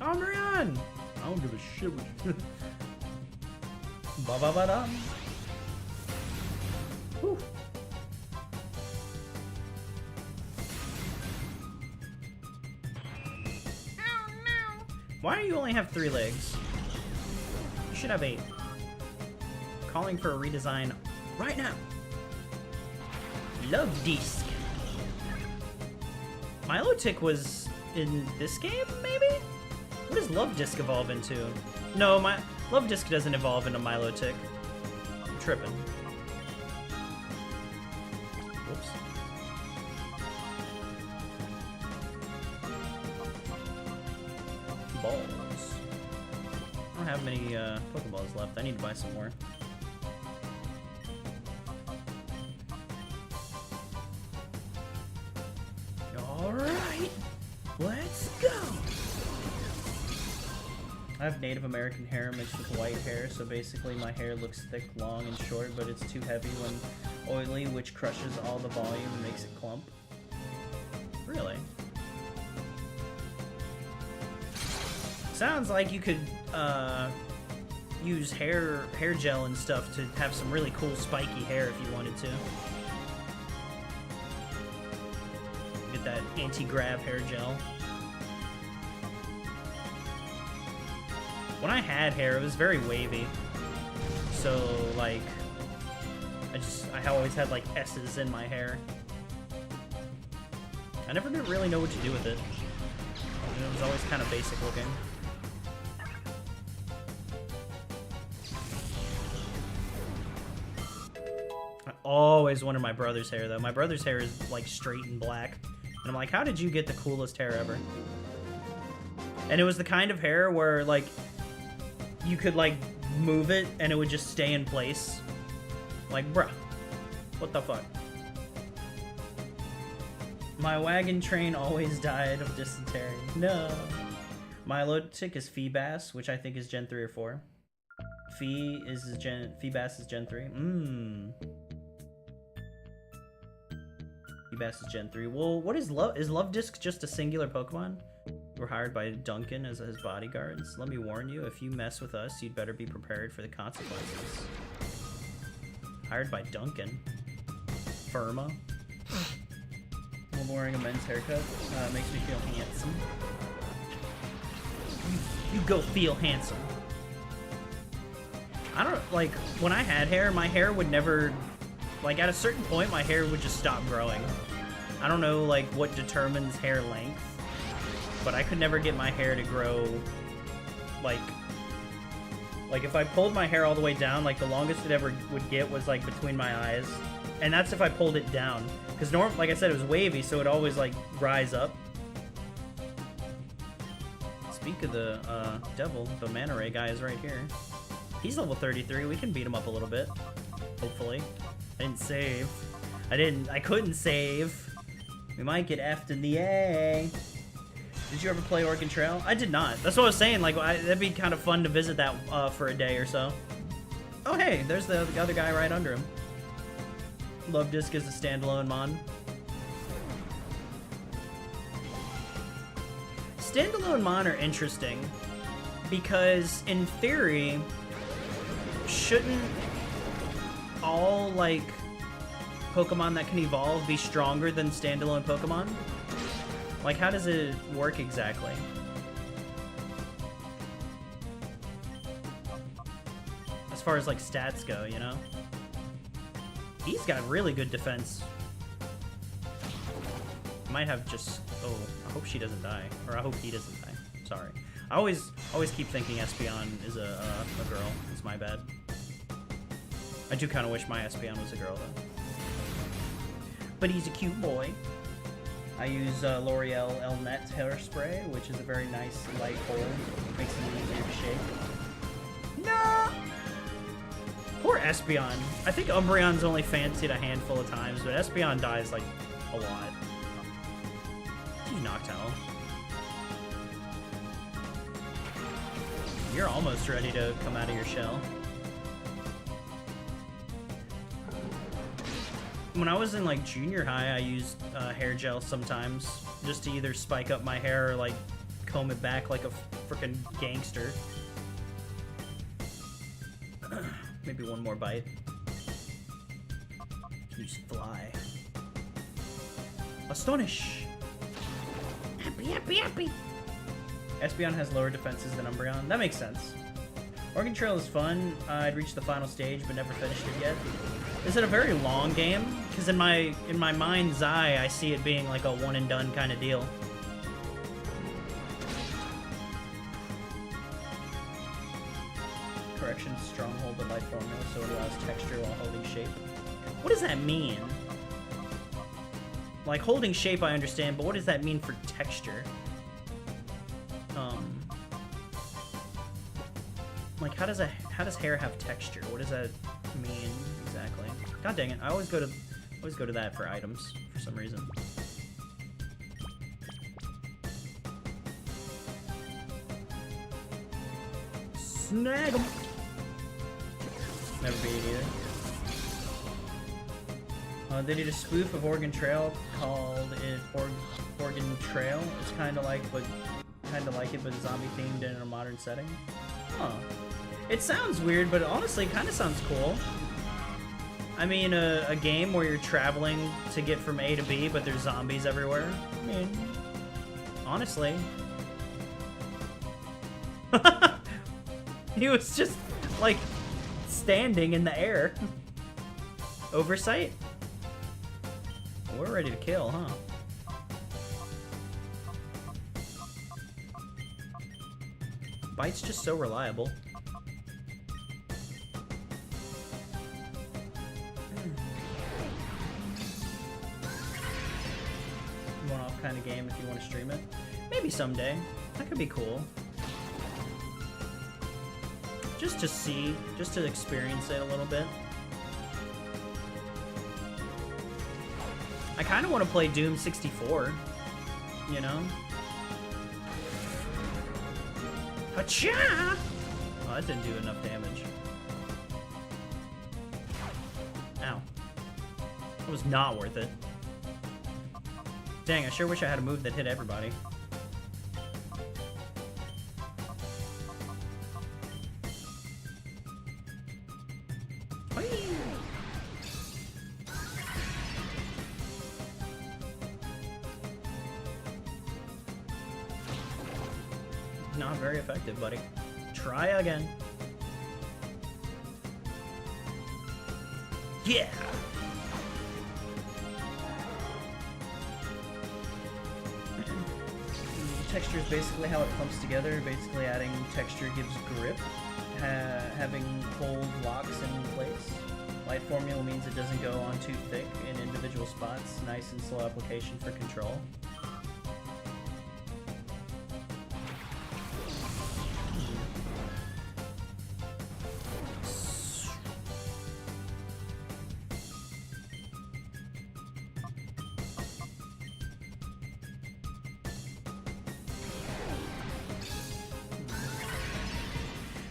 Umbreon! I don't give a shit what you... Ba-ba-ba-dum. Whew. Why do you only have 3 legs? should have a calling for a redesign right now. Love Disc. Milotic was in this game, maybe? What does Love Disc evolve into? No, my Love Disc doesn't evolve into Milotic. I'm tripping. Whoops. Balls. I don't have many Pokeballs left. I need to buy some more. Alright, let's go! I have Native American hair mixed with white hair, so basically my hair looks thick, long, and short, but it's too heavy when oily, which crushes all the volume and makes it clump. Really? Sounds like you could use hair gel and stuff to have some really cool spiky hair if you wanted to. Get that anti-grav hair gel. When I had hair, it was very wavy. So, like, I always had, like, S's in my hair. I never did really know what to do with it. It was always kind of basic looking. I always wanted my brother's hair, though. My brother's hair is, like, straight and black. And I'm like, how did you get the coolest hair ever? And it was the kind of hair where, like, you could, like, move it and it would just stay in place. Like, bruh, what the fuck? My wagon train always died of dysentery. No. Milotic is Feebas, which I think is Gen 3 or 4. Feebas is Gen 3. Feebas is Gen 3. Well, what is Love? Is Love Disc just a singular Pokemon? We're hired by Duncan as his bodyguards. Let me warn you, if you mess with us, you'd better be prepared for the consequences. Hired by Duncan. Firma. I'm wearing a men's haircut. Makes me feel handsome. You go feel handsome. I don't, like, when I had hair, my hair would never, like, at a certain point, my hair would just stop growing. I don't know, like, what determines hair length, but I could never get my hair to grow, like, if I pulled my hair all the way down, like, the longest it ever would get was, like, between my eyes. And that's if I pulled it down. Because, like I said, it was wavy, so it always, like, rise up. Speak of the devil, the Manta Ray guy is right here. He's level 33. We can beat him up a little bit. Hopefully. I didn't save. I couldn't save. We might get F'd in the A. Did you ever play Oregon Trail? I did not. That's what I was saying. Like, that'd be kind of fun to visit that for a day or so. Oh, hey, there's the other guy right under him. Love Disc is a standalone mod. Standalone mod are interesting because, in theory, shouldn't all, like, Pokemon that can evolve be stronger than standalone Pokemon? Like, how does it work exactly? As far as, like, stats go, you know? He's got really good defense. Might have just... Oh, I hope she doesn't die. Or I hope he doesn't die. Sorry. I always keep thinking Espeon is a girl. It's my bad. I do kind of wish my Espeon was a girl, though. But he's a cute boy. I use L'Oreal Elnet hairspray, which is a very nice light hold. Makes it easier to shake. No! Poor Espeon. I think Umbreon's only fancied a handful of times, but Espeon dies, like, a lot. You Noctowl. You're almost ready to come out of your shell. When I was in, like, junior high, I used hair gel sometimes, just to either spike up my hair or, like, comb it back like a frickin' gangster. Maybe one more bite. Use Fly. Astonish! Happy, happy, happy! Espeon has lower defenses than Umbreon. That makes sense. Oregon Trail is fun. I'd reached the final stage, but never finished it yet. Is it a very long game? Because in my mind's eye, I see it being like a one and done kind of deal. Correction, stronghold but light formula, so it allows texture while holding shape. What does that mean? Like, holding shape I understand, but what does that mean for texture? Like, how does hair have texture? What does that mean exactly? God dang it! I always go to that for items for some reason. Snag 'em. Never beat it either. They did a spoof of Oregon Trail called it Oregon Trail. It's kind of like it, but zombie themed and in a modern setting. Huh. It sounds weird, but honestly, it kind of sounds cool. I mean, a game where you're traveling to get from A to B, but there's zombies everywhere. I mean, honestly. He was just, like, standing in the air. Oversight? We're ready to kill, huh? Bite's just so reliable. One-off kind of game if you want to stream it. Maybe someday. That could be cool. Just to see, just to experience it a little bit. I kind of want to play Doom 64, you know? Hacha! Oh, that didn't do enough damage. Ow. That was not worth it. Dang, I sure wish I had a move that hit everybody. Not very effective, buddy. Try again. Yeah! Texture is basically how it clumps together. Basically adding texture gives grip. Having hold locks in place. Light formula means it doesn't go on too thick in individual spots. Nice and slow application for control.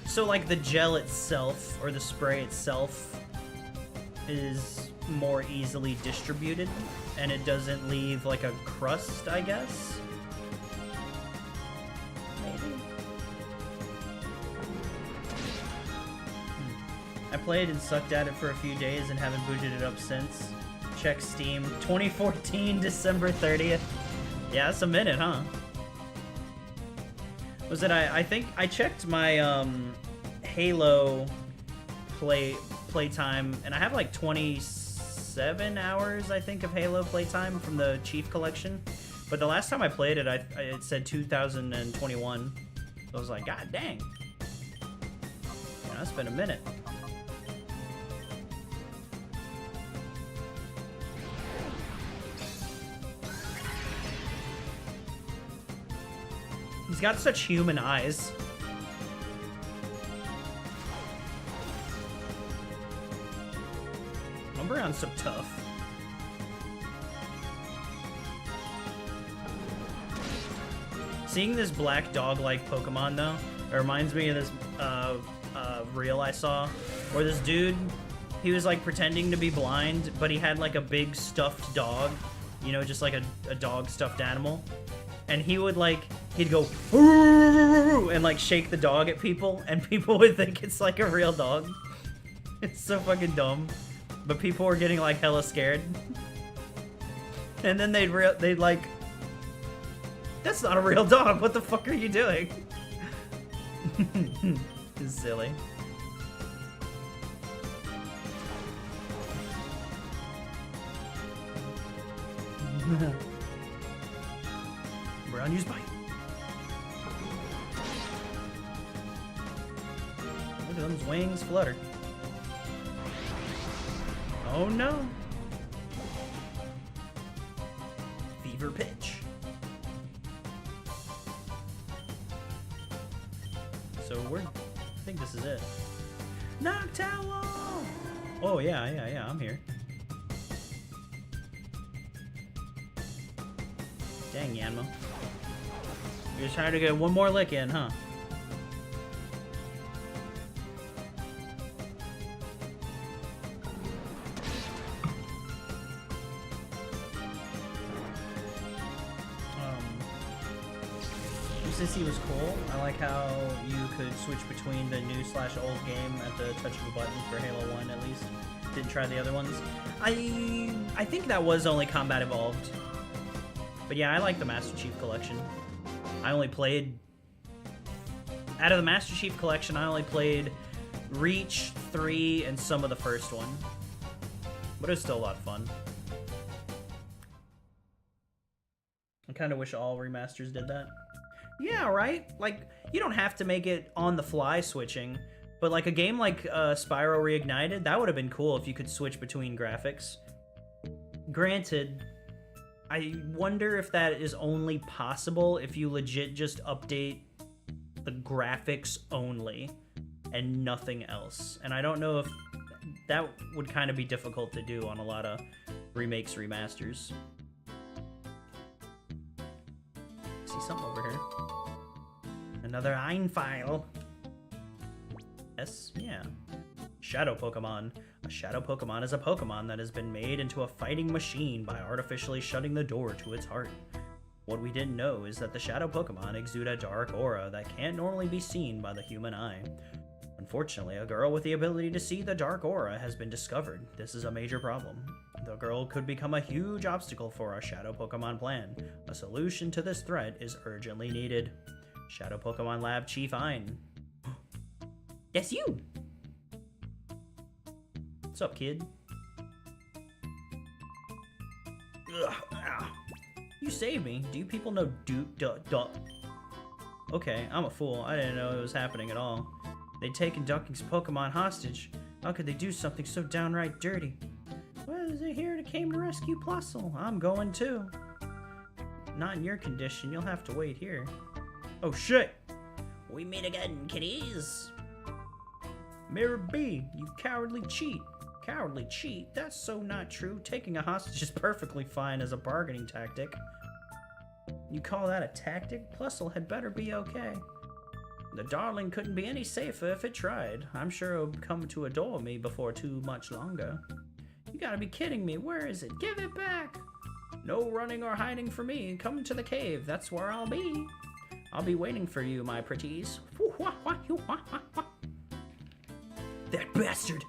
So, like, the gel itself, or the spray itself, is more easily distributed, and it doesn't leave, like, a crust, I guess? Maybe? I played and sucked at it for a few days and haven't booted it up since. Check Steam. 2014, December 30th. Yeah, that's a minute, huh? Was it, I think, I checked my, Halo playtime, and I have like 27 hours, I think, of Halo playtime from the Chief Collection. But the last time I played it, it said 2021. So I was like, God dang. You know, it's been a minute. He's got such human eyes. Umbreon's so tough. Seeing this black dog-like Pokemon, though, it reminds me of this reel I saw, where this dude, he was, like, pretending to be blind, but he had, like, a big stuffed dog, you know, just like a dog stuffed animal, and he would, like, he'd go, and, like, shake the dog at people, and people would think it's, like, a real dog. It's so fucking dumb. But people were getting, like, hella scared. And then they'd like, that's not a real dog. What the fuck are you doing? Silly. Brown use bite. Look at those wings flutter. Oh no. Fever pitch. So I think this is it. Noctowl! Oh yeah, I'm here. Dang, Yanma. You're just trying to get one more lick in, huh? Since he was cool, I like how you could switch between the new/old game at the touch of a button for Halo 1 at least. Didn't try the other ones. I think that was only Combat Evolved. But yeah, I like the Master Chief Collection. I only played... Out of the Master Chief Collection, I only played Reach, 3, and some of the first one. But it was still a lot of fun. I kind of wish all remasters did that. Yeah, right? Like, you don't have to make it on the fly switching, but like a game like Spyro Reignited, that would have been cool if you could switch between graphics. Granted, I wonder if that is only possible if you legit just update the graphics only and nothing else. And I don't know if that would kind of be difficult to do on a lot of remakes, remasters. See something over here. Another Ein file. Yes, yeah. Shadow Pokemon. A Shadow Pokemon is a Pokemon that has been made into a fighting machine by artificially shutting the door to its heart. What we didn't know is that the Shadow Pokemon exude a dark aura that can't normally be seen by the human eye. Unfortunately, a girl with the ability to see the dark aura has been discovered. This is a major problem. The girl could become a huge obstacle for our Shadow Pokemon plan. A solution to this threat is urgently needed. Shadow Pokemon Lab Chief Ein. That's you! What's up, kid? Ugh, ow. You saved me. Do you people know Okay, I'm a fool. I didn't know it was happening at all. They'd taken Ducking's Pokemon hostage. How could they do something so downright dirty? Well, is it here that came to rescue Plusle? I'm going too. Not in your condition. You'll have to wait here. Oh shit! We meet again, kiddies! Mirror B, you cowardly cheat. Cowardly cheat? That's so not true. Taking a hostage is perfectly fine as a bargaining tactic. You call that a tactic? Plusle had better be okay. The darling couldn't be any safer if it tried. I'm sure it would come to adore me before too much longer. You gotta be kidding me. Where is it? Give it back! No running or hiding for me. Come to the cave. That's where I'll be. I'll be waiting for you, my pretties. That bastard!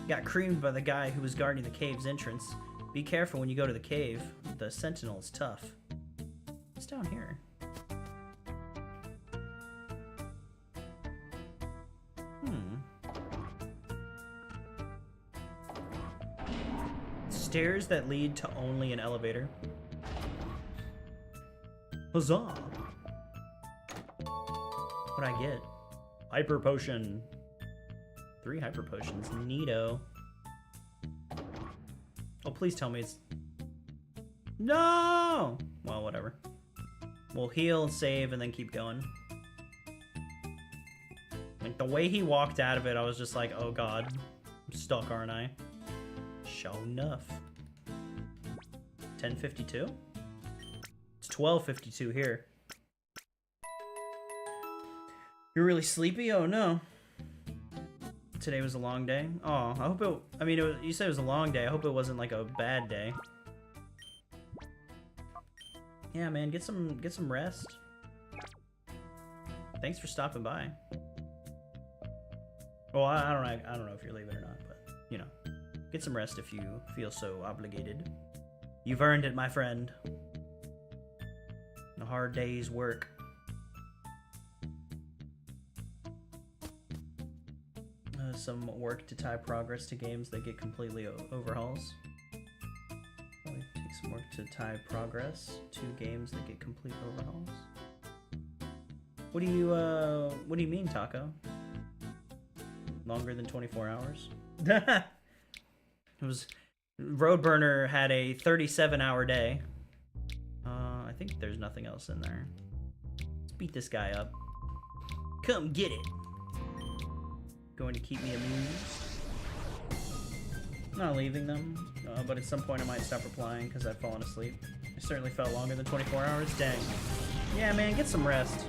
Got creamed by the guy who was guarding the cave's entrance. Be careful when you go to the cave. The sentinel is tough. What's down here? Stairs that lead to only an elevator. Huzzah! What'd I get? Hyper Potion. 3 Hyper Potions. Neato. Oh, please tell me it's... No! Well, whatever. We'll heal, save, and then keep going. Like, the way he walked out of it, I was just like, oh god. I'm stuck, aren't I? Sure enough. 10:52? It's 12:52 here. You're really sleepy? Oh no. Today was a long day. Oh, I hope it... I mean, you said it was a long day. I hope it wasn't like a bad day. Yeah, man, get some rest. Thanks for stopping by. Well, I don't know if you're leaving or not, but you know, get some rest if you feel so obligated. You've earned it, my friend. A hard day's work. Some work to tie progress to games that get completely overhauls. It takes some work to tie progress to games that get complete overhauls. What do you mean, Taco? Longer than 24 hours? It was... Roadburner had a 37-hour day. I think there's nothing else in there. Let's beat this guy up. Come get it. Going to keep me amused. Not leaving them, but at some point I might stop replying because I've fallen asleep. I certainly felt longer than 24 hours. Dang. Yeah, man, get some rest.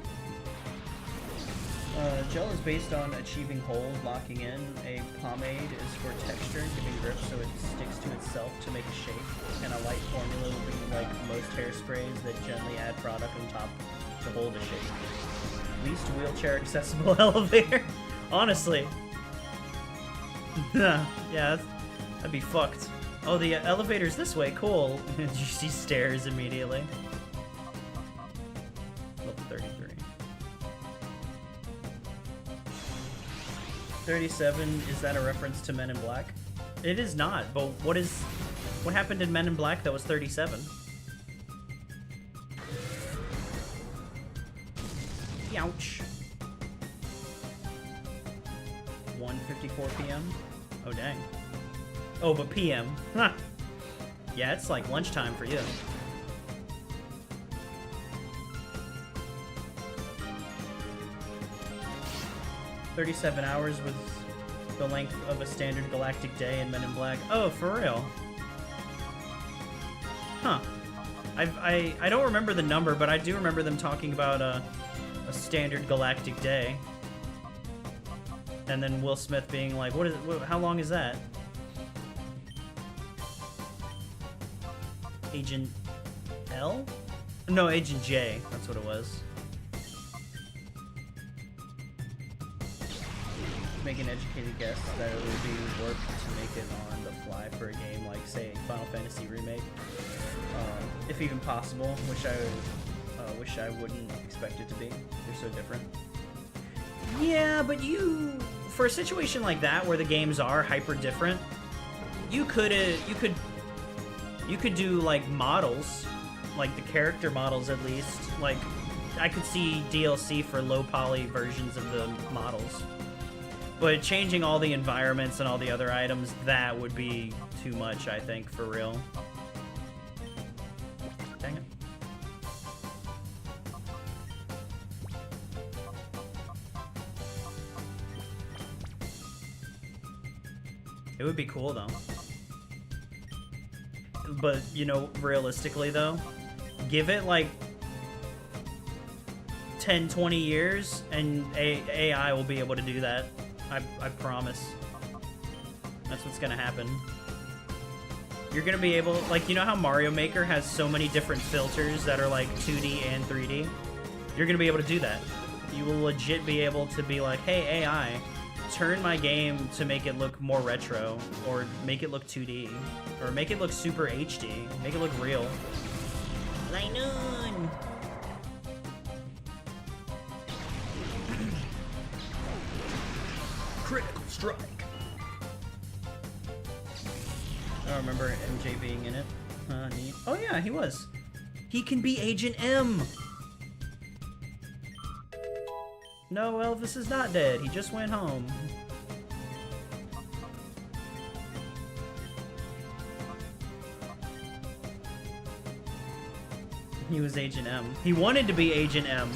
Gel is based on achieving hold, locking in. A pomade is for texture, giving grip so it sticks to itself to make a shape. And a light formula would be like most hairsprays that gently add product on top to hold a shape. Least wheelchair accessible elevator. Honestly. Yeah, that'd be fucked. Oh, the elevator's this way, cool. You see stairs immediately. Level 33. 37, is that a reference to Men in Black? It is not, but what happened in Men in Black that was 37? Ouch. 1:54 p.m. Oh dang. Oh, but p.m. Huh. Yeah, it's like lunchtime for you. "37 hours was the length of a standard galactic day in Men in Black." Oh, for real? Huh. I don't remember the number, but I do remember them talking about a standard galactic day. And then Will Smith being like, how long is that? Agent L? No, Agent J. That's what it was. Make an educated guess that it would be work to make it on the fly for a game like, say, Final Fantasy Remake. If even possible, which I wouldn't expect it to be. They're so different. Yeah, but for a situation like that where the games are hyper different, you could do like models, like the character models at least. Like I could see DLC for low poly versions of the models. But changing all the environments and all the other items, that would be too much, I think, for real. Dang it. It would be cool, though. But, you know, realistically, though, give it, like, 10, 20 years, and AI will be able to do that. I promise. That's what's gonna happen. You're gonna be able, like, you know how Mario Maker has so many different filters that are, like, 2D and 3D? You're gonna be able to do that. You will legit be able to be like, hey, AI, turn my game to make it look more retro, or make it look 2D, or make it look super HD, make it look real. Lainoon! Critical strike! I don't remember MJ being in it. Neat. Oh yeah, he was. He can be Agent M! No, Elvis is not dead. He just went home. He was Agent M. He wanted to be Agent M,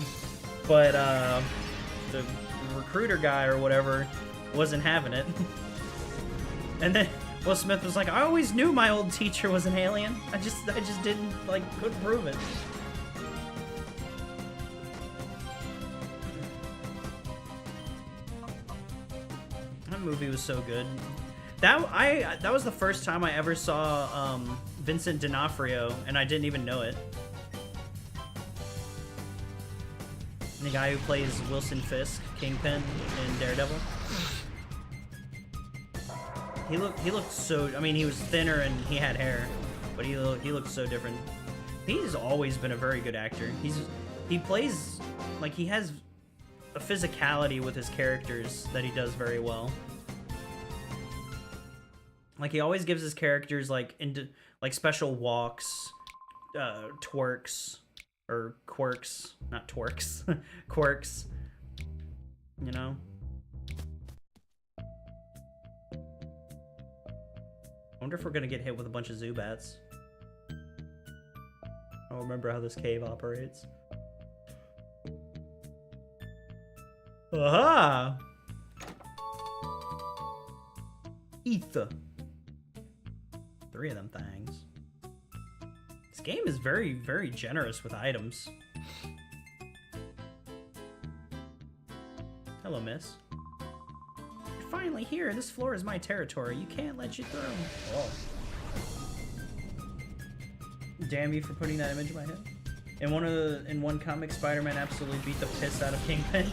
but the recruiter guy or whatever wasn't having it. And then Will Smith was like, I always knew my old teacher was an alien. I just didn't, like, couldn't prove it. That movie was so good. That was the first time I ever saw Vincent D'Onofrio, and I didn't even know it. The guy who plays Wilson Fisk, Kingpin in Daredevil. He looked so. I mean, he was thinner and he had hair, but he looked so different. He's always been a very good actor. He plays, like, he has a physicality with his characters that he does very well. Like, he always gives his characters, like, into, like, special walks, twerks, or quirks, not twerks, quirks, you know? I wonder if we're gonna get hit with a bunch of Zubats. I don't remember how this cave operates. Aha! Ether. 3 of them things. This game is very, very generous with items. Hello, miss. You're finally here. This floor is my territory. You can't let you through. Oh. Damn you for putting that image in my head. In one comic, Spider-Man absolutely beat the piss out of Kingpin.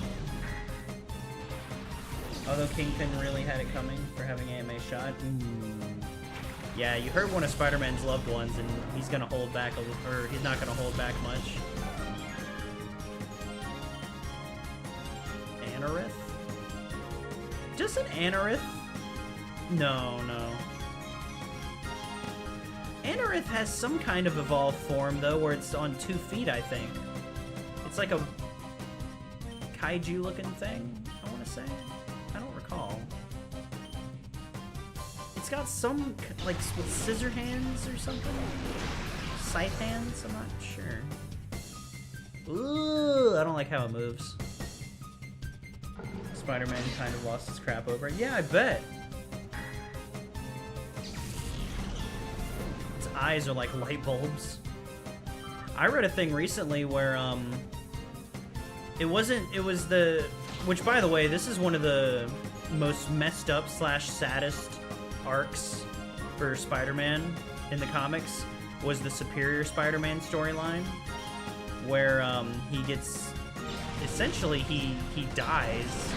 Although Kingpin really had it coming for having AMA shot. Yeah, you hurt one of Spider-Man's loved ones, and he's gonna hold back or he's not gonna hold back much. Anorith? Doesn't Anorith? No. Anorith has some kind of evolved form, though, where it's on 2 feet, I think. It's like a kaiju-looking thing, I want to say. I don't recall. It's got some, like, with scissor hands or something? Scythe hands? I'm not sure. Ooh, I don't like how it moves. Spider-Man kind of lost his crap over it. Yeah, I bet. Its eyes are like light bulbs. I read a thing recently where, it was the, which, by the way, this is one of the most messed up / saddest arcs for Spider-Man in the comics, was the Superior Spider-Man storyline, where he gets, essentially he dies.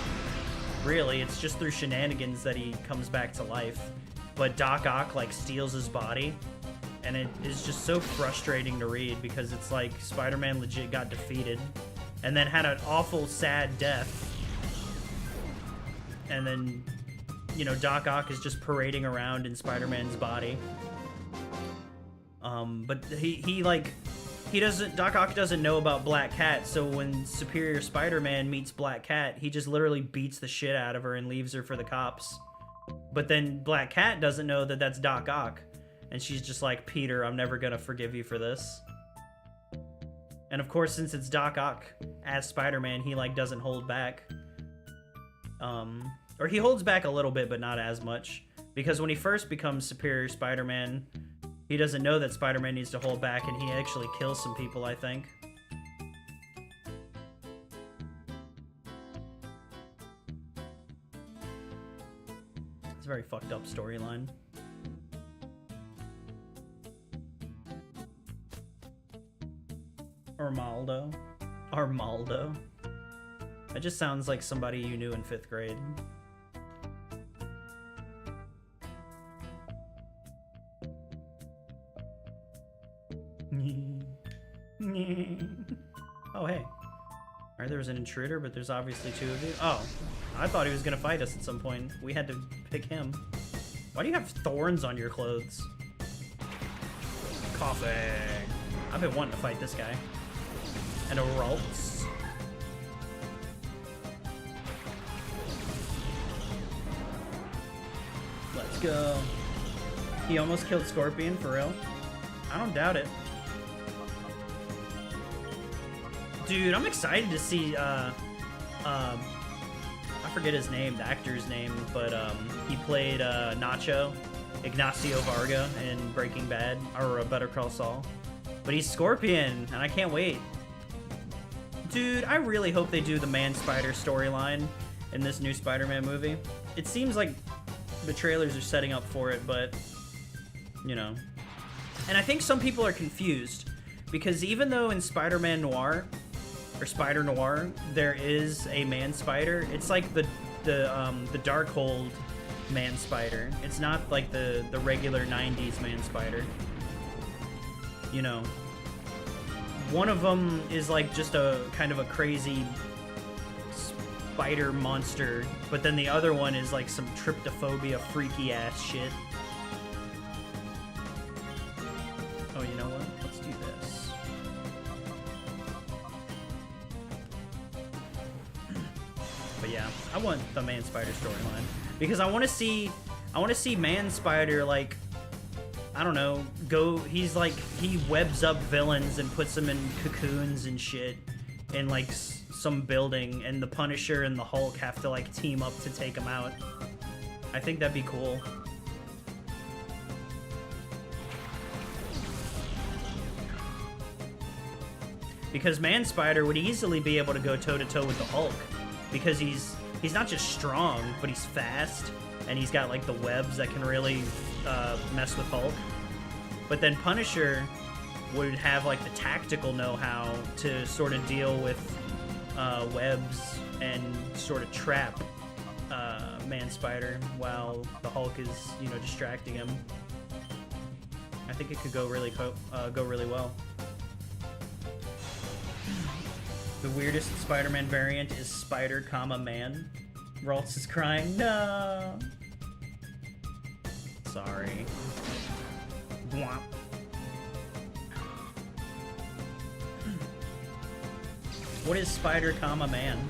Really, it's just through shenanigans that he comes back to life. But Doc Ock, like, steals his body, and it is just so frustrating to read, because it's like Spider-Man legit got defeated and then had an awful sad death, and then, you know, Doc Ock is just parading around in Spider-Man's body. But Doc Ock doesn't know about Black Cat, so when Superior Spider-Man meets Black Cat, he just literally beats the shit out of her and leaves her for the cops. But then Black Cat doesn't know that that's Doc Ock, and she's just like, Peter, I'm never gonna forgive you for this. And of course, since it's Doc Ock as Spider-Man, he, like, doesn't hold back. Or he holds back a little bit, but not as much. Because when he first becomes Superior Spider-Man, he doesn't know that Spider-Man needs to hold back, and he actually kills some people, I think. It's a very fucked up storyline. Armaldo. That just sounds like somebody you knew in 5th grade. Oh, hey. Alright, there was an intruder, but there's obviously 2 of you. Oh, I thought he was gonna fight us at some point. We had to pick him. Why do you have thorns on your clothes? Coughing. I've been wanting to fight this guy. And a Ralts. Let's go. He almost killed Scorpion, for real? I don't doubt it. Dude, I'm excited to see, I forget his name, the actor's name, but, he played, Nacho, Ignacio Varga in Breaking Bad, or Better Call Saul. But he's Scorpion, and I can't wait. Dude, I really hope they do the Man-Spider storyline in this new Spider-Man movie. It seems like the trailers are setting up for it, but, you know. And I think some people are confused, because even though in Spider-Man Noir, or Spider Noir, there is a Man-Spider, it's like the Darkhold Man-Spider. It's not like the regular 90s Man-Spider. You know. One of them is like just a kind of a crazy spider monster, but then the other one is like some tryptophobia freaky ass shit. But yeah, I want the Man Spider storyline because I want to see Man Spider, like, I don't know, he's like, he webs up villains and puts them in cocoons and shit in like some building, and the Punisher and the Hulk have to like team up to take him out. I think that'd be cool. Because Man Spider would easily be able to go toe-to-toe with the Hulk, because he's not just strong, but he's fast, and he's got like the webs that can really mess with Hulk. But then Punisher would have like the tactical know-how to sort of deal with webs and sort of trap Man Spider while the Hulk is, you know, distracting him. I think it could go really well. The weirdest Spider-Man variant is Spider, Man. Ralts is crying. No. Sorry. Bwomp. What is Spider, Man?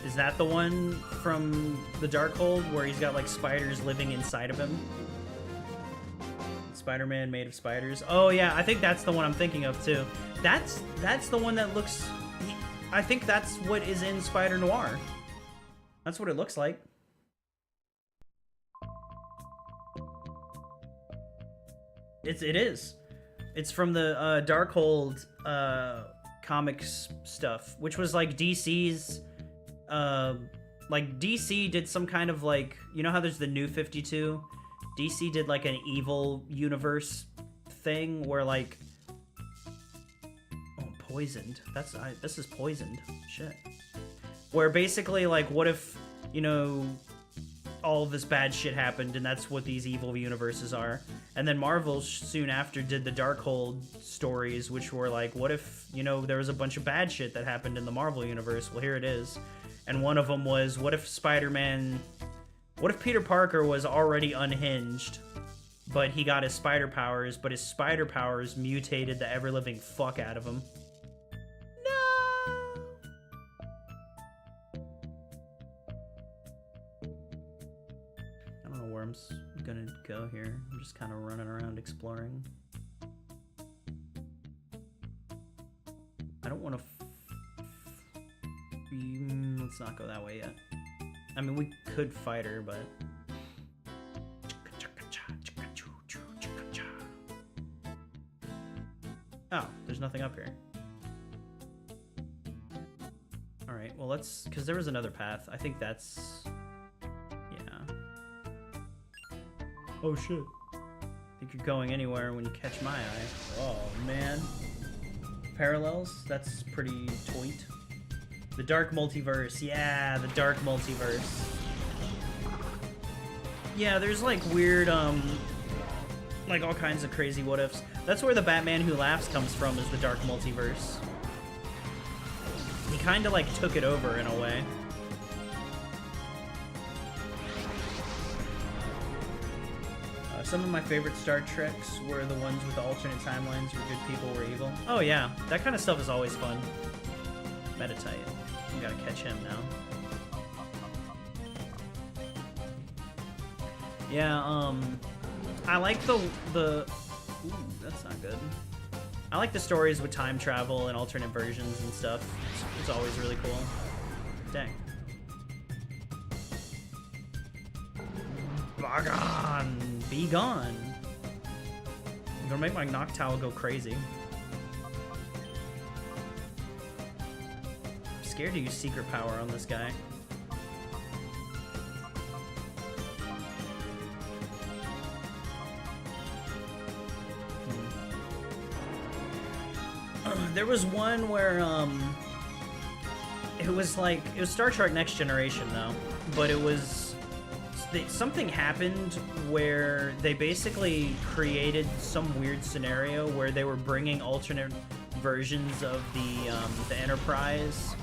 Is that the one from the Darkhold where he's got like spiders living inside of him? Spider-Man made of spiders. Oh yeah, I think that's the one I'm thinking of too. That's the one that looks... I think that's what is in Spider Noir. That's what it looks like. It is. It's from the Darkhold comics stuff, which was like DC's... like DC did some kind of like... You know how there's the New 52? DC did like an evil universe thing where like... Oh, Poisoned. This is Poisoned. Shit. Where basically like, what if, you know, all this bad shit happened and that's what these evil universes are. And then Marvel soon after did the Darkhold stories, which were like, what if, you know, there was a bunch of bad shit that happened in the Marvel universe? Well, here it is. And one of them was, what if Spider-Man... What if Peter Parker was already unhinged, but he got his spider powers, but his spider powers mutated the ever-living fuck out of him? No! I don't know where I'm gonna go here. I'm just kind of running around exploring. I don't want to... Let's not go that way yet. I mean, we could fight her, but... Oh, there's nothing up here. Alright, well let's... Because there was another path. I think that's... Yeah. Oh shit. I think you're going anywhere when you catch my eye. Oh, man. Parallels? That's pretty toit. The Dark Multiverse. Yeah, the Dark Multiverse. Yeah, there's like weird, like all kinds of crazy what-ifs. That's where the Batman Who Laughs comes from, is the Dark Multiverse. He kind of like took it over in a way. Some of my favorite Star Treks were the ones with the alternate timelines where good people were evil. Oh yeah, that kind of stuff is always fun. Metatite. We gotta catch him now. Yeah, I like the ooh, that's not good. I like the stories with time travel and alternate versions and stuff. It's always really cool. Dang. Bagon! Be gone! I'm gonna make my Noctowl go crazy. I'm scared to use secret power on this guy. There was one where, it was Star Trek Next Generation though, but it was, something happened where they basically created some weird scenario where they were bringing alternate versions of the Enterprise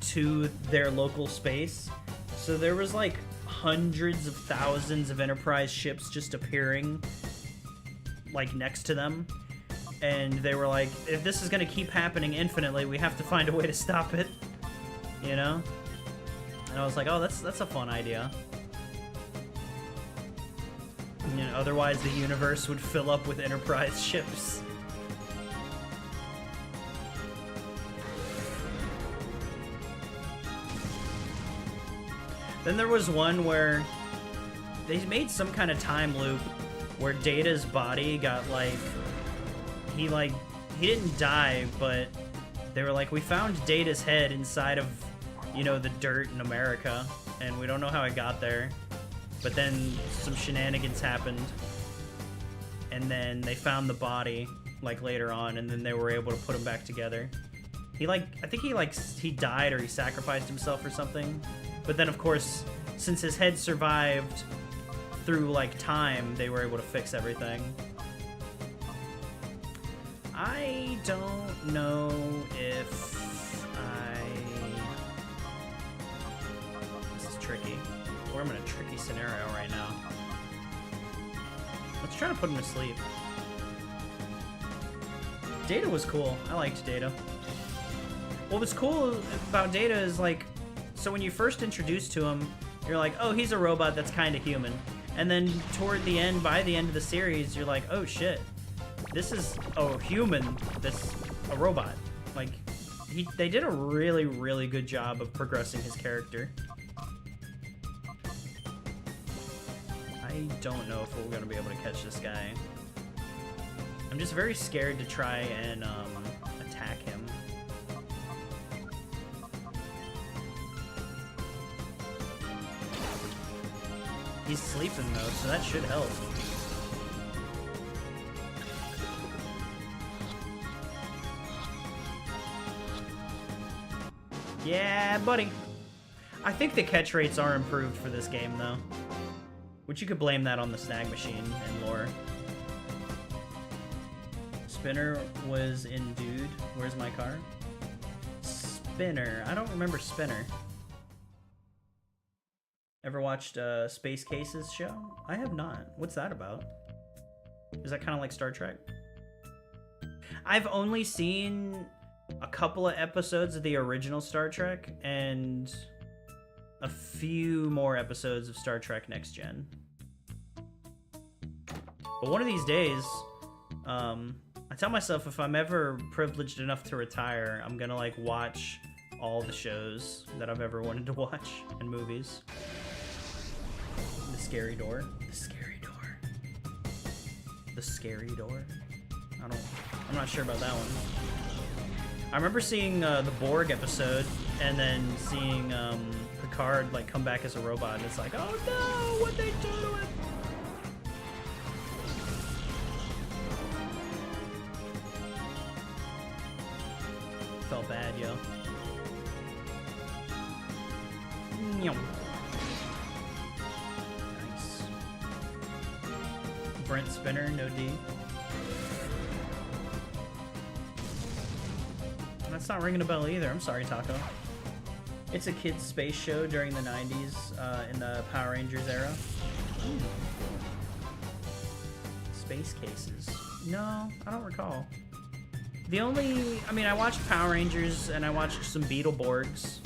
to their local space. So there was like hundreds of thousands of Enterprise ships just appearing like next to them. And they were like, if this is going to keep happening infinitely, we have to find a way to stop it. you know? And I was like, oh, that's a fun idea. You know, otherwise the universe would fill up with Enterprise ships. Then there was one where they made some kind of time loop where Data's body got he didn't die, but they were like, we found Data's head inside of, you know, the dirt in America, and we don't know how it got there. But then some shenanigans happened, and then they found the body, like, later on, and then they were able to put him back together. I think he died or he sacrificed himself or something. But then, of course, since his head survived through, like, time, they were able to fix everything. I don't know if this is tricky. Or I'm in a tricky scenario right now. Let's try to put him to sleep. Data was cool. I liked Data. What was cool about Data is, like, so when you first introduced to him, you're like, oh, he's a robot that's kind of human. And then toward the end, by the end of the series, you're like, oh shit, this is a human that's a robot. Like, they did a really, really good job of progressing his character. I don't know if we're gonna be able to catch this guy. I'm just very scared to try and attack him. He's sleeping though, so that should help. Yeah, buddy. I think the catch rates are improved for this game though. Which you could blame that on the snag machine and lore. Spinner was in Dude. Where's my car? Spinner. I don't remember Spinner. Ever watched Space Case's show? I have not. What's that about? Is that kind of like Star Trek? I've only seen a couple of episodes of the original Star Trek and a few more episodes of Star Trek Next Gen. But one of these days, I tell myself if I'm ever privileged enough to retire, I'm gonna like watch all the shows that I've ever wanted to watch and movies. The Scary Door. The Scary Door. The Scary Door. I'm not sure about that one. I remember seeing the Borg episode and then seeing Picard like come back as a robot, and it's like, oh no, what'd they do to him? Felt bad, yo. Nice. Brent Spinner, no D. That's not ringing a bell either. I'm sorry, Taco. It's a kid's space show during the 90s in the Power Rangers era. Ooh. Space Cases. No, I don't recall. I watched Power Rangers and I watched some Beetleborgs.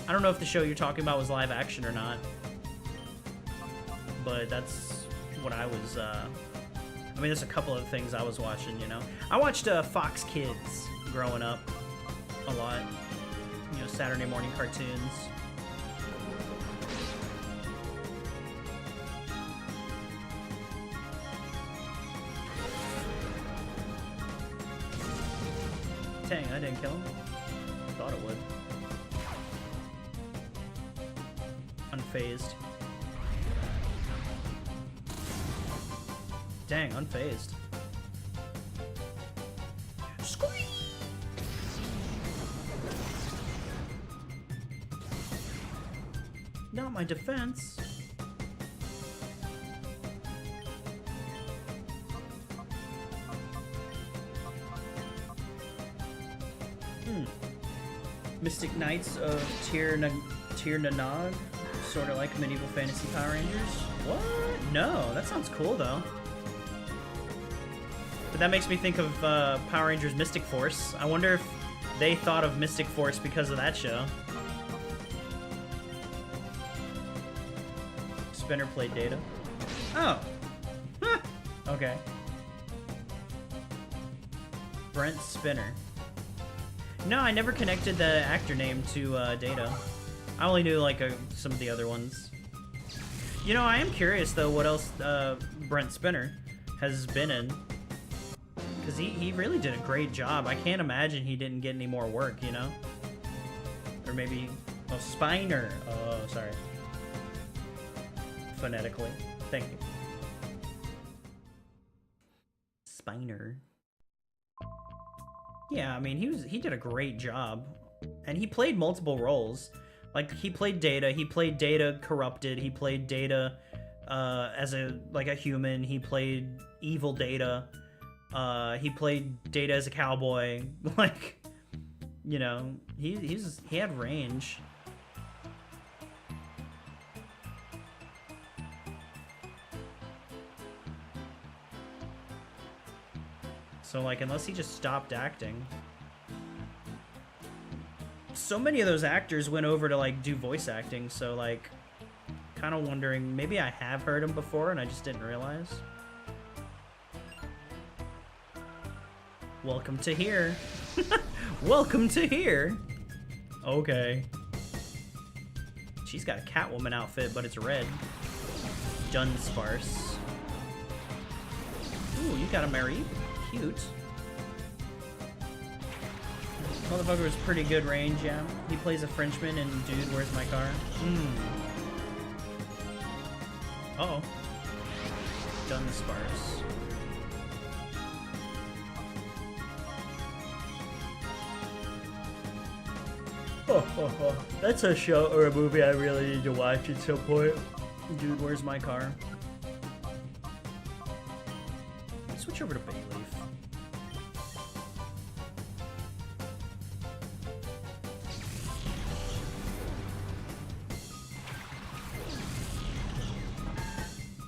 I don't know if the show you're talking about was live action or not. But that's what I was, there's a couple of things I was watching, you know. I watched Fox Kids growing up a lot. You know, Saturday morning cartoons. Dang, I didn't kill him. Thought it would. Unfazed. Dang, unfazed. Squeak! Not my defense. Mystic Knights of Tir Nanog, sort of like medieval fantasy Power Rangers. What? No, that sounds cool though. But that makes me think of Power Rangers Mystic Force. I wonder if they thought of Mystic Force because of that show. Spinner played Data. Oh. Huh. Okay. Brent Spinner. No, I never connected the actor name to Data. I only knew like some of the other ones. You know, I am curious though what else Brent Spinner has been in. Because he really did a great job. I can't imagine he didn't get any more work, you know? Or maybe... Oh, Spiner. Oh, sorry. Phonetically. Thank you. Spiner. Yeah, I mean, he did a great job. And he played multiple roles. Like, he played Data corrupted, he played Data as a human, he played evil Data. He played Data as a cowboy. Like, you know, he had range. So, like, unless he just stopped acting. So many of those actors went over to, like, do voice acting, so, like, kind of wondering, maybe I have heard him before and I just didn't realize. Welcome to here. Welcome to here. Okay. She's got a Catwoman outfit, but it's red. Dunsparce. Ooh, you got a Mary. Cute. Motherfucker was pretty good range, yeah. He plays a Frenchman in Dude, Where's My Car? Uh-oh. Dunsparce. That's a show or a movie I really need to watch at some point. Dude, Where's My Car? Let's switch over to Bayleaf.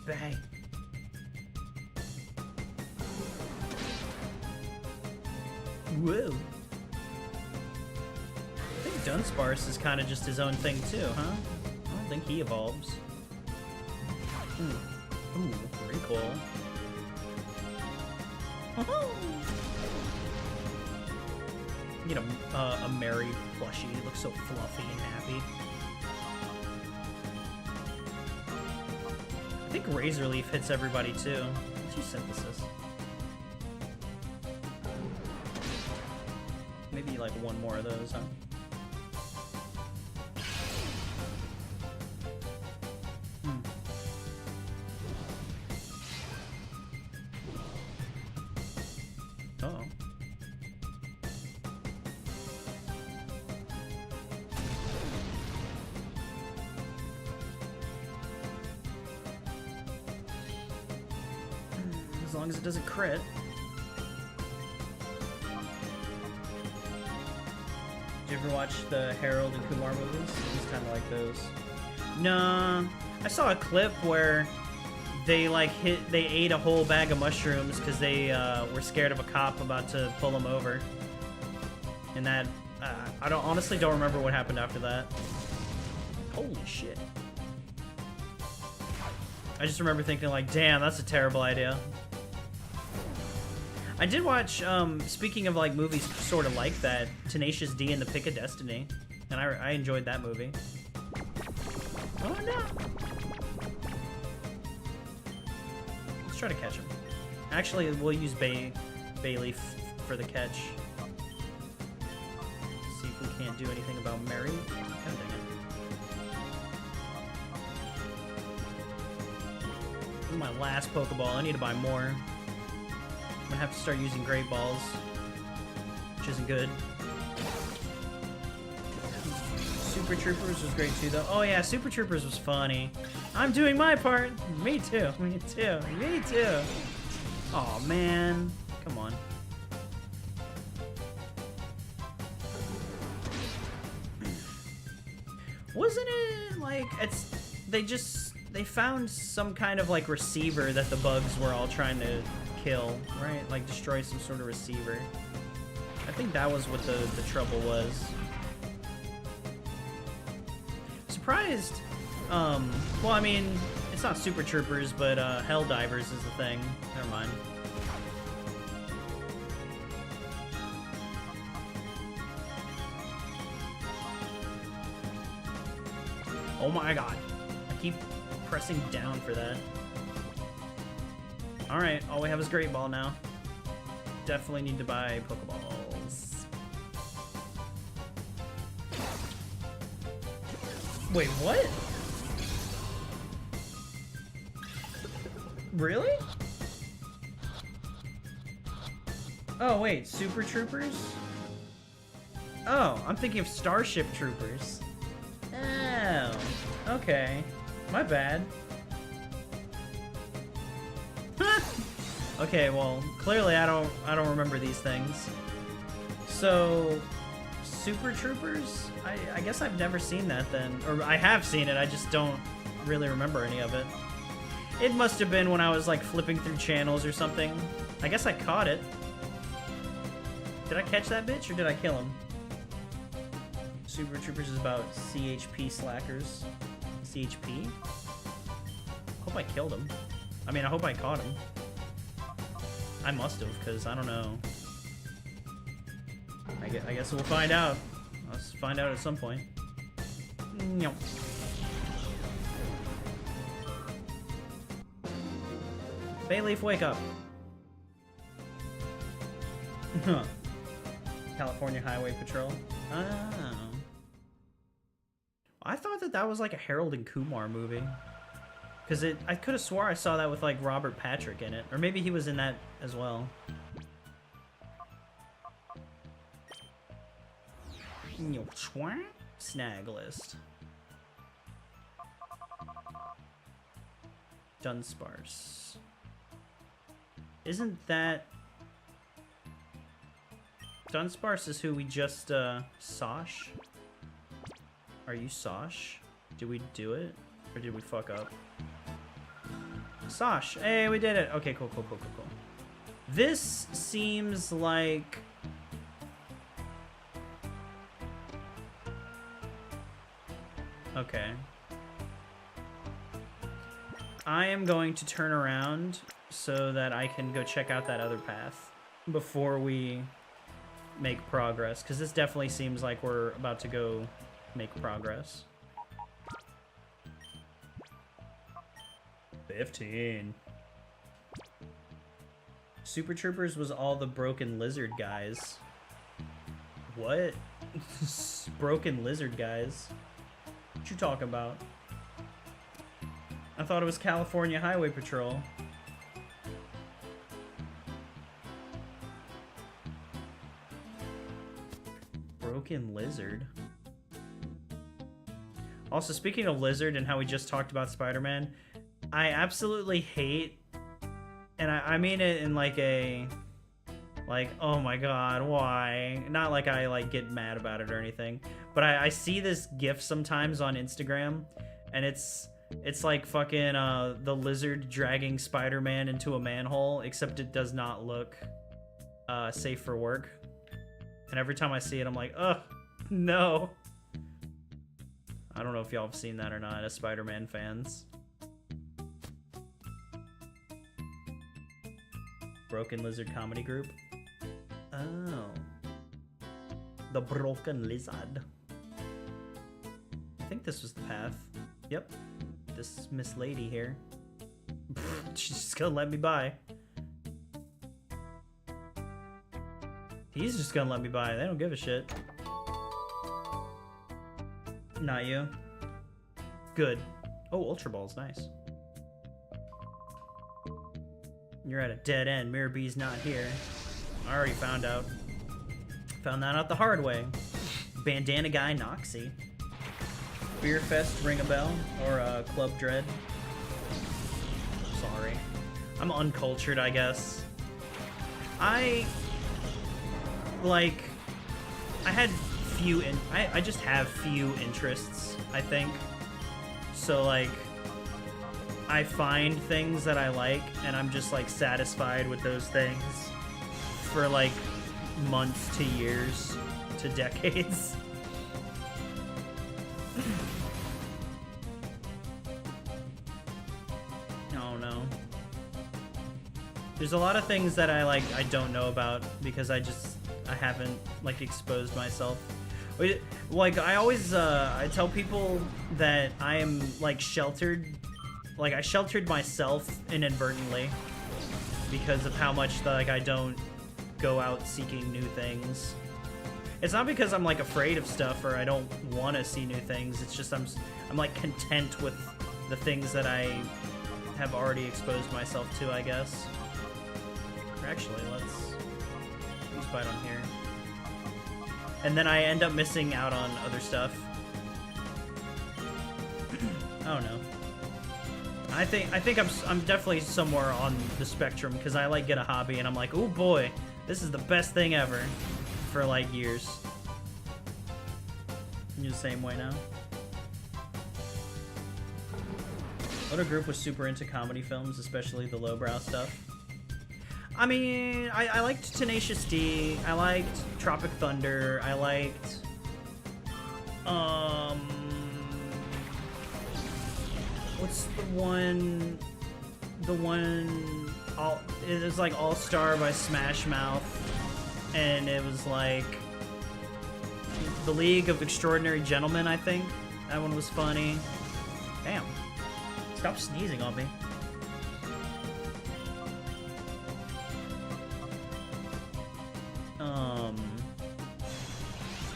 Bang. Whoa. I think Dunsparce is kind of just his own thing too, huh? I don't think he evolves. Ooh, very cool. Need a Mary plushie. It looks so fluffy and happy. I think Razor Leaf hits everybody too. Let's use Synthesis. Maybe like one more of those, huh? Uh-oh. As long as it doesn't crit. Did you ever watch the Harold and Kumar movies? It's kind of like those. No, I saw a clip where they they ate a whole bag of mushrooms because they were scared of a cop about to pull them over. And that I honestly don't remember what happened after that. Holy shit! I just remember thinking like, damn, that's a terrible idea. I did watch, speaking of like movies sort of like that, Tenacious D and the Pick of Destiny, and I enjoyed that movie. Oh no! Let's try to catch him. Actually, we'll use Bayleaf for the catch. See if we can't do anything about Mary. God dang it. This is my last Pokeball. I need to buy more. I'm gonna have to start using Great Balls, which isn't good. Super Troopers was great too, though. Oh yeah, Super Troopers was funny. I'm doing my part. Me too. Me too. Me too. Oh man, come on. Wasn't it like they found some kind of like receiver that the bugs were all trying to kill, right? Like destroy some sort of receiver. I think that was what the trouble was. Surprised. Well, I mean, It's not Super Troopers, but Hell Divers is the thing. Never mind. Oh my god. I keep pressing down for that. Alright, all we have is Great Ball now. Definitely need to buy Pokeballs. Wait, what? Really? Oh, wait, Super Troopers? Oh, I'm thinking of Starship Troopers. Oh, okay. My bad. Okay, well, clearly I don't remember these things. So, Super Troopers? I guess I've never seen that then. Or I have seen it, I just don't really remember any of it. It must have been when I was like flipping through channels or something. I guess I caught it. Did I catch that bitch or did I kill him? Super Troopers is about CHP slackers. CHP? Hope I killed him. I mean, I hope I caught him. I must have, because I don't know. I guess we'll find out. Let's find out at some point. Bayleaf, wake up. California Highway Patrol. Oh. I thought that was like a Harold and Kumar movie. Because I could have swore I saw that with like Robert Patrick in it. Or maybe he was in that as well. Snag list. Dunsparce. Isn't that... Dunsparce is who we just, Sosh? Are you Sosh? Did we do it? Or did we fuck up? Sosh! Hey, we did it! Okay, cool. This seems like... Okay. I am going to turn around so that I can go check out that other path before we make progress, because this definitely seems like we're about to go make progress. 15. Super Troopers was all the broken lizard guys. What? Broken lizard guys? What you talking about? I thought it was California Highway Patrol. Broken lizard. Also, speaking of lizard and how we just talked about Spider-Man, I absolutely hate, and I mean it in like a, like, oh my god, why? Not like I like get mad about it or anything, but I see this GIF sometimes on Instagram, and it's like fucking the lizard dragging Spider-Man into a manhole, except it does not look safe for work. And every time I see it, I'm like, ugh, no. I don't know if y'all have seen that or not as Spider-Man fans. Broken Lizard Comedy Group. Oh. The Broken Lizard. I think this was the path. Yep. This Miss Lady here. She's just gonna let me by. He's just gonna let me by. They don't give a shit. Not you. Good. Oh, Ultra Ball's nice. You're at a dead end. Mirror B's not here. I already found out. Found that out the hard way. Bandana Guy Noxie. Beer Fest ring a bell? Or Club Dread? Sorry. I'm uncultured, I guess. I just have few interests, I think. So like I find things that I like and I'm just like satisfied with those things for like months to years to decades. There's a lot of things that I don't know about because I haven't like exposed myself. Like I always I tell people that I am like sheltered, like I sheltered myself inadvertently because of how much like I don't go out seeking new things. It's not because I'm like afraid of stuff or I don't want to see new things. It's just I'm like content with the things that I have already exposed myself to, I guess. Or actually, let's fight on here. And then I end up missing out on other stuff. I don't know. I think I'm definitely somewhere on the spectrum because I like get a hobby and I'm like, oh boy, this is the best thing ever for like years. You're the same way now. What a group was super into comedy films, especially the lowbrow stuff. I mean, I liked Tenacious D. I liked Tropic Thunder. I liked, what's the one? It was like All Star by Smash Mouth, and it was like The League of Extraordinary Gentlemen. I think that one was funny. Damn, stop sneezing on me.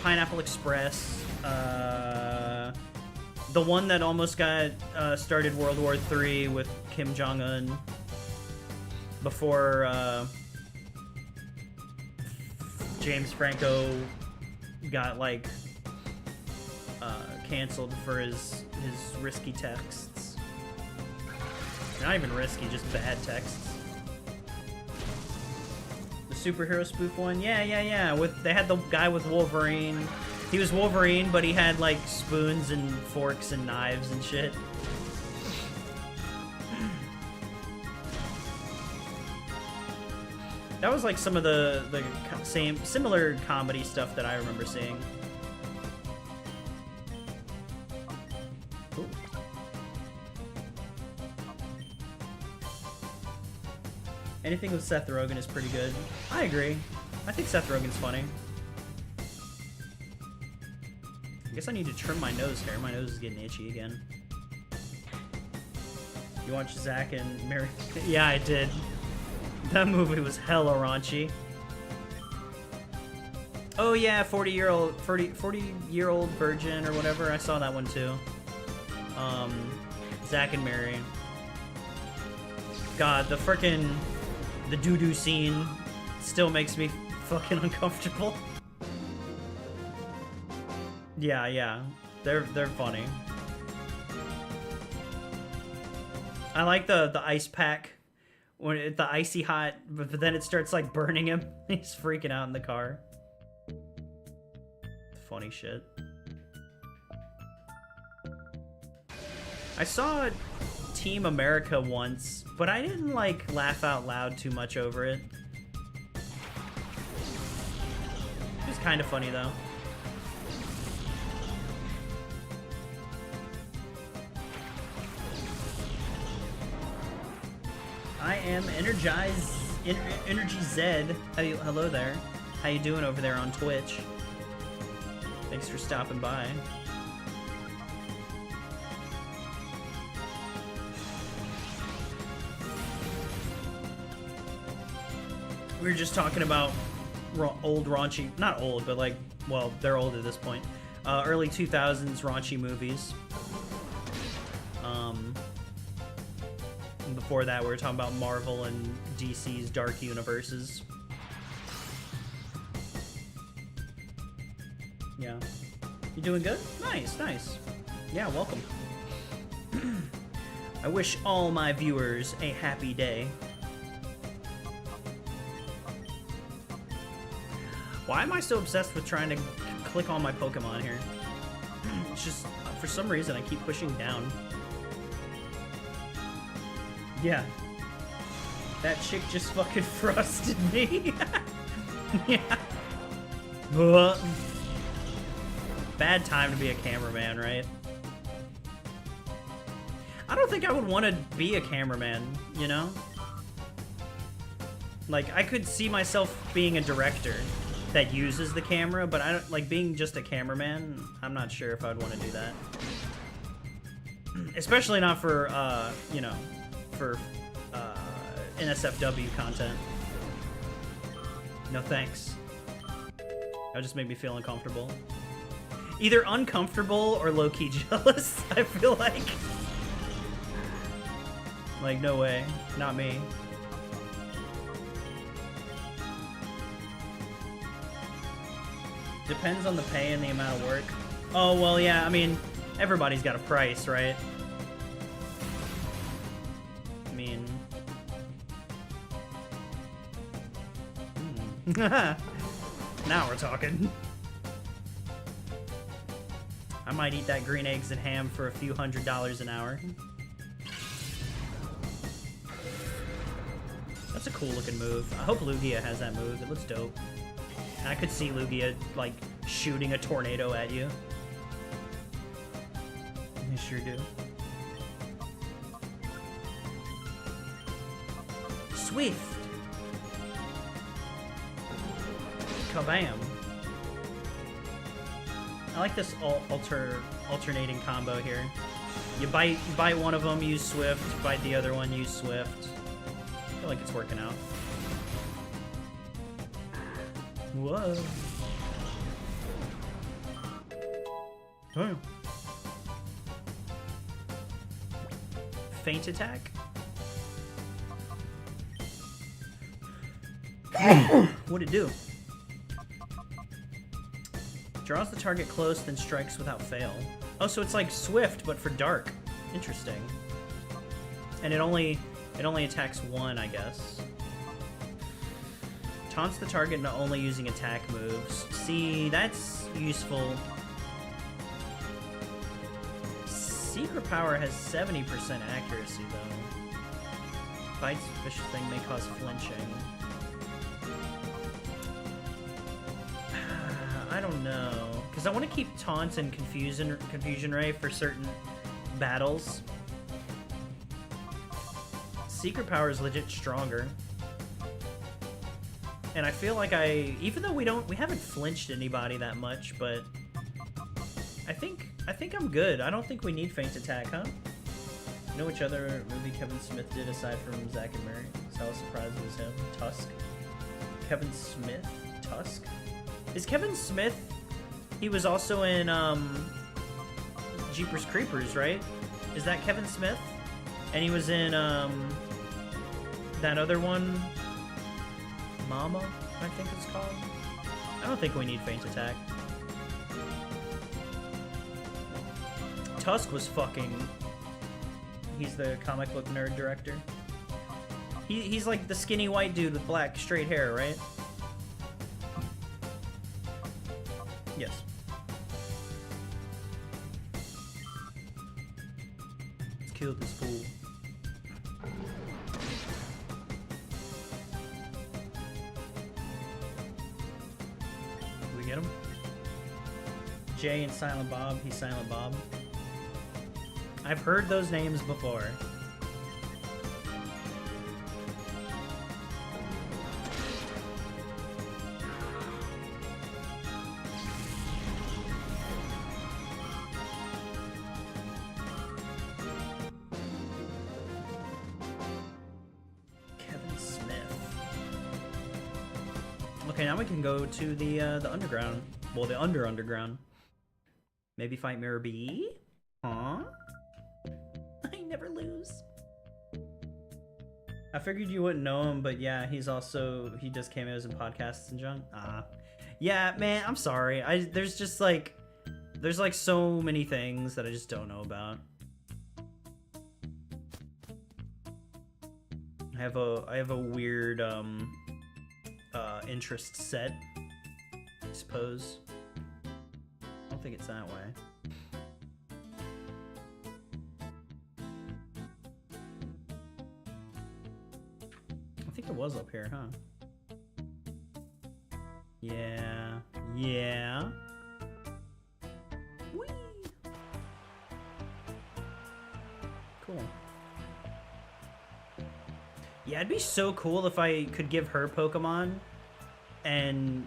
Pineapple Express, the one that almost got started World War III with Kim Jong-un before James Franco got like canceled for his risky texts. Not even risky, just bad texts. Superhero spoof one, yeah. They had the guy with Wolverine. He was Wolverine, but he had like spoons and forks and knives and shit. That was like some of the similar comedy stuff that I remember seeing. Ooh. Anything with Seth Rogen is pretty good. I agree. I think Seth Rogen's funny. I guess I need to trim my nose hair. My nose is getting itchy again. You watched Zack and Mary? Yeah, I did. That movie was hella raunchy. Oh yeah, 40-year-old virgin or whatever. I saw that one too. Zack and Mary. God, the doo-doo scene still makes me fucking uncomfortable. Yeah, they're funny. I like the ice pack when the icy hot, but then it starts like burning him. He's freaking out in the car. Funny shit. I saw Team America once, but I didn't like laugh out loud too much over it. It was kind of funny though. I am Energy Zed. Hello there. How you doing over there on Twitch? Thanks for stopping by. We were just talking about old raunchy, not old, but like, well, they're old at this point. Early 2000s raunchy movies. And before that, we were talking about Marvel and DC's dark universes. Yeah. You doing good? Nice. Yeah, welcome. I wish all my viewers a happy day. Why am I so obsessed with trying to click on my Pokemon here? It's just, for some reason, I keep pushing down. Yeah. That chick just fucking frosted me. Yeah. Bad time to be a cameraman, right? I don't think I would want to be a cameraman, you know? Like, I could see myself being a director that uses the camera, but I don't like being just a cameraman. I'm not sure if I'd want to do that. Especially not for, you know, for NSFW content. No thanks. That would just make me feel uncomfortable. Either uncomfortable or low-key jealous, I feel like. Like, no way. Not me. Depends on the pay and the amount of work. Oh, well, yeah, I mean, everybody's got a price, right? I mean... Now we're talking. I might eat that green eggs and ham for a few $100s an hour. That's a cool looking move. I hope Lugia has that move. It looks dope. And I could see Lugia, like, shooting a tornado at you. I sure do. Swift! Kabam! I like this alternating combo here. You bite one of them, use Swift. Bite the other one, use Swift. I feel like it's working out. Whoa. Damn. Feint attack? What'd it do? Draws the target close, then strikes without fail. Oh, so it's like Swift, but for dark. Interesting. And it only attacks one, I guess. Taunts the target not only using attack moves. See, that's useful. Secret Power has 70% accuracy, though. Bites vicious thing may cause flinching. I don't know, because I want to keep Taunt and Confusion Ray for certain battles. Secret Power is legit stronger. And I feel like even though we haven't flinched anybody that much, but I think I'm good. I don't think we need Feint Attack, huh? You know which other movie Kevin Smith did aside from Zack and Mary? So I was surprised it was him. Tusk. Kevin Smith? Tusk? Is Kevin Smith? He was also in Jeepers Creepers, right? Is that Kevin Smith? And he was in that other one, Mama, I think it's called. I don't think we need Feint Attack. Tusk was fucking... He's the comic book nerd director. He's like the skinny white dude with black straight hair, right? Yes. Let's kill this fool. Did we get him? Jay and Silent Bob. He's Silent Bob. I've heard those names before. Okay, now we can go to the underground. Well, the underground. Maybe fight Mirror B? Huh? I never lose. I figured you wouldn't know him, but yeah, he does cameos in podcasts and junk. Yeah, man, I'm sorry. There's so many things that I just don't know about. I have a weird interest set, I suppose. I don't think it's that way. I think it was up here, huh? Yeah. Yeah. Whee! Cool. Yeah, it'd be so cool if I could give her Pokemon and,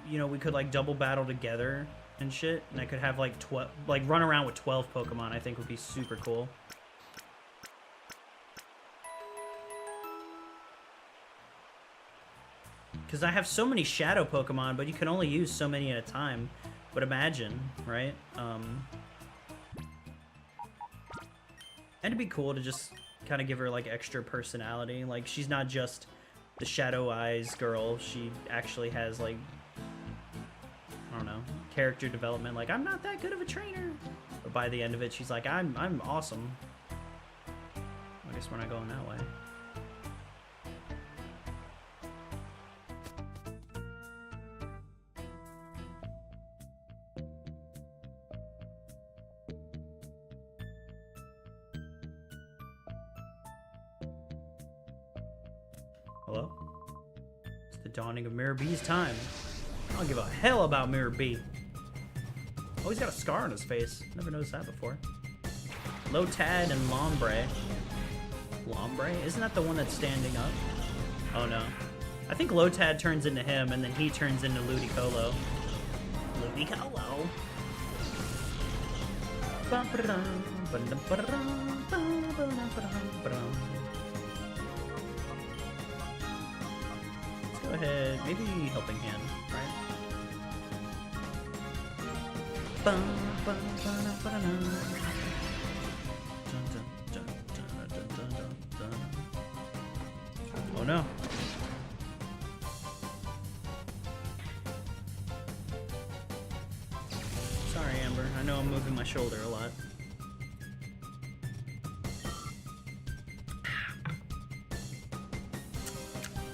you know, we could, like, double battle together and shit. And I could have, like, run around with 12 Pokemon, I think would be super cool. Because I have so many Shadow Pokemon, but you can only use so many at a time. But imagine, right? And it'd be cool to just kind of give her, like, extra personality. Like, she's not just the Shadow Eyes girl. She actually has, like, I don't know, character development. Like, I'm not that good of a trainer. But by the end of it, she's like, I'm awesome. I guess we're not going that way. Hello? It's the dawning of Mirror B's time. I don't give a hell about Mirror B. Oh, he's got a scar on his face. Never noticed that before. Lotad and Lombre. Lombre? Isn't that the one that's standing up? Oh no. I think Lotad turns into him and then he turns into Ludicolo. Ludicolo. Go ahead, maybe Helping Hand, right? Oh no. Sorry, Amber. I know I'm moving my shoulder a lot.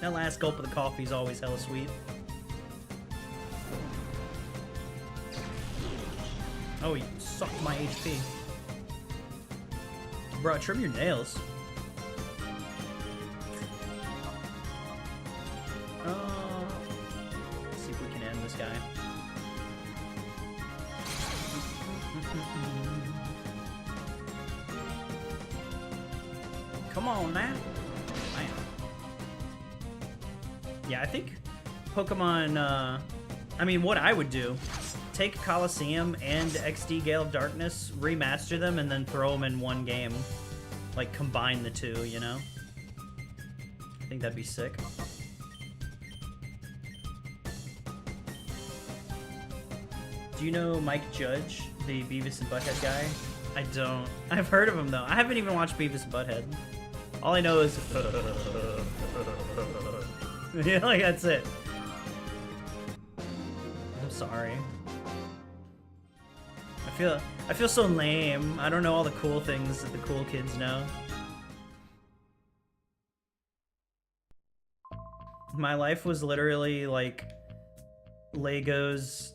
That last gulp of the coffee is always hella sweet. Oh, you sucked my HP. Bro, trim your nails. Let's see if we can end this guy. Come on, man. Yeah, I think Pokemon, I mean, what I would do, take Colosseum and XD Gale of Darkness, remaster them, and then throw them in one game. Like, combine the two, you know? I think that'd be sick. Do you know Mike Judge, the Beavis and Butthead guy? I don't. I've heard of him, though. I haven't even watched Beavis and Butthead. All I know is... yeah, like, that's it. I'm sorry. I feel so lame. I don't know all the cool things that the cool kids know. My life was literally like Legos,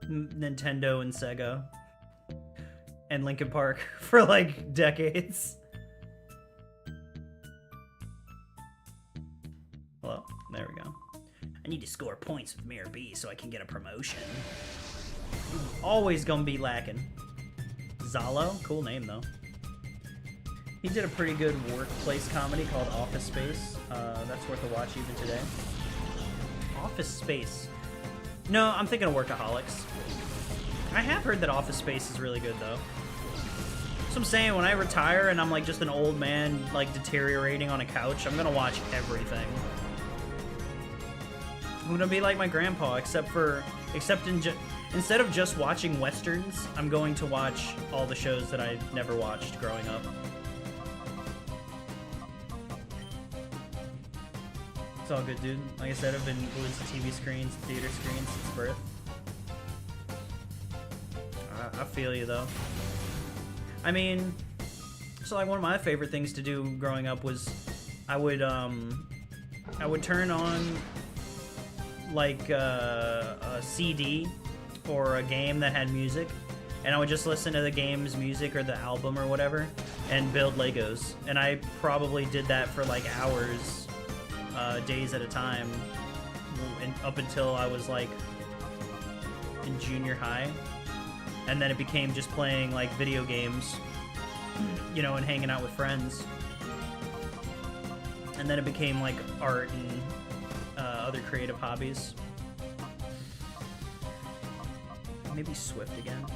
Nintendo, and Sega, and Linkin Park for like decades. Hello? There we go. I need to score points with Mirror B so I can get a promotion. Always gonna be lacking. Zalo? Cool name, though. He did a pretty good workplace comedy called Office Space. That's worth a watch even today. Office Space. No, I'm thinking of Workaholics. I have heard that Office Space is really good, though. So I'm saying, when I retire and I'm like just an old man like deteriorating on a couch, I'm gonna watch everything. I'm gonna be like my grandpa, instead of just watching westerns, I'm going to watch all the shows that I never watched growing up. It's all good, dude. Like I said, I've been glued to TV screens, theater screens since birth. I feel you, though. I mean, so like one of my favorite things to do growing up was I would turn on like a CD or a game that had music, and I would just listen to the game's music or the album or whatever and build Legos. And I probably did that for like hours, days at a time, and up until I was like in junior high. And then it became just playing like video games, you know, and hanging out with friends. And then it became like art and other creative hobbies. Maybe Swift again.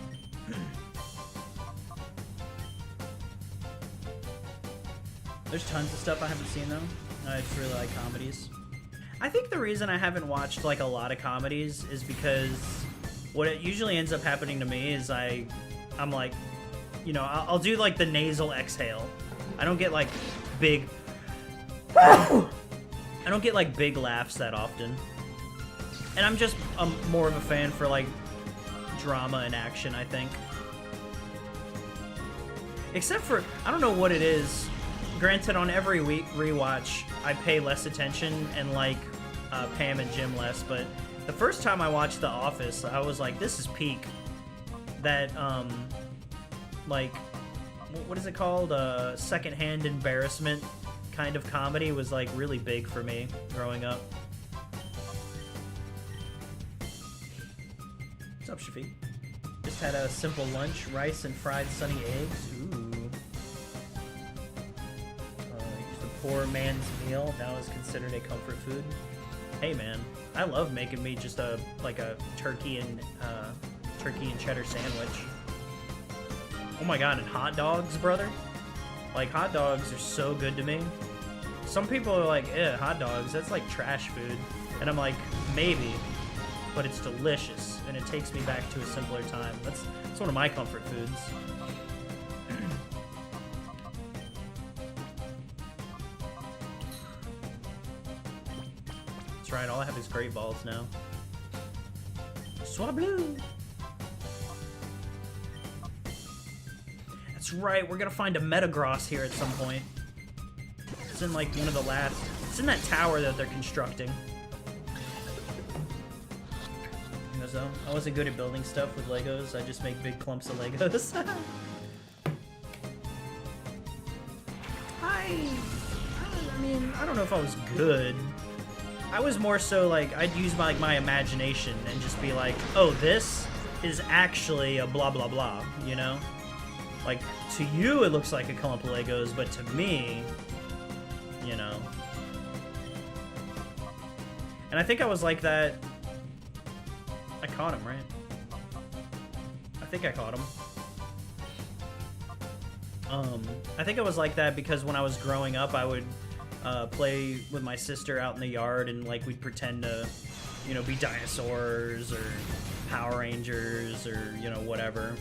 There's tons of stuff I haven't seen though. I just really like comedies. I think the reason I haven't watched like a lot of comedies is because what it usually ends up happening to me is I'm like, you know, I'll do like the nasal exhale. I don't get like big I don't get like big laughs that often. And I'm more of a fan for like drama and action, I think. Except for, I don't know what it is. Granted, on every week rewatch, I pay less attention and like Pam and Jim less, but the first time I watched The Office, I was like, this is peak. That, like, what is it called? Secondhand embarrassment kind of comedy was like really big for me growing up. What's up, Shafiq? Just had a simple lunch, rice and fried sunny eggs. Ooh. The poor man's meal now is considered a comfort food. Hey man, I love making me just a turkey and cheddar sandwich. Oh my god, and hot dogs, brother. Like, hot dogs are so good to me. Some people are like, eh, hot dogs, that's like trash food. And I'm like, maybe, but it's delicious, and it takes me back to a simpler time. That's one of my comfort foods. That's right, all I have is great balls now. Swablu! That's right, we're gonna find a Metagross here at some point. It's in like one of the last... It's in that tower that they're constructing. Though. I wasn't good at building stuff with Legos. I just make big clumps of Legos. I mean, I don't know if I was good. I was more so like, I'd use my imagination and just be like, oh, this is actually a blah blah blah, you know? Like, to you it looks like a clump of Legos, but to me, you know. And I think I was like that. I caught him, right? I think I caught him. I think I was like that because when I was growing up, I would play with my sister out in the yard, and like we'd pretend to, you know, be dinosaurs or Power Rangers or, you know, whatever.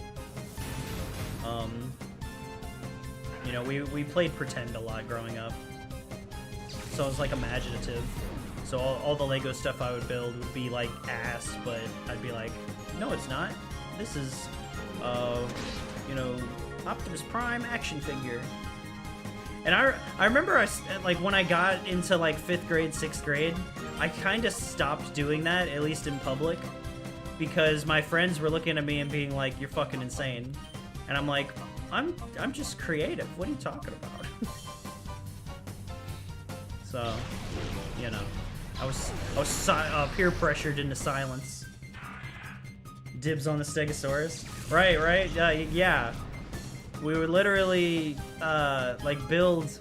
You know, we played pretend a lot growing up, so I was like imaginative. So all the Lego stuff I would build would be like ass, but I'd be like, no, it's not. This is, you know, Optimus Prime action figure. And I remember like when I got into like 5th grade, 6th grade, I kind of stopped doing that, at least in public, because my friends were looking at me and being like, you're fucking insane. And I'm like, I'm just creative. What are you talking about? So, you know. I was peer pressured into silence. Dibs on the Stegosaurus. Right, yeah. We would literally, like, build...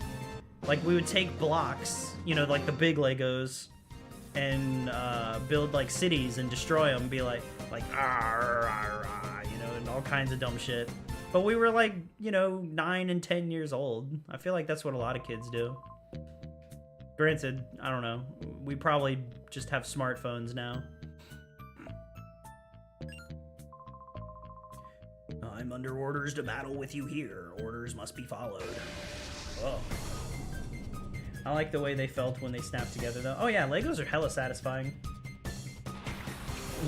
Like, we would take blocks, you know, like the big Legos, and build, like, cities and destroy them, and be like, you know, and all kinds of dumb shit. But we were, like, you know, 9 and 10 years old. I feel like that's what a lot of kids do. Granted, I don't know. We probably just have smartphones now. I'm under orders to battle with you here. Orders must be followed. Oh. I like the way they felt when they snapped together, though. Oh yeah, Legos are hella satisfying.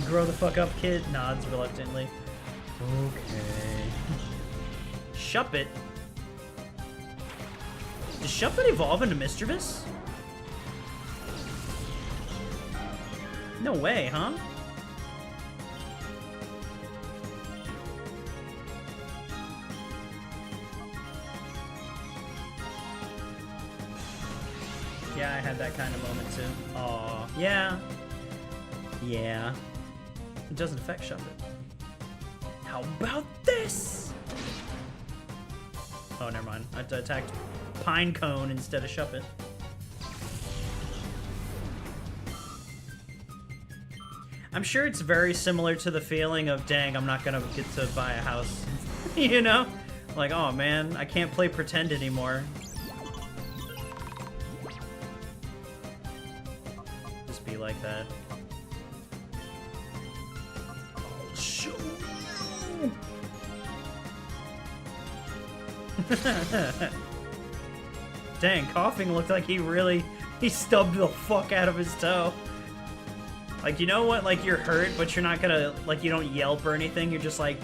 Grow the fuck up, kid. Nods reluctantly. Okay. Shuppet? Does Shuppet evolve into Mischievous? No way, huh? Yeah, I had that kind of moment too. Aw, yeah. Yeah. It doesn't affect Shuppet. How about this? Oh, never mind. I attacked Pinecone instead of Shuppet. I'm sure it's very similar to the feeling of, dang, I'm not gonna get to buy a house. You know? Like, oh man, I can't play pretend anymore. Just be like that. I'll show you. Dang, coughing looked like he stubbed the fuck out of his toe. Like, you know what? Like, you're hurt, but you're not gonna, like, you don't yelp or anything. You're just like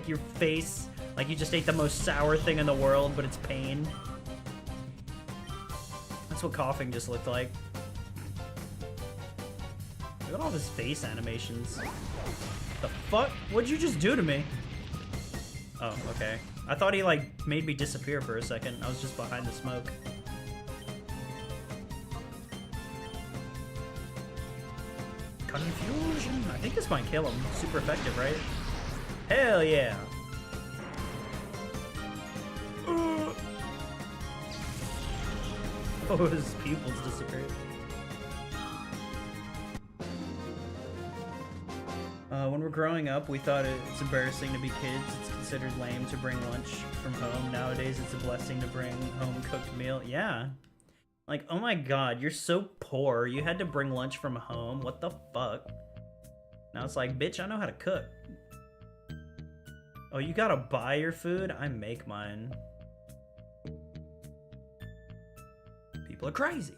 your face, like you just ate the most sour thing in the world, but it's pain. That's what coughing just looked like. Look at all his face animations. The fuck? What'd you just do to me? Oh, okay. I thought he, like, made me disappear for a second. I was just behind the smoke. Confusion. I think this might kill him. Super effective, right? Hell yeah. Oh, his pupils disappeared. When we're growing up, we thought it's embarrassing to be kids. It's considered lame to bring lunch from home. Nowadays, it's a blessing to bring home cooked meal. Yeah. Like, oh my god, you're so poor. You had to bring lunch from home. What the fuck? Now it's like, bitch, I know how to cook. Oh, you gotta buy your food? I make mine. People are crazy.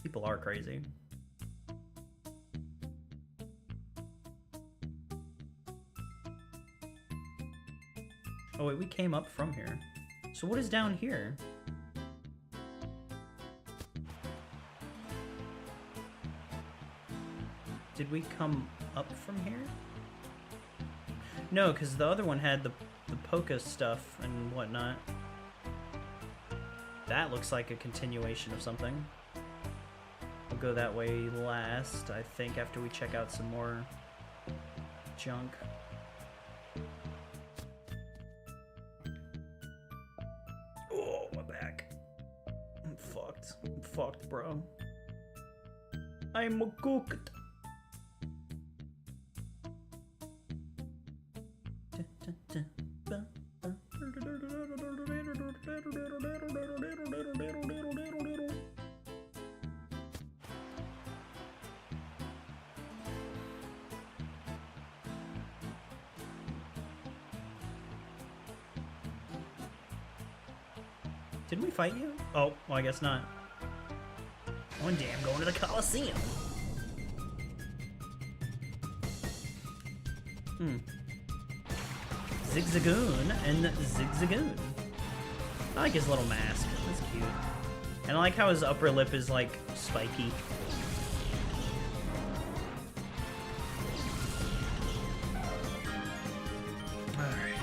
People are crazy. Oh wait, we came up from here. So what is down here? Did we come up from here? No, because the other one had the Poké stuff and whatnot. That looks like a continuation of something. We'll go that way last, I think, after we check out some more junk. Oh, my back. I'm fucked. I'm fucked, bro. I'm cooked. Didn't we fight you? Oh, well, I guess not. One day I'm going to the Colosseum. Zigzagoon and Zigzagoon. I like his little mask. That's cute. And I like how his upper lip is, like, spiky. Alright.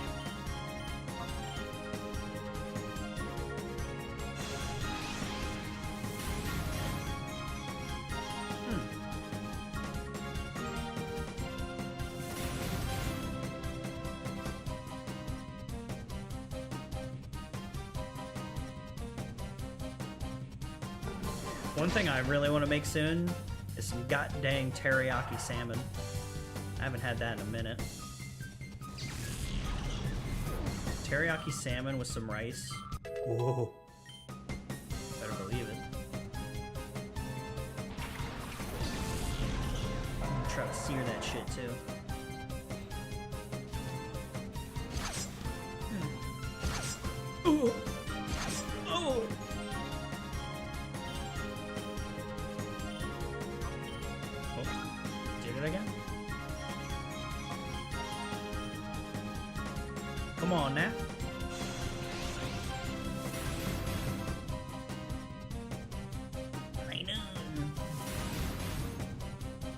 One thing I really want to make soon is some god-dang teriyaki salmon. I haven't had that in a minute. Teriyaki salmon with some rice. Whoa. Better believe it. I'm gonna try to sear that shit too. Ooh. Oh. Did it again? Come on now. I know.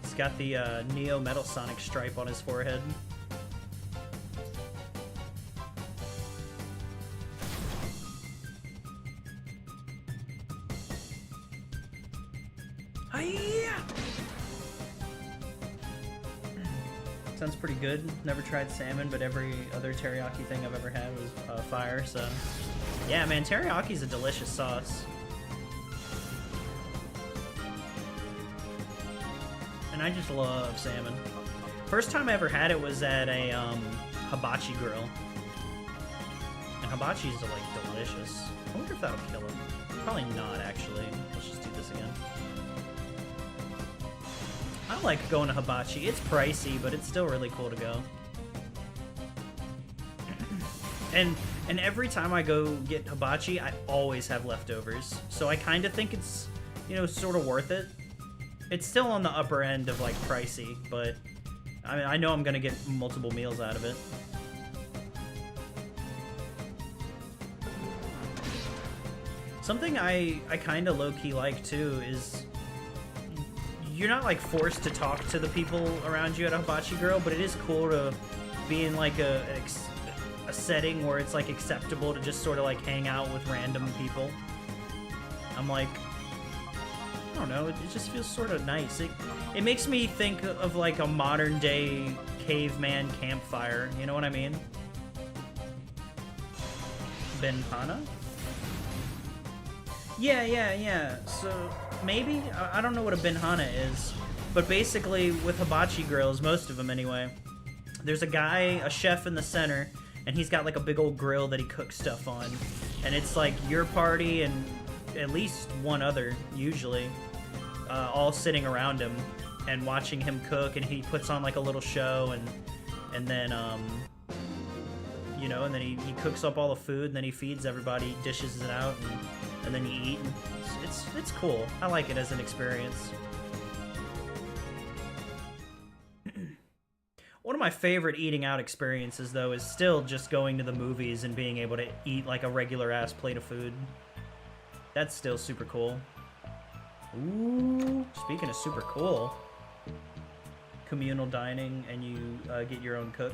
He's got the Neo Metal Sonic stripe on his forehead. Sounds pretty good. Never tried salmon, but every other teriyaki thing I've ever had was fire, so... Yeah, man, teriyaki's a delicious sauce. and I just love salmon. First time I ever had it was at a hibachi grill. And hibachis are like delicious. I wonder if that'll kill him. Probably not, actually. Let's just do this again. I like going to hibachi. It's pricey, but it's still really cool to go. And every time I go get hibachi, I always have leftovers. So I kind of think it's, you know, sort of worth it. It's still on the upper end of, like, pricey, but I mean, I know I'm gonna get multiple meals out of it. Something I kind of low-key like, too, is you're not, like, forced to talk to the people around you at a hibachi grill, but it is cool to be in, like, a setting where it's, like, acceptable to just sort of, like, hang out with random people. I'm like, I don't know, it just feels sort of nice. It makes me think of, like, a modern-day caveman campfire, you know what I mean? Benhana? Yeah. So, maybe? I don't know what a benhana is. But basically, with hibachi grills, most of them anyway, there's a guy, a chef in the center, and he's got, like, a big old grill that he cooks stuff on. And it's, like, your party and at least one other, usually, all sitting around him and watching him cook, and he puts on, like, a little show, and then, you know, and then he cooks up all the food, and then he feeds everybody, dishes it out, and then you eat. And it's cool. I like it as an experience. One of my favorite eating out experiences, though, is still just going to the movies and being able to eat, like, a regular-ass plate of food. That's still super cool. Ooh, speaking of super cool. Communal dining, and you get your own cook.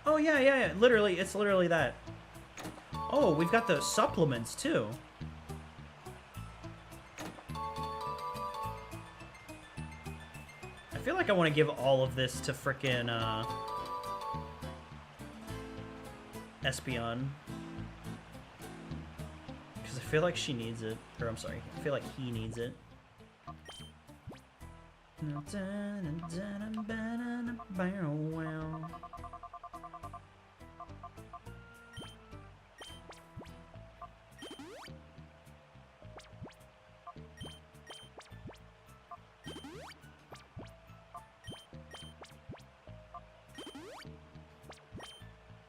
Oh, yeah. Literally, it's literally that. Oh, we've got the supplements, too. I feel like I want to give all of this to frickin' Espeon. Because I feel like she needs it. Or, I'm sorry, I feel like he needs it.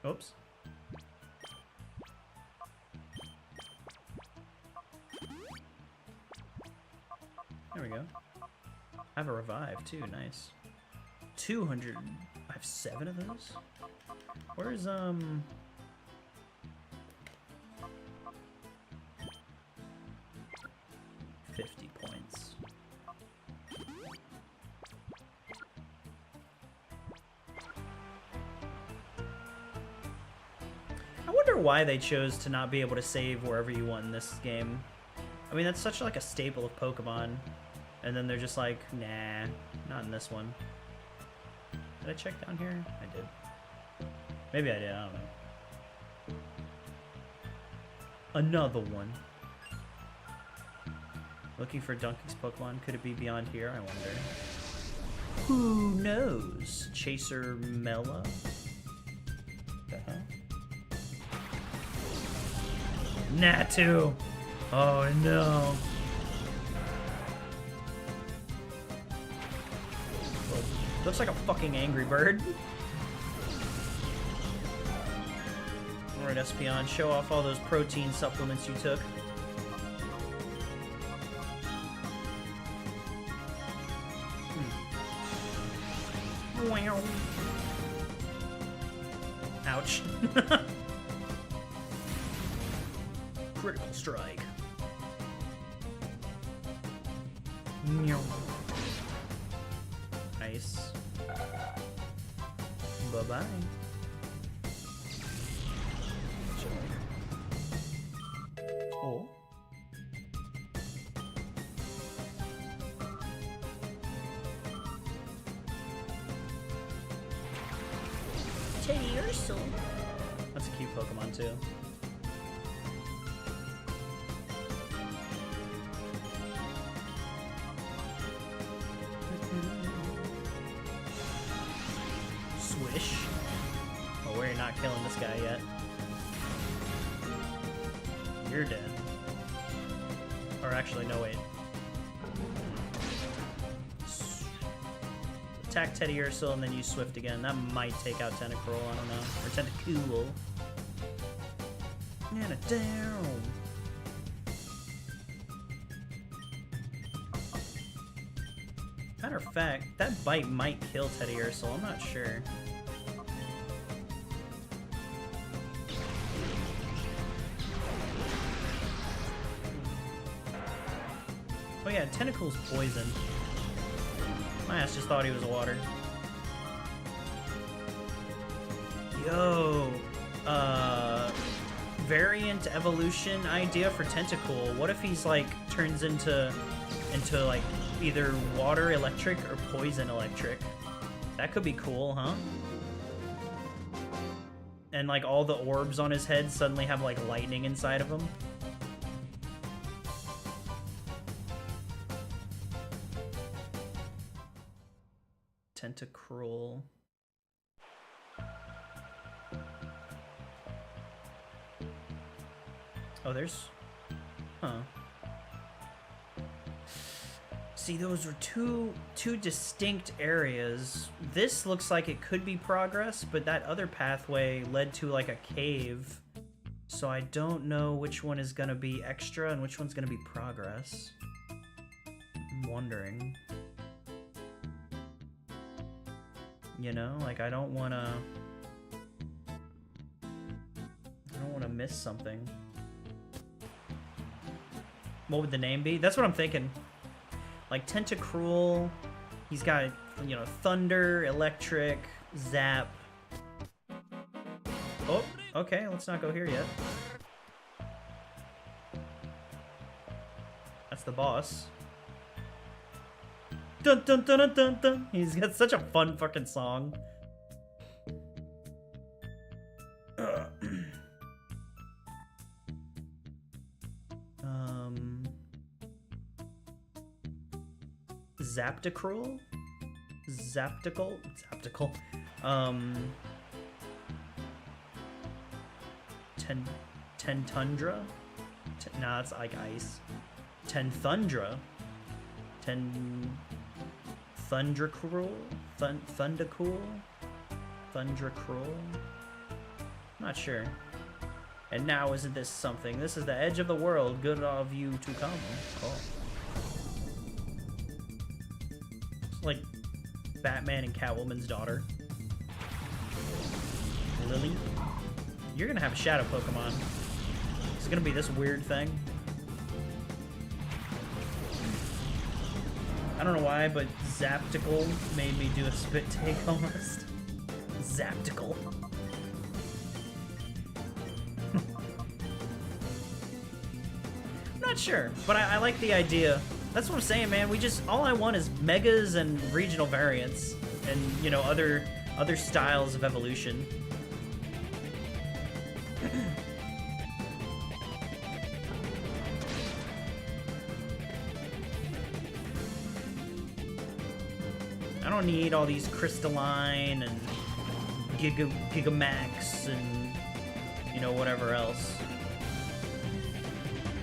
Oops. There we go. I have a revive too, nice. 200. I have 7 of those? Where's 50 points. I wonder why they chose to not be able to save wherever you want in this game. I mean, that's such like a staple of Pokemon. And then they're just like, nah, not in this one. Did I check down here? I did. Maybe I did, I don't know. Another one. Looking for Donkey's Pokemon. Could it be beyond here? I wonder. Who knows? Chaser Mela? The hell? Natu! Oh no. Looks like a fucking Angry Bird. Alright, Espeon, show off all those protein supplements you took. Wow. Ouch. Critical strike. Meow. Nice. Bye-bye. Oh. Teddy Ursul. That's a cute Pokemon too. fish. Oh, we're not killing this guy yet. You're dead. Or actually, no, wait. Attack Teddy Ursul and then use Swift again. That might take out Tentacruel, I don't know. Or Tentacool. And a down. Matter of fact, that bite might kill Teddy Ursul, I'm not sure. Oh yeah, Tentacle's poison. My ass just thought he was water. Yo, variant evolution idea for Tentacool. What if he's like turns into like either water electric or poison electric? That could be cool, huh? And like all the orbs on his head suddenly have like lightning inside of them. Tentacruel. Oh, there's... Huh. See, those were two distinct areas. This looks like it could be progress, but that other pathway led to, like, a cave. So I don't know which one is gonna be extra and which one's gonna be progress. I'm wondering. You know, like, I don't wanna miss something. What would the name be? That's what I'm thinking. Like, Tentacruel, he's got, you know, Thunder, Electric, Zap. Oh, okay, let's not go here yet. That's the boss. Dun dun dun dun dun dun. He's got such a fun fucking song. Zaptacruel? Zaptical? Tentundra? Nah, it's like ice. Tenthundra? Thundracruel? Thundacool? Thundracruel? Not sure. And now isn't this something? This is the edge of the world. Good of you to come. Oh. It's like Batman and Catwoman's daughter. Lily? You're gonna have a shadow Pokemon. It's gonna be this weird thing. I don't know why, but Zaptical made me do a spit take almost. Zaptical. I'm not sure, but I like the idea. That's what I'm saying, man. All I want is megas and regional variants and, you know, other styles of evolution. I don't need all these Crystalline and Gigamax and, you know, whatever else.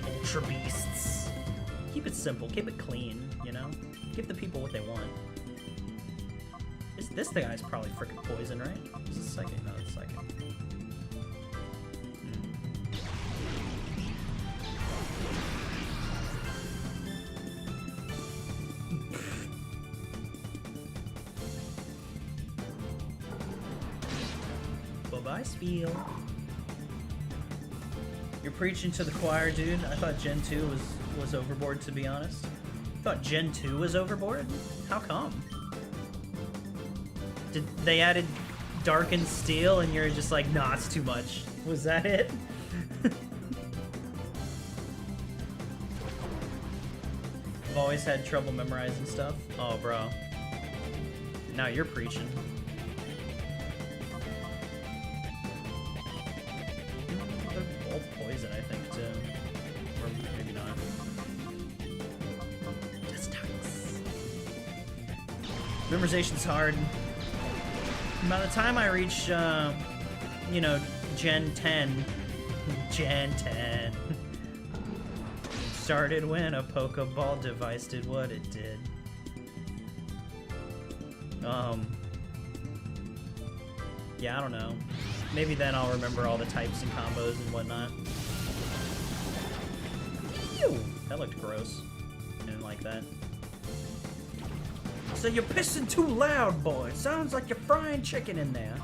Ultra Beasts. Keep it simple, keep it clean, you know? Give the people what they want. This guy's probably freaking poison, right? Is this psychic? No, it's psychic. Bye-bye, Spiel. You're preaching to the choir, dude. I thought Gen 2 was overboard, to be honest. I thought Gen 2 was overboard? How come? Did they added Darkened Steel and you're just like, nah, it's too much. Was that it? I've always had trouble memorizing stuff. Oh, bro. Now you're preaching. They're both poison, I think, too. Or maybe not. Just talks. Memorization's hard. By the time I reach, you know, Gen 10, Gen 10, started when a Pokeball device did what it did. Yeah, I don't know. Maybe then I'll remember all the types and combos and whatnot. Ew, that looked gross. I didn't like that. So you're pissing too loud, boy. It sounds like you're frying chicken in there.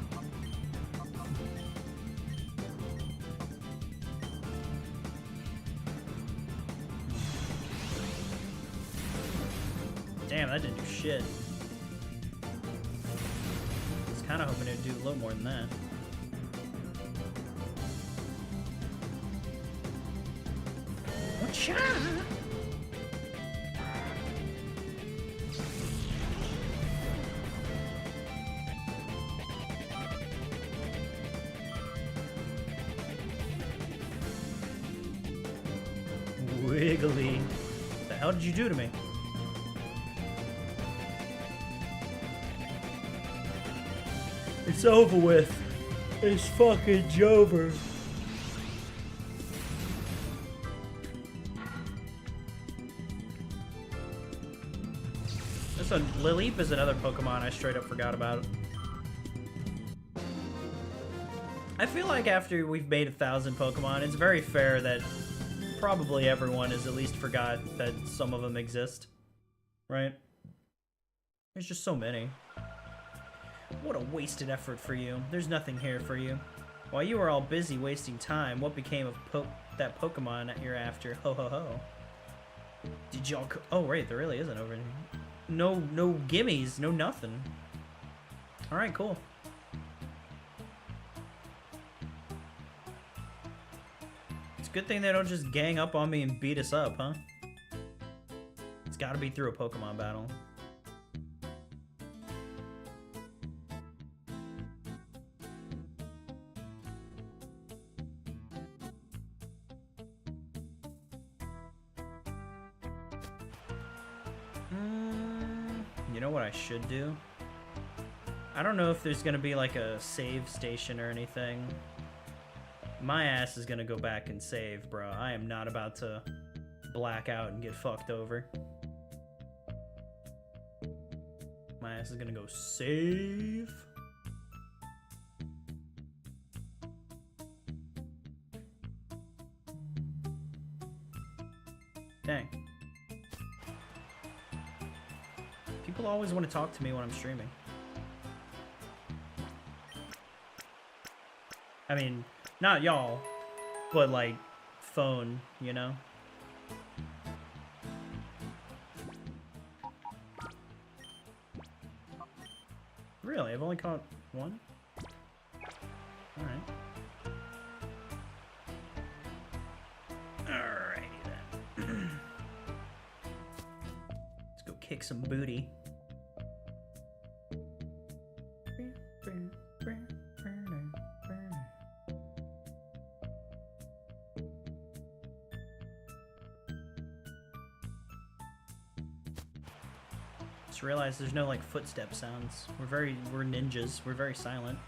Damn, that didn't do shit. I was kind of hoping it would do a little more than that. Watch out! Wiggly. What the hell did you do to me? It's over with. It's fucking over. This one, Lileep is another Pokemon I straight up forgot about. I feel like after we've made 1,000 Pokemon, it's very fair that probably everyone has at least forgot that some of them exist. Right? There's just so many. What a wasted effort for you. There's nothing here for you. While you were all busy wasting time, what became of that Pokemon that you're after? Ho ho ho. Did y'all oh right, there really isn't over here. No gimmies, no nothing. Alright, cool. It's a good thing they don't just gang up on me and beat us up, huh? It's gotta be through a Pokemon battle. You know what I should do? I don't know if there's gonna be like a save station or anything. My ass is gonna go back and save, bro. I am not about to black out and get fucked over. My ass is gonna go save. Dang. People always want to talk to me when I'm streaming. I mean, not y'all, but like phone, you know? Really? I've only caught one? Alright. Alrighty then. Let's go kick some booty. Just realized there's no like footstep sounds. We're ninjas. We're very silent.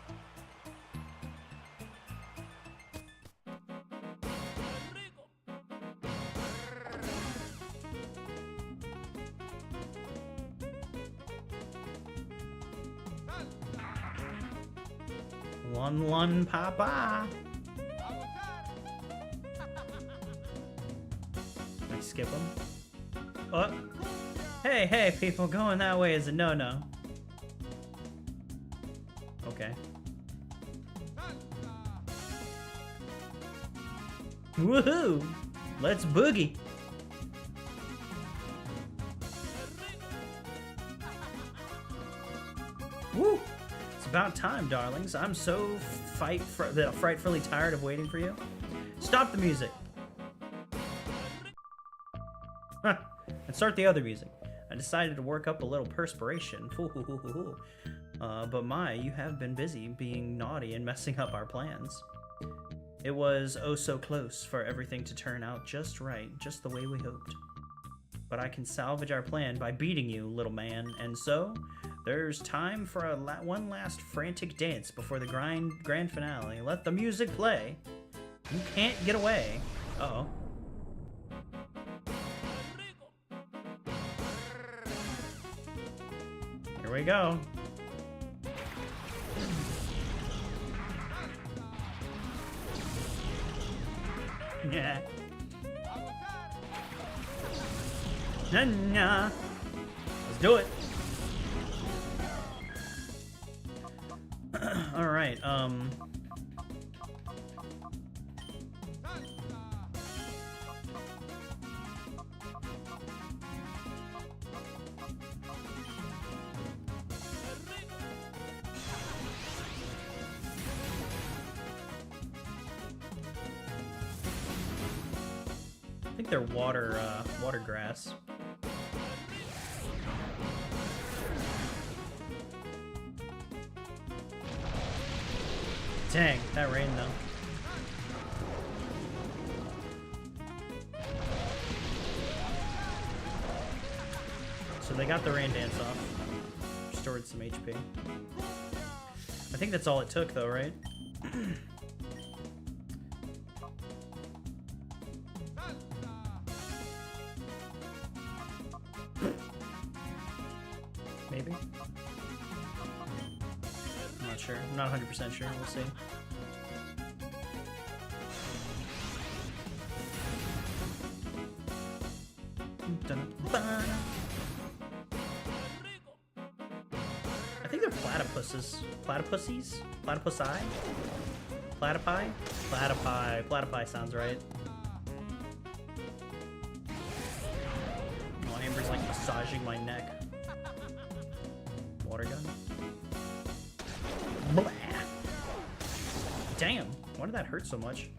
One papa. Can I skip him? Oh. Hey, people, going that way is a no-no. Okay. Woohoo! Let's boogie! Woo! It's about time, darlings. I'm so frightfully tired of waiting for you. Stop the music! Huh. And start the other music. I decided to work up a little perspiration. But you have been busy being naughty and messing up our plans. It was oh so close for everything to turn out just right, just the way we hoped. But I can salvage our plan by beating you, little man, and so There's time for one last frantic dance before the grand finale. Let the music play. You can't get away. Uh-oh. Here we go. Yeah. Nah. Let's do it. All right. I think they're water grass. Dang, that rain though. So they got the rain dance off. Restored some HP. I think that's all it took though, right? Maybe? I'm not sure. I'm not 100% sure. We'll see. I think they're platypuses. Platypussies? Platypusi? Platypi? Platypi. Platypi sounds right. Oh, Amber's like massaging my neck. Water gun. Blah. Damn, why did that hurt so much?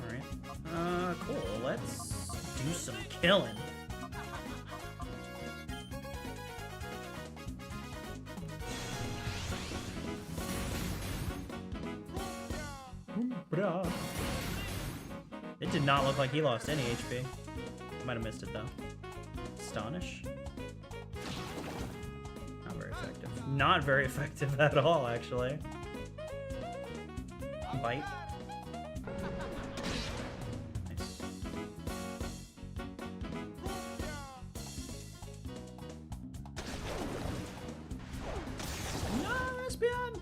Alright. Cool. Let's do some killing. It did not look like he lost any HP. Might have missed it though. Astonish. Not very effective. Not very effective at all, actually. Bite. Nice. No, Espion!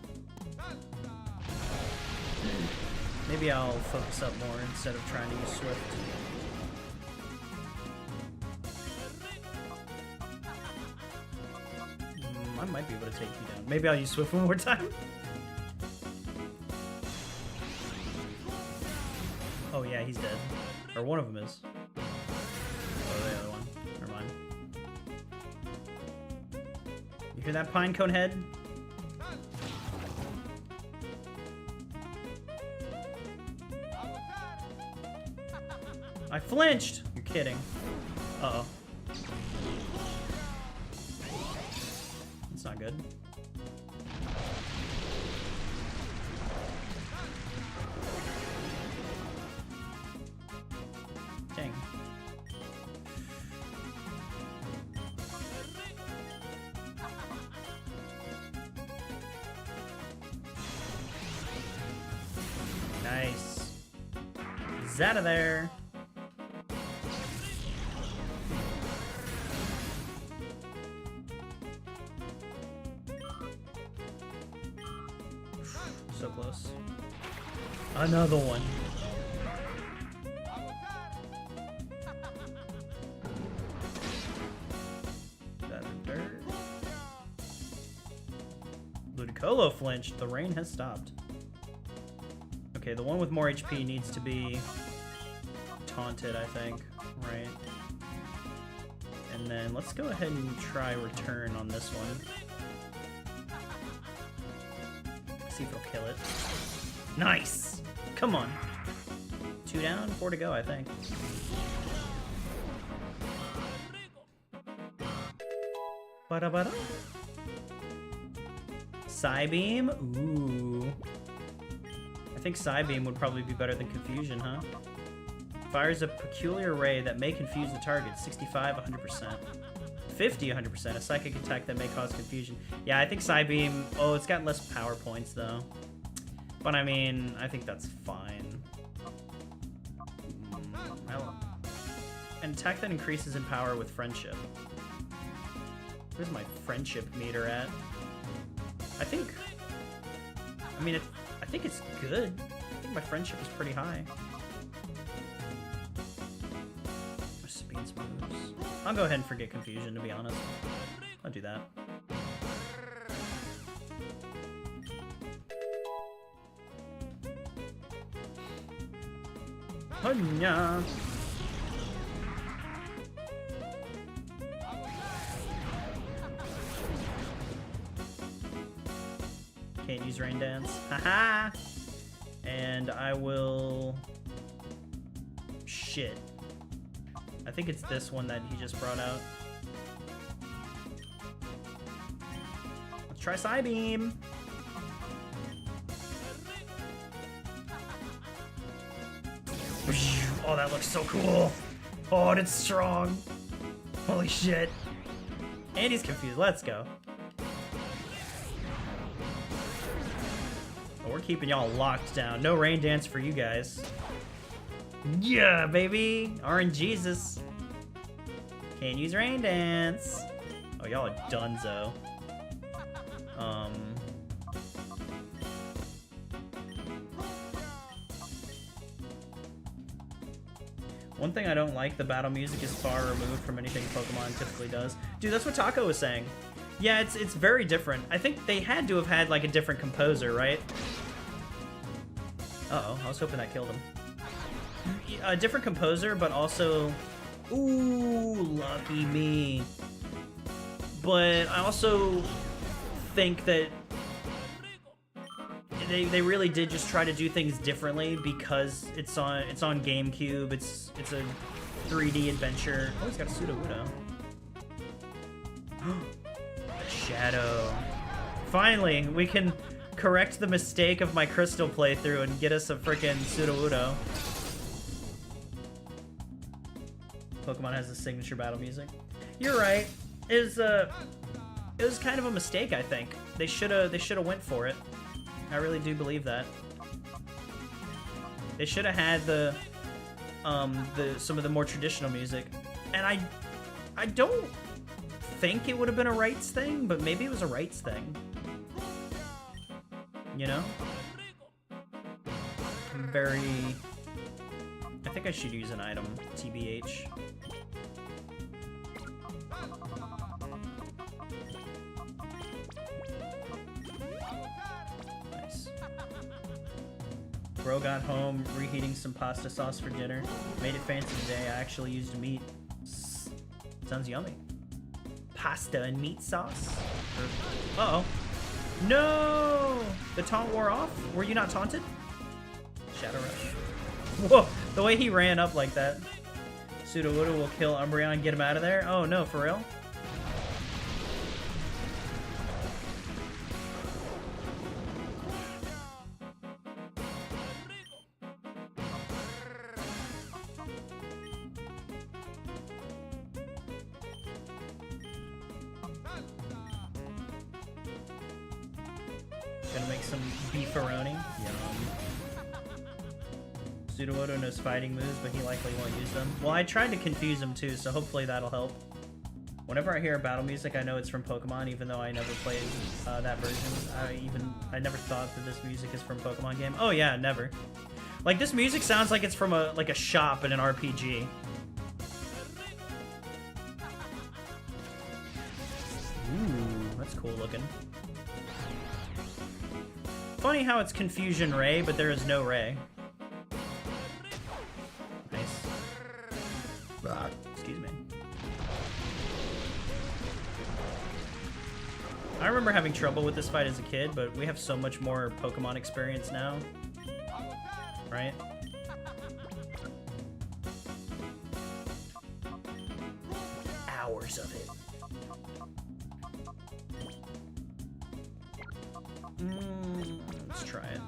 Maybe I'll focus up more instead of trying to use Swift. I might be able to take you down. Maybe I'll use Swift one more time. Oh yeah, he's dead. Or one of them is. Oh, the other one. Never mind. You hear that, Pinecone Head? I flinched! You're kidding. Uh-oh. That's not good. Dang. Nice. He's out of there. So close. Another one. Ludicolo flinched. The rain has stopped. Okay, the one with more HP needs to be taunted, I think. Right. And then let's go ahead and try return on this one. See if it'll kill it. Nice! Come on. 2 down, 4 to go, I think. Ba-da-ba-da. Psybeam? Ooh. I think Psybeam would probably be better than Confusion, huh? Fires a peculiar ray that may confuse the target. 65, 100%. 50, 100%. A psychic attack that may cause confusion. Yeah, I think Psybeam... Oh, it's got less power points, though. But, I mean, I think that's fine. An attack that increases in power with friendship. Where's my friendship meter at? I think... I mean, I think it's good. I think my friendship is pretty high. Recipient's moves. I'll go ahead and forget Confusion, to be honest. I'll do that. Hunya! Can't use Rain Dance. Haha! And I will... Shit. I think it's this one that he just brought out. Let's try Psybeam! Oh, that looks so cool! Oh, and it's strong! Holy shit! And he's confused. Let's go. We're keeping y'all locked down. No Rain Dance for you guys. Yeah, baby! RNGesus. Can't use Rain Dance. Oh, y'all are donezo. One thing I don't like, the battle music is far removed from anything Pokemon typically does. Dude, that's what Taco was saying. Yeah, it's very different. I think they had to have had, like, a different composer, right? Uh-oh, I was hoping that killed him. A different composer, but also... Ooh, lucky me. But I also think that they really did just try to do things differently because it's on GameCube. It's a 3D adventure. Oh, he's got a Sudowoodo. Shadow. Finally, we can correct the mistake of my Crystal playthrough and get us a frickin' Sudowoodo. Pokemon has the signature battle music. You're right. It was kind of a mistake, I think. They shoulda went for it. I really do believe that. They should have had some of the more traditional music. And I don't think it would have been a rights thing, but maybe it was a rights thing. You know? I think I should use an item, TBH. Nice. Bro got home, reheating some pasta sauce for dinner. Made it fancy today. I actually used meat. Sounds yummy. Pasta and meat sauce? Uh-oh. No! The taunt wore off? Were you not taunted? Shadow Rush. Whoa! The way he ran up like that. Sudowoodo will kill Umbreon and get him out of there? Oh no, for real? Gonna make some beefaroni. Yum. Sudowoodo knows fighting moves, but he likely won't use them. Well, I tried to confuse him too, so hopefully that'll help. Whenever I hear battle music, I know it's from Pokemon, even though I never played that version. I never thought that this music is from Pokemon game. Oh yeah, never. Like, this music sounds like it's from a shop in an RPG. Ooh, that's cool looking. Funny how it's Confusion Ray, but there is no Ray. Nice. Excuse me. I remember having trouble with this fight as a kid, but we have so much more Pokemon experience now. Right? Hours of it. Let's try it.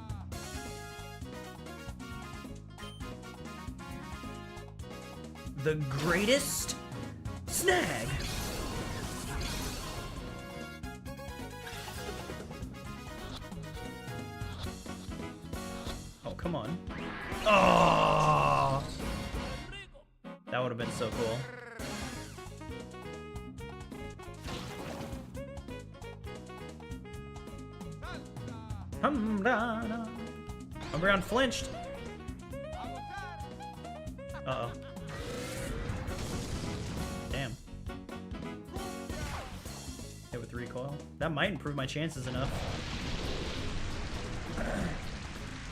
the greatest snag. Oh, come on. Oh! That would have been so cool. Umbreon flinched. Uh-oh. Damn. Hit with recoil. That might improve my chances enough.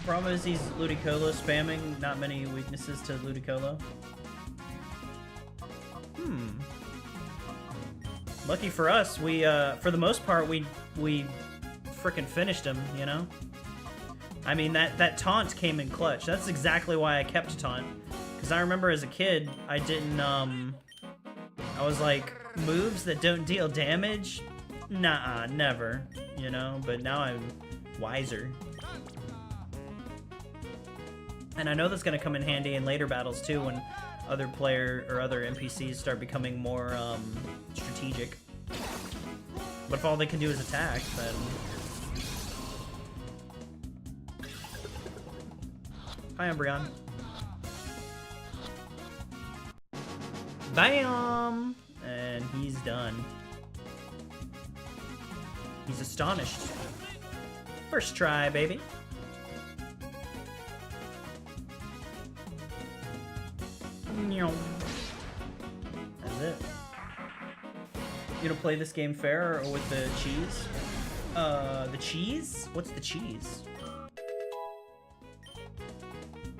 Problem is he's Ludicolo spamming. Not many weaknesses to Ludicolo. Lucky for us, we for the most part we frickin' finished him, you know? I mean, that taunt came in clutch. That's exactly why I kept taunt. Because I remember as a kid, I didn't, I was like, moves that don't deal damage? Nuh-uh, never, you know? But now I'm wiser. And I know that's going to come in handy in later battles, too, when other player or other NPCs start becoming more, strategic. But if all they can do is attack, then... Hi, Umbreon. Bam! And he's done. He's astonished. First try, baby. That's it. You gonna play this game fair or with the cheese? The cheese? What's the cheese?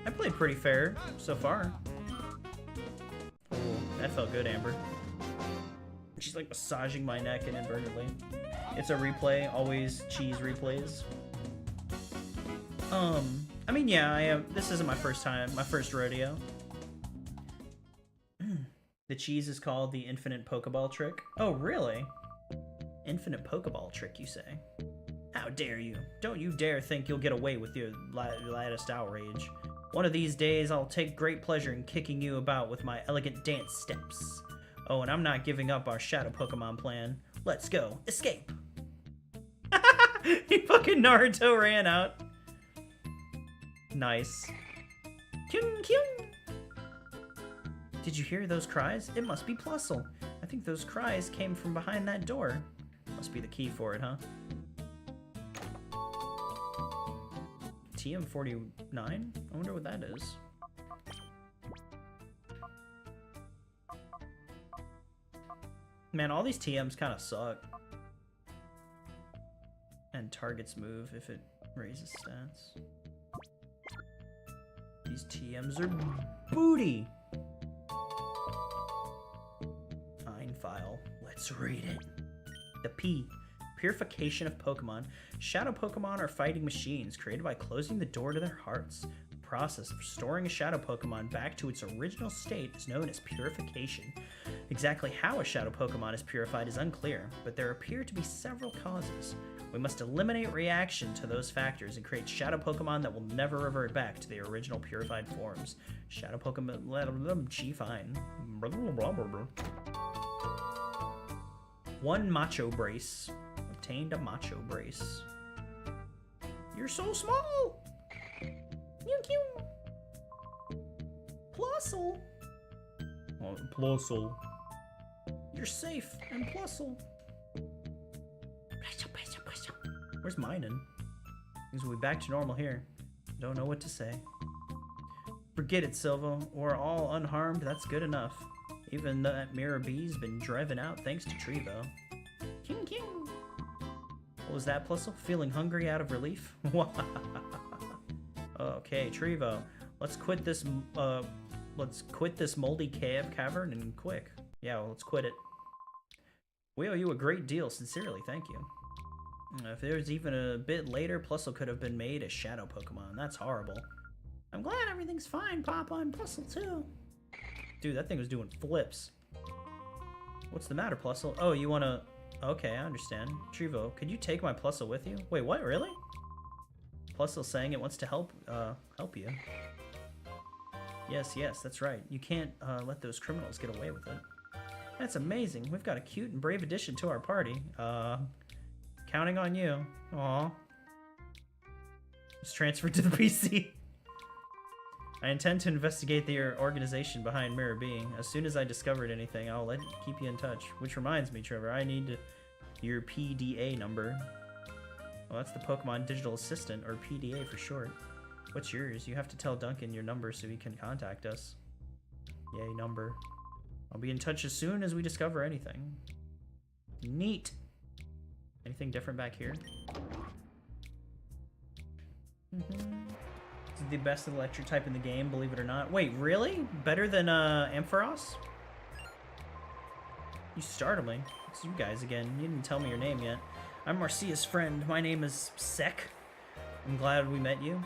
I played pretty fair so far. Oh, that felt good, Amber. She's like massaging my neck inadvertently. It's a replay, always cheese replays. I mean, yeah, I am. This isn't my first time, my first rodeo. The cheese is called the infinite Pokeball trick. Oh, really? Infinite Pokeball trick, you say? How dare you? Don't you dare think you'll get away with your latest outrage. One of these days, I'll take great pleasure in kicking you about with my elegant dance steps. Oh, and I'm not giving up our Shadow Pokemon plan. Let's go. Escape! He fucking Naruto ran out. Nice. Kyung kyung! Did you hear those cries? It must be Plusle. I think those cries came from behind that door. Must be the key for it, huh? TM49? I wonder what that is. Man, all these TMs kind of suck. And targets move if it raises stats. These TMs are booty! File. Let's read it. The P. Purification of Pokemon. Shadow Pokemon are fighting machines created by closing the door to their hearts. The process of restoring a Shadow Pokemon back to its original state is known as purification. Exactly how a Shadow Pokemon is purified is unclear, but there appear to be several causes. We must eliminate reaction to those factors and create Shadow Pokemon that will never revert back to their original purified forms. Shadow Pokemon... Gee, fine. 1 Macho Brace. Obtained a Macho Brace. You're so small! Plusle! Oh, Plusle. You're safe and Plusle. Where's Minun? Things will be back to normal here. Don't know what to say. Forget it, Silva. We're all unharmed. That's good enough. Even though that Mirror Bee's been driven out thanks to Treevoh. King King! What was that, Plusle? Feeling hungry out of relief? Okay, Treevoh. Let's quit this moldy cavern and quick. Yeah, well, let's quit it. We owe you a great deal, sincerely, thank you. If it was even a bit later, Plusle could have been made a Shadow Pokemon. That's horrible. I'm glad everything's fine, Papa, and Plusle too. Dude, that thing was doing flips. What's the matter, Plusle? Oh, you wanna... Okay, I understand. Treevoh, could you take my Plusle with you? Wait, what? Really? Plusle's saying it wants to help you. Yes, that's right. You can't let those criminals get away with it. That's amazing. We've got a cute and brave addition to our party. Counting on you. Aw. It's transferred to the PC. I intend to investigate the organization behind Mirror B. As soon as I discovered anything, I'll keep you in touch. Which reminds me, Trevor, I need your PDA number. Well, that's the Pokemon Digital Assistant, or PDA for short. What's yours? You have to tell Duncan your number so he can contact us. Yay, number. I'll be in touch as soon as we discover anything. Neat. Anything different back here? This is the best electric type in the game, believe it or not. Wait, really? Better than Ampharos? You startled me. It's you guys again. You didn't tell me your name yet. I'm Marcia's friend. My name is Sek. I'm glad we met you.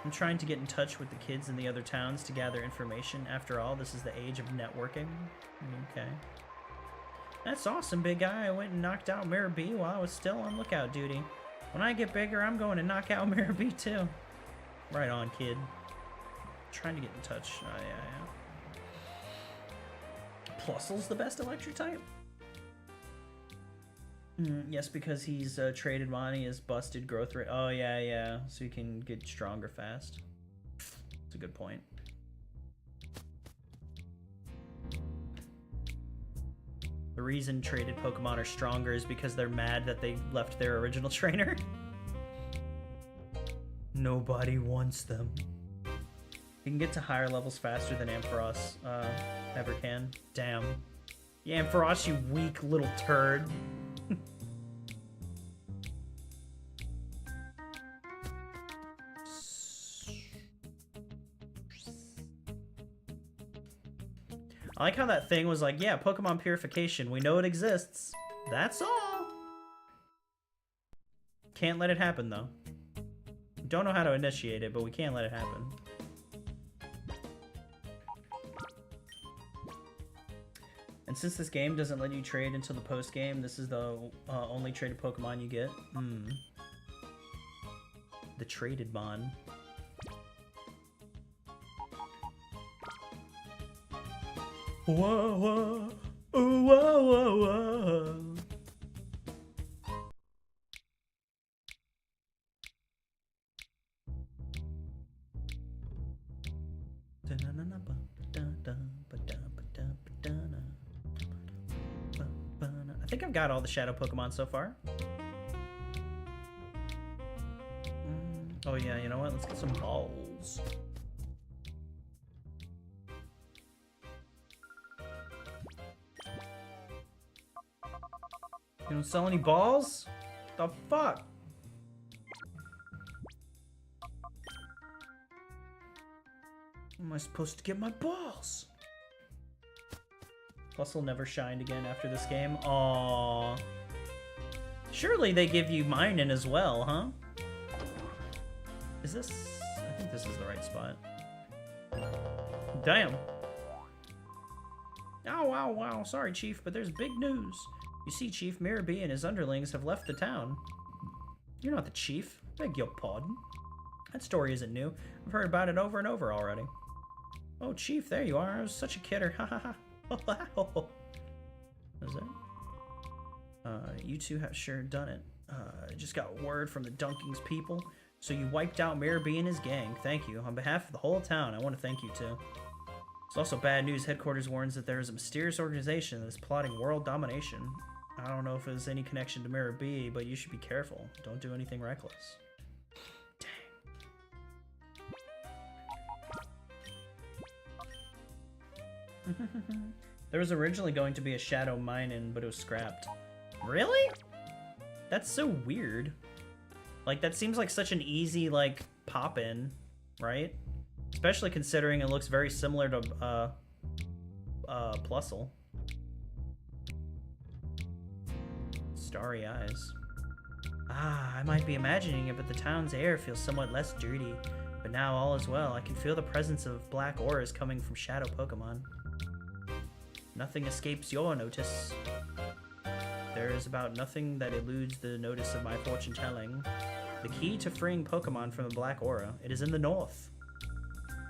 I'm trying to get in touch with the kids in the other towns to gather information. After all, this is the age of networking. Okay. That's awesome, big guy. I went and knocked out Mirror B while I was still on lookout duty. When I get bigger, I'm going to knock out Mirror B too. Right on, kid. Trying to get in touch. Oh, yeah. Plusle's the best electric type? Yes, because he's traded money as busted growth rate. Oh, yeah. So he can get stronger fast. That's a good point. The reason traded Pokemon are stronger is because they're mad that they left their original trainer. Nobody wants them. You can get to higher levels faster than Ampharos ever can. Damn. Yeah, Ampharos, you weak little turd. I like how that thing was like, yeah, Pokemon purification. We know it exists. That's all. Can't let it happen, though. Don't know how to initiate it, but we can't let it happen. And since this game doesn't let you trade until the post-game, this is the only traded Pokemon you get. The traded Mon. Whoa, whoa, ooh, whoa, whoa, whoa. I think I've got all the shadow Pokemon so far. Oh yeah, you know what? Let's get some balls. You don't sell any balls? The fuck? How am I supposed to get my balls? Plus, will never shine again after this game. Aww. Surely they give you mining as well, huh? Is this? I think this is the right spot. Damn. Oh, wow, wow. Sorry, Chief, but there's big news. You see, Chief, Mirror B and his underlings have left the town. You're not the Chief. Beg your pardon. That story isn't new. I've heard about it over and over already. Oh, Chief, there you are. I was such a kidder. Ha ha ha. What is that? You two have sure done it. I just got word from the Dunkings people. So you wiped out Mirror B and his gang. Thank you. On behalf of the whole town, I want to thank you too. It's also bad news. Headquarters warns that there is a mysterious organization that is plotting world domination. I don't know if there's any connection to Mirror B, but you should be careful. Don't do anything reckless. Dang. There was originally going to be a Shadow Mine-In, but it was scrapped. Really? That's so weird. Like, that seems like such an easy, like, pop-in, right? Especially considering it looks very similar to, Plusle. Starry eyes. Ah, I might be imagining it, but the town's air feels somewhat less dirty. But now all is well. I can feel the presence of black auras coming from shadow Pokemon. Nothing escapes your notice. There is about nothing that eludes the notice of my fortune-telling. The key to freeing Pokemon from the black aura. It is in the north.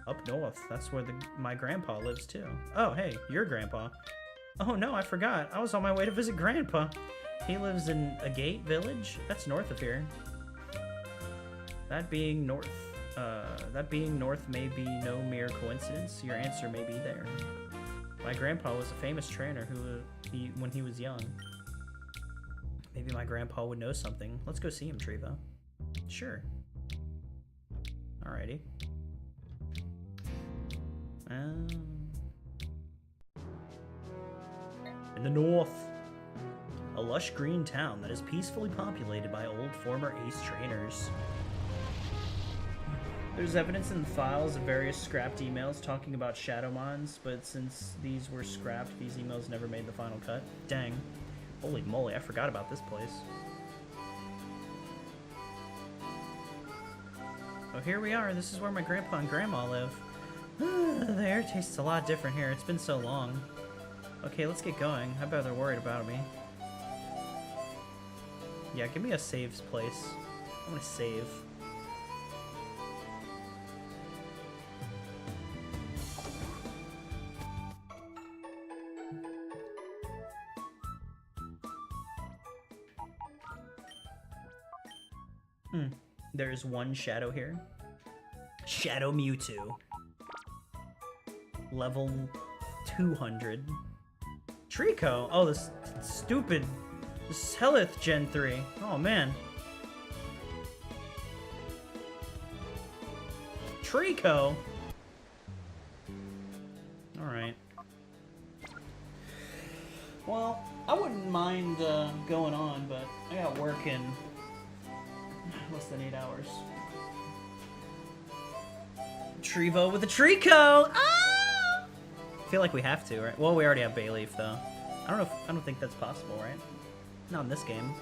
Up north. That's where my grandpa lives too. Oh, hey, your grandpa. Oh no, I forgot. I was on my way to visit Grandpa. He lives in a gate village? That's north of here. That being north may be no mere coincidence. Your answer may be there. My grandpa was a famous trainer when he was young. Maybe my grandpa would know something. Let's go see him, Treevoh. Sure. Alrighty. In the north, a lush green town that is peacefully populated by old former ace trainers. There's evidence in the files of various scrapped emails talking about Shadowmons, but since these were scrapped, these emails never made the final cut. Dang. Holy moly, I forgot about this place. Oh, here we are. This is where my grandpa and grandma live. The air tastes a lot different here. It's been so long. Okay, let's get going. I bet they're worried about me. Yeah, give me a saves place. I want to save. There's one shadow here. Shadow Mewtwo. Level 200. Treevoh. Oh, this stupid Helith Gen 3. Oh, man. Treevoh. Alright. Well, I wouldn't mind going on, but I got work in less than 8 hours. Treevoh with a Treevoh! Ah! I feel like we have to, right? Well, we already have Bayleaf, though. I don't think that's possible, right? Not in this game.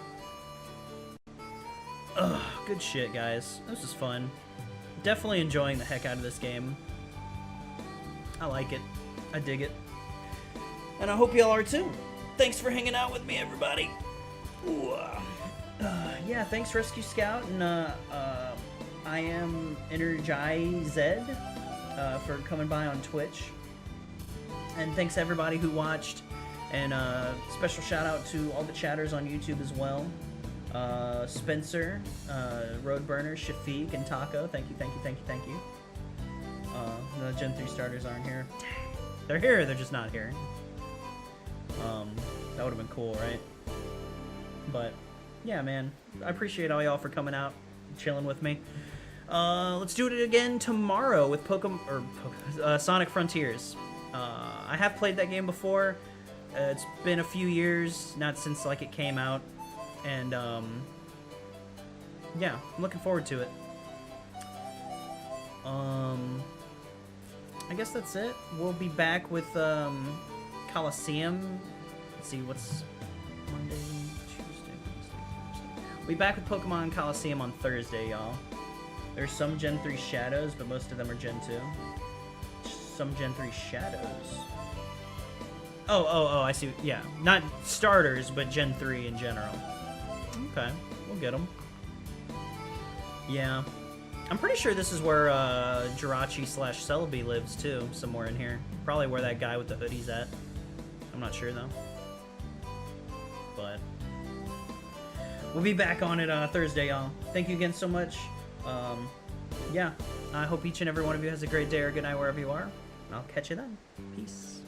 Ugh, good shit, guys. This is fun. Definitely enjoying the heck out of this game. I like it. I dig it. And I hope y'all are too. Thanks for hanging out with me, everybody. Ooh, yeah, thanks Rescue Scout, and I am Energized for coming by on Twitch. And thanks everybody who watched, and special shout out to all the chatters on YouTube as well. Spencer, Roadburner, Shafiq, and Taco. Thank you, thank you, thank you, thank you. The Gen 3 starters aren't here. They're here, they're just not here. That would have been cool, right? But yeah, man, I appreciate all y'all for coming out, chilling with me. Let's do it again tomorrow with Sonic Frontiers. I have played that game before. It's been a few years, not since like it came out, and yeah, I'm looking forward to it. I guess that's it. We'll be back with Colosseum. Let's see what's Monday, Tuesday, Wednesday, Thursday. We'll be back with Pokemon Colosseum on Thursday, y'all. There's some Gen 3 shadows, but most of them are Gen 2. Some Gen 3 shadows. Oh, I see. Yeah, not starters, but Gen 3 in general. Okay, we'll get them. Yeah. I'm pretty sure this is where Jirachi / Celebi lives, too. Somewhere in here. Probably where that guy with the hoodie's at. I'm not sure, though. But we'll be back on it Thursday, y'all. Thank you again so much. Yeah, I hope each and every one of you has a great day or good night wherever you are. And I'll catch you then. Peace.